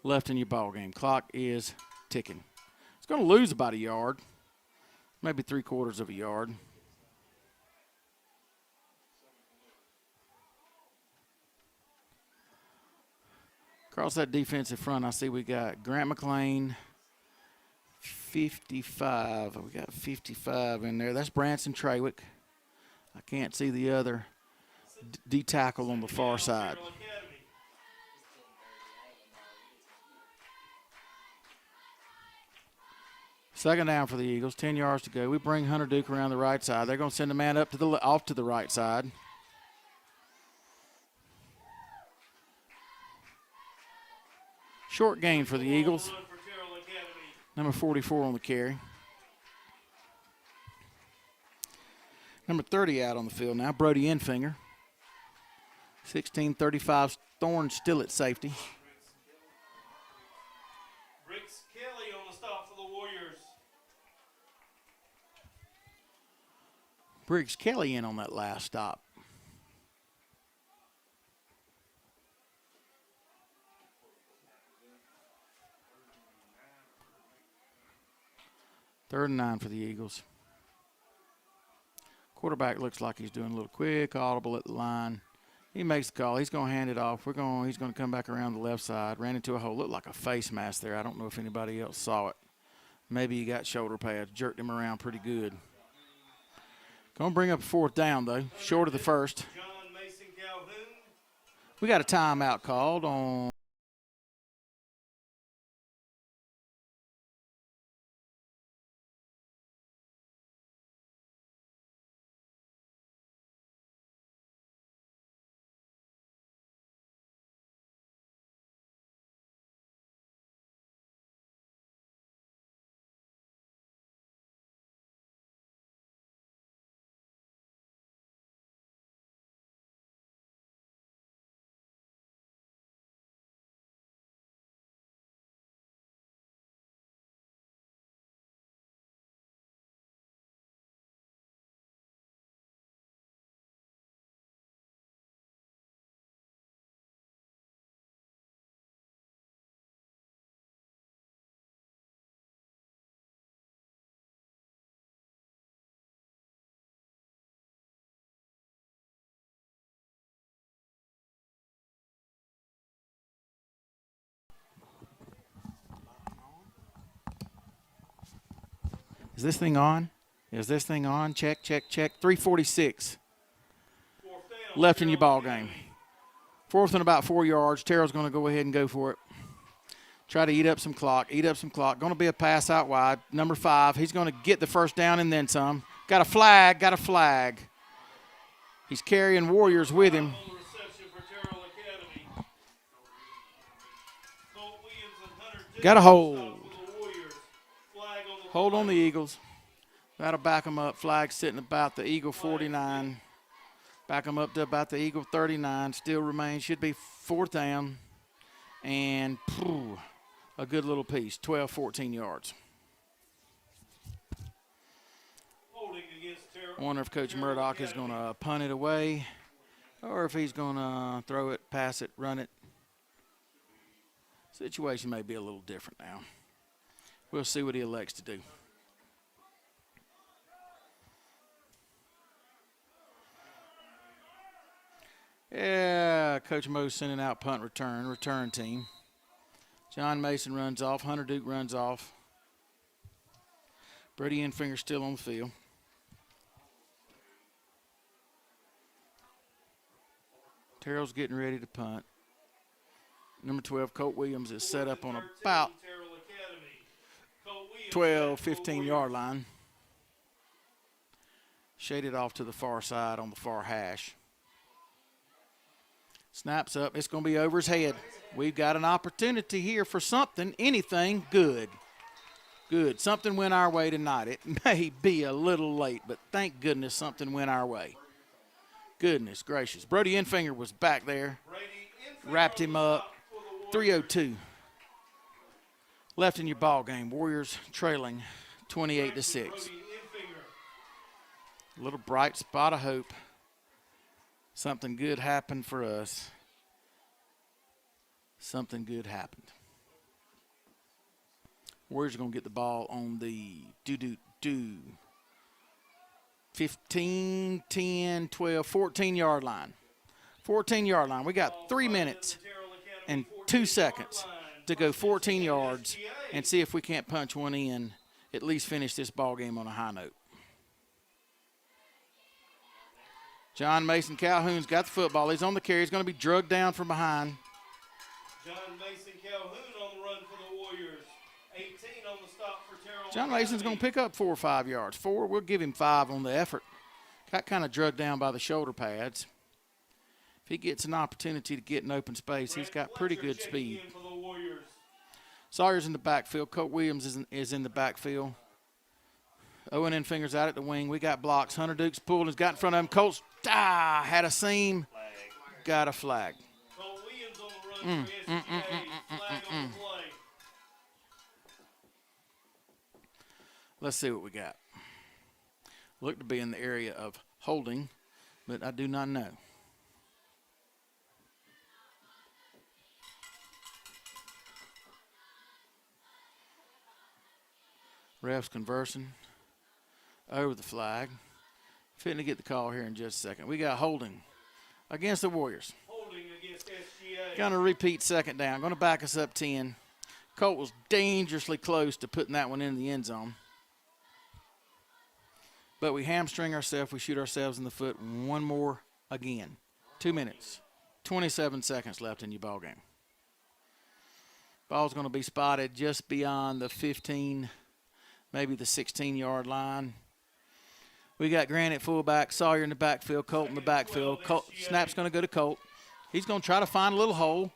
left in your ball game. Clock is ticking. It's going to lose about a yard, maybe 3/4 of a yard. Across that defensive front, I see we got Grant McLean, 55. We got 55 in there. That's Branson Trawick. I can't see the other D tackle on the far side. Second down for the Eagles, 10 yards to go. We bring Hunter Duke around the right side. They're going to send a man up to off to the right side. Short gain for the Eagles. Number 44 on the carry. Number 30 out on the field now, Brody Enfinger. 16-35, Thorne still at safety. Briggs Kelly on the stop for the Warriors. Briggs Kelly in on that last stop. Third and 9 for the Eagles. Quarterback looks like he's doing a little quick audible at the line. He makes the call. He's going to hand it off. He's going to come back around the left side. Ran into a hole. Looked like a face mask there. I don't know if anybody else saw it. Maybe he got shoulder pads. Jerked him around pretty good. Going to bring up a 4th down, though. Short of the first. John Mason Calhoun. We got a timeout called on Is this thing on? Is this thing on? Check, check, check. 3:46 left in your ball game. 4th and about 4 yards. Terrell's going to go ahead and go for it. Try to eat up some clock. Going to be a pass out wide. Number 5. He's going to get the first down and then some. Got a flag. He's carrying Warriors with him. Got a hold. Hold on the Eagles. That'll back them up. Flag sitting about the Eagle 49. Back them up to about the Eagle 39. Still remains. Should be 4th down. And a good little piece. 12, 14 yards. I wonder if Coach Murdoch is going to punt it away or if he's going to throw it, pass it, run it. Situation may be a little different now. We'll see what he elects to do. Yeah, Coach Mo's sending out punt return team. John Mason runs off. Hunter Duke runs off. Brady Enfinger still on the field. Terrell's getting ready to punt. Number 12, Colt Williams, is set up on about 12, 15-yard line. Shaded off to the far side on the far hash. Snaps up. It's going to be over his head. We've got an opportunity here for something, anything good. Good. Something went our way tonight. It may be a little late, but thank goodness something went our way. Goodness gracious. Brody Enfinger was back there. Wrapped him up. 3:02 left in your ball game. Warriors trailing 28-6. A little bright spot of hope. Something good happened for us. Something good happened. Warriors are going to get the ball on the 15, 10, 12, 14-yard line. 14-yard line. We got 3 minutes and 2 seconds to go 14 yards and see if we can't punch one in, at least finish this ball game on a high note. John Mason Calhoun's got the football. He's on the carry. He's going to be drugged down from behind. John Mason Calhoun on the run for the Warriors. 18 on the stop for Terrell. John Mason's going to pick up 4 or 5 yards. 4, we'll give him 5 on the effort. Got kind of drugged down by the shoulder pads. If he gets an opportunity to get in open space, he's got pretty good speed. Sawyer's in the backfield. Colt Williams is in the backfield. Owen Enfinger's out at the wing. We got blocks. Hunter Duke's pulled. He's got in front of him. Colts had a seam. Got a flag. Colt Williams on the run for SGA. Flag on the play. Let's see what we got. Look to be in the area of holding, but I do not know. Refs conversing over the flag. Fitting to get the call here in just a second. We got holding against the Warriors. Holding against SGA. Going to repeat 2nd down. Going to back us up 10. Colt was dangerously close to putting that one in the end zone. But we hamstring ourselves. We shoot ourselves in the foot one more again. 2 minutes, 27 seconds left in your ball game. Ball's going to be spotted just beyond the 15, maybe the 16-yard line. We got Grant at fullback, Sawyer in the backfield, Colt in the backfield. Snap's going to go to Colt. He's going to try to find a little hole.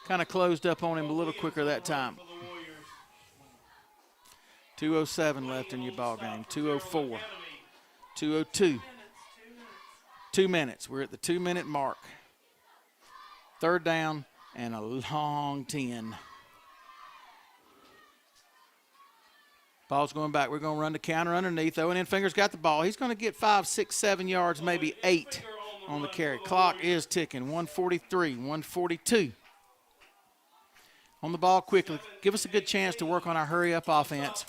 Kind of closed up on him a little quicker that time. 2:07 left in your ball game. 2:04. 2:02. 2 minutes. We're at the 2-minute mark. 3rd down and a long 10. Ball's going back. We're going to run the counter underneath. Owen Enfinger's got the ball. He's going to get 5, 6, 7 yards, maybe 8 on the carry. Clock is ticking. 1:43, 1:42. On the ball quickly. Give us a good chance to work on our hurry-up offense.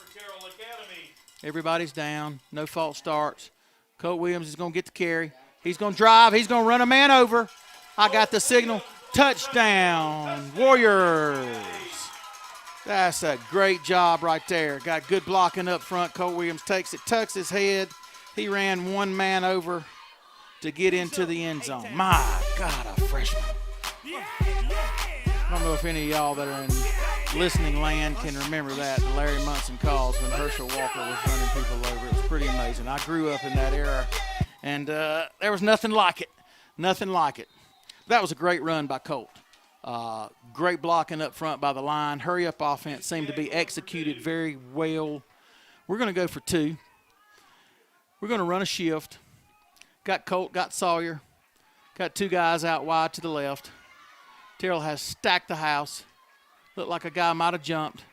Everybody's down. No false starts. Colt Williams is going to get the carry. He's going to drive. He's going to run a man over. I got the signal. Touchdown, Warriors. That's a great job right there. Got good blocking up front. Colt Williams takes it, tucks his head. He ran one man over to get into the end zone. My God, a freshman. I don't know if any of y'all that are in listening land can remember that, the Larry Munson calls when Herschel Walker was running people over. It was pretty amazing. I grew up in that era, and there was nothing like it. Nothing like it. That was a great run by Colt. Great blocking up front by the line. Hurry-up offense seemed to be executed very well. We're going to go for 2. We're going to run a shift. Got Colt, got Sawyer. Got 2 guys out wide to the left. Terrell has stacked the house. Looked like a guy might have jumped.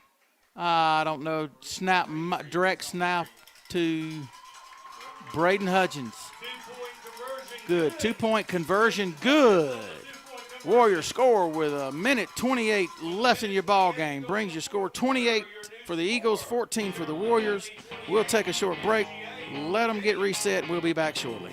I don't know. Snap, direct snap to Braden Hudgens. Good. 2-point conversion. Good. Warriors score with 1:28 left in your ball game. Brings your score 28 for the Eagles, 14 for the Warriors. We'll take a short break. Let them get reset. We'll be back shortly.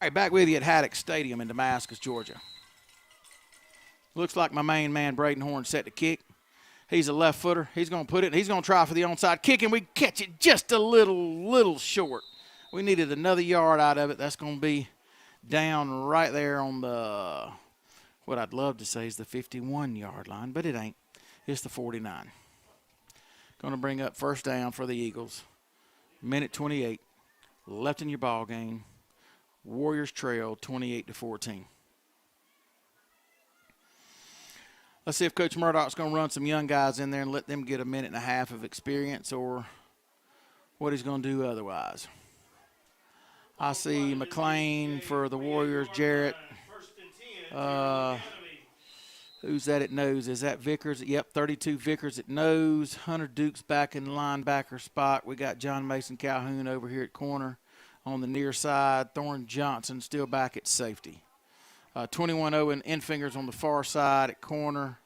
All right, back with you at Haddock Stadium in Damascus, Georgia. Looks like my main man, Braden Horn, set to kick. He's a left footer. He's going to put it, and he's going to try for the onside kick, and we catch it just a little short. We needed another yard out of it. That's going to be down right there on the, what I'd love to say is the 51-yard line, but it ain't. It's the 49. Going to bring up first down for the Eagles. 1:28 left in your ball game. Warriors trail 28-14. Let's see if Coach Murdoch's going to run some young guys in there and let them get a minute and a half of experience, or what he's going to do otherwise. I see McLean for the Warriors, Jarrett. Who's that at nose? Is that Vickers? Yep, 32 Vickers at nose. Hunter Duke's back in the linebacker spot. We got John Mason Calhoun over here at corner. On the near side, Thorne Johnson still back at safety. 21 Owen Infingers on the far side at corner.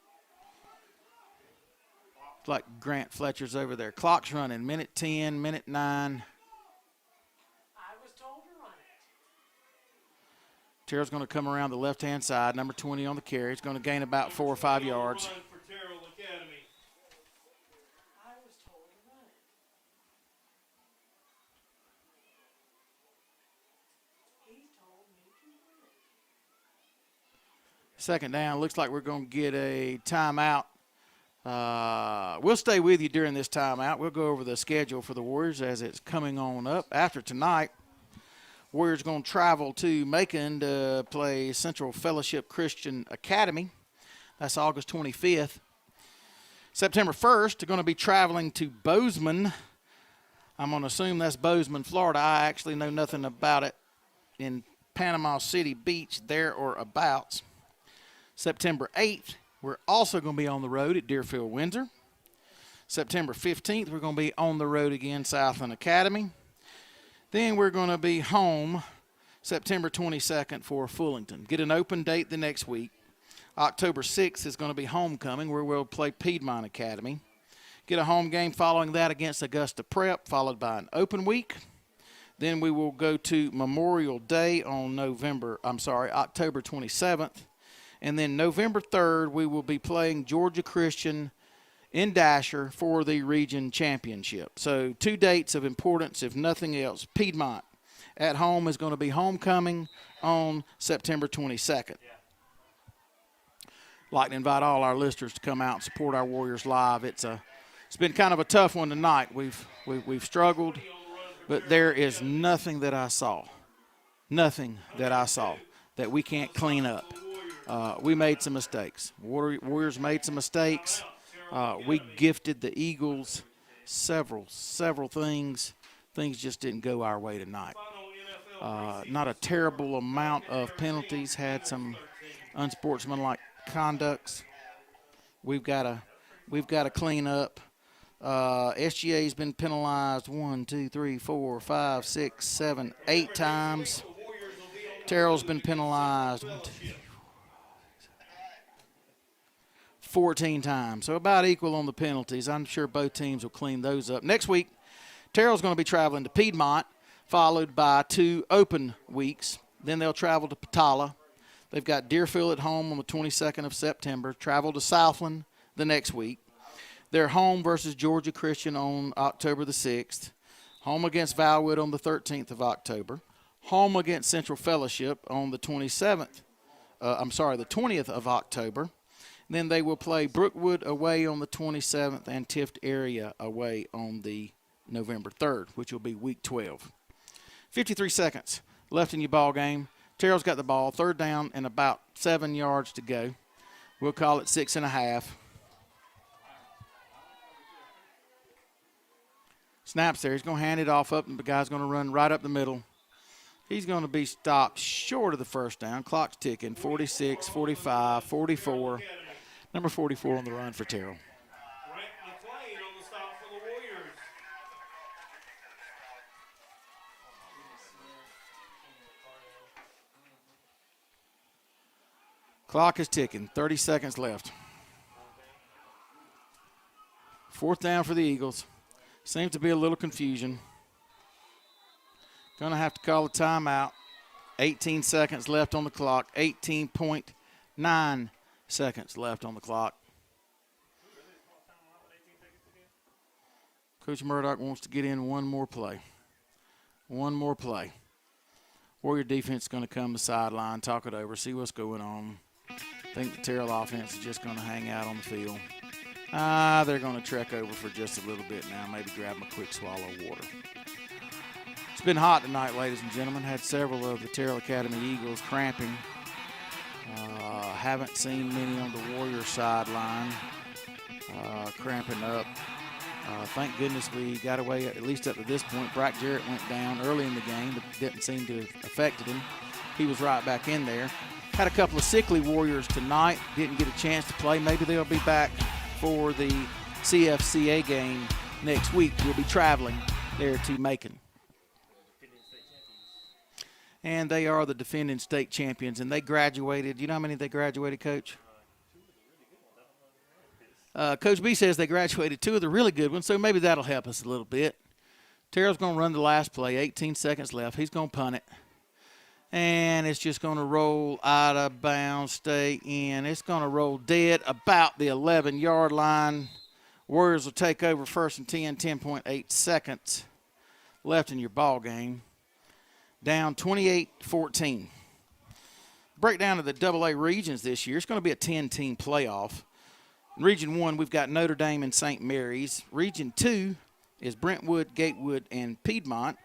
Looks like Grant Fletcher's over there. Clock's running. 1:10, 1:09. I was told to run it. Terrell's going to come around the left-hand side. Number 20 on the carry. He's going to gain about 4 or 5 yards. Second down, looks like we're going to get a timeout. We'll stay with you during this timeout. We'll go over the schedule for the Warriors as it's coming on up. After tonight, Warriors going to travel to Macon to play Central Fellowship Christian Academy. That's August 25th. September 1st, they're going to be traveling to Bozeman. I'm going to assume that's Bozeman, Florida. I actually know nothing about it in Panama City Beach, there or abouts. September 8th, we're also going to be on the road at Deerfield, Windsor. September 15th, we're going to be on the road again, Southland Academy. Then we're going to be home September 22nd for Fullington. Get an open date the next week. October 6th is going to be homecoming, where we'll play Piedmont Academy. Get a home game following that against Augusta Prep, followed by an open week. Then we will go to Memorial Day on October 27th. And then November 3rd, we will be playing Georgia Christian in Dasher for the region championship. So 2 dates of importance, if nothing else. Piedmont at home is going to be homecoming on September 22nd. I'd like to invite all our listeners to come out and support our Warriors live. It's been kind of a tough one tonight. We've struggled, but there is nothing that I saw that we can't clean up. we made some mistakes. Warriors made some mistakes. We gifted the Eagles several things. Things just didn't go our way tonight. Not a terrible amount of penalties. Had some unsportsmanlike conducts. We've got to clean up. SGA's been penalized 1, 2, 3, 4, 5, 6, 7, 8 times. Terrell's been penalized 14 times. So about equal on the penalties. I'm sure both teams will clean those up. Next week, Terrell's going to be traveling to Piedmont, followed by 2 open weeks. Then they'll travel to Patala. They've got Deerfield at home on the 22nd of September. Travel to Southland the next week. They're home versus Georgia Christian on October the 6th. Home against Valwood on the 13th of October. Home against Central Fellowship on the 20th of October. And then they will play Brookwood away on the 27th and Tift area away on the November 3rd, which will be week 12. 53 seconds left in your ball game. Terrell's got the ball, 3rd down and about 7 yards to go. We'll call it 6.5. Snaps there. He's going to hand it off up, and the guy's going to run right up the middle. He's going to be stopped short of the 1st down. Clock's ticking. 46, 45, 44. Number 44 on the run for Terrell. Clock is ticking. 30 seconds left. 4th down for the Eagles. Seems to be a little confusion. Going to have to call a timeout. 18 seconds left on the clock. 18.9 seconds left on the clock. Coach Murdoch wants to get in one more play. One more play. Warrior defense is going to come to the sideline, talk it over, see what's going on. I think the Terrell offense is just going to hang out on the field. They're going to trek over for just a little bit now, maybe grab them a quick swallow of water. It's been hot tonight, ladies and gentlemen. Had several of the Terrell Academy Eagles cramping. Haven't seen many on the Warrior sideline cramping up. Thank goodness we got away, at least up to this point. Brock Jarrett went down early in the game, but didn't seem to have affected him. He was right back in there. Had a couple of sickly Warriors tonight. Didn't get a chance to play. Maybe they'll be back for the CFCA game next week. We'll be traveling there to Macon. And they are the defending state champions, and they graduated. You know how many they graduated, Coach? Coach B says they graduated 2 of the really good ones, so maybe that'll help us a little bit. Terrell's going to run the last play, 18 seconds left. He's going to punt it. And it's just going to roll out of bounds, stay in. It's going to roll dead about the 11-yard line. Warriors will take over 1st and 10, 10.8 seconds left in your ball game. Down 28-14. Breakdown of the AA regions this year. It's going to be a 10-team playoff. In Region 1, we've got Notre Dame and St. Mary's. Region 2 is Brentwood, Gatewood, and Piedmont.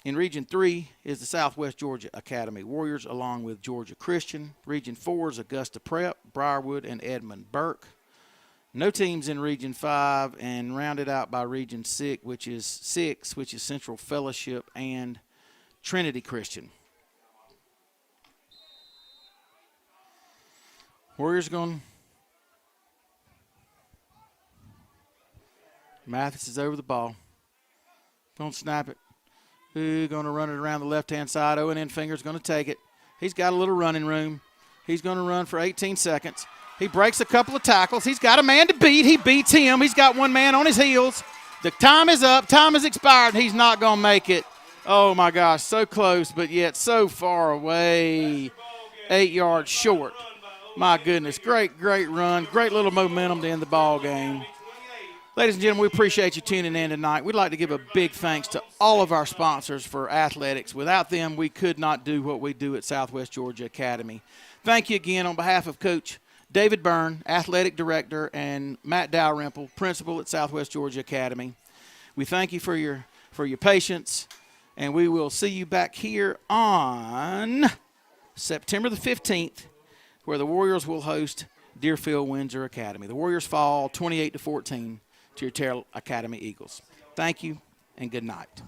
In Region 3 is the Southwest Georgia Academy Warriors along with Georgia Christian. Region 4 is Augusta Prep, Briarwood, and Edmund Burke. No teams in Region 5, and rounded out by Region 6, which is Central Fellowship and Trinity Christian. Warriors going. Mathis is over the ball. Don't snap it. Who's going to run it around the left-hand side? O&N Finger's going to take it. He's got a little running room. He's going to run for 18 seconds. He breaks a couple of tackles. He's got a man to beat. He beats him. He's got one man on his heels. The time is up. Time has expired. He's not going to make it. Oh, my gosh, so close, but yet so far away. 8 yards short. My goodness, great run. Great little momentum to end the ball game. Ladies and gentlemen, we appreciate you tuning in tonight. We'd like to give a big thanks to all of our sponsors for athletics. Without them, we could not do what we do at Southwest Georgia Academy. Thank you again on behalf of Coach David Byrne, Athletic Director, and Matt Dalrymple, Principal at Southwest Georgia Academy. We thank you for your patience, and we will see you back here on September the 15th where the Warriors will host Deerfield Windsor Academy. The Warriors fall 28-14 to your Terrell Academy Eagles. Thank you and good night.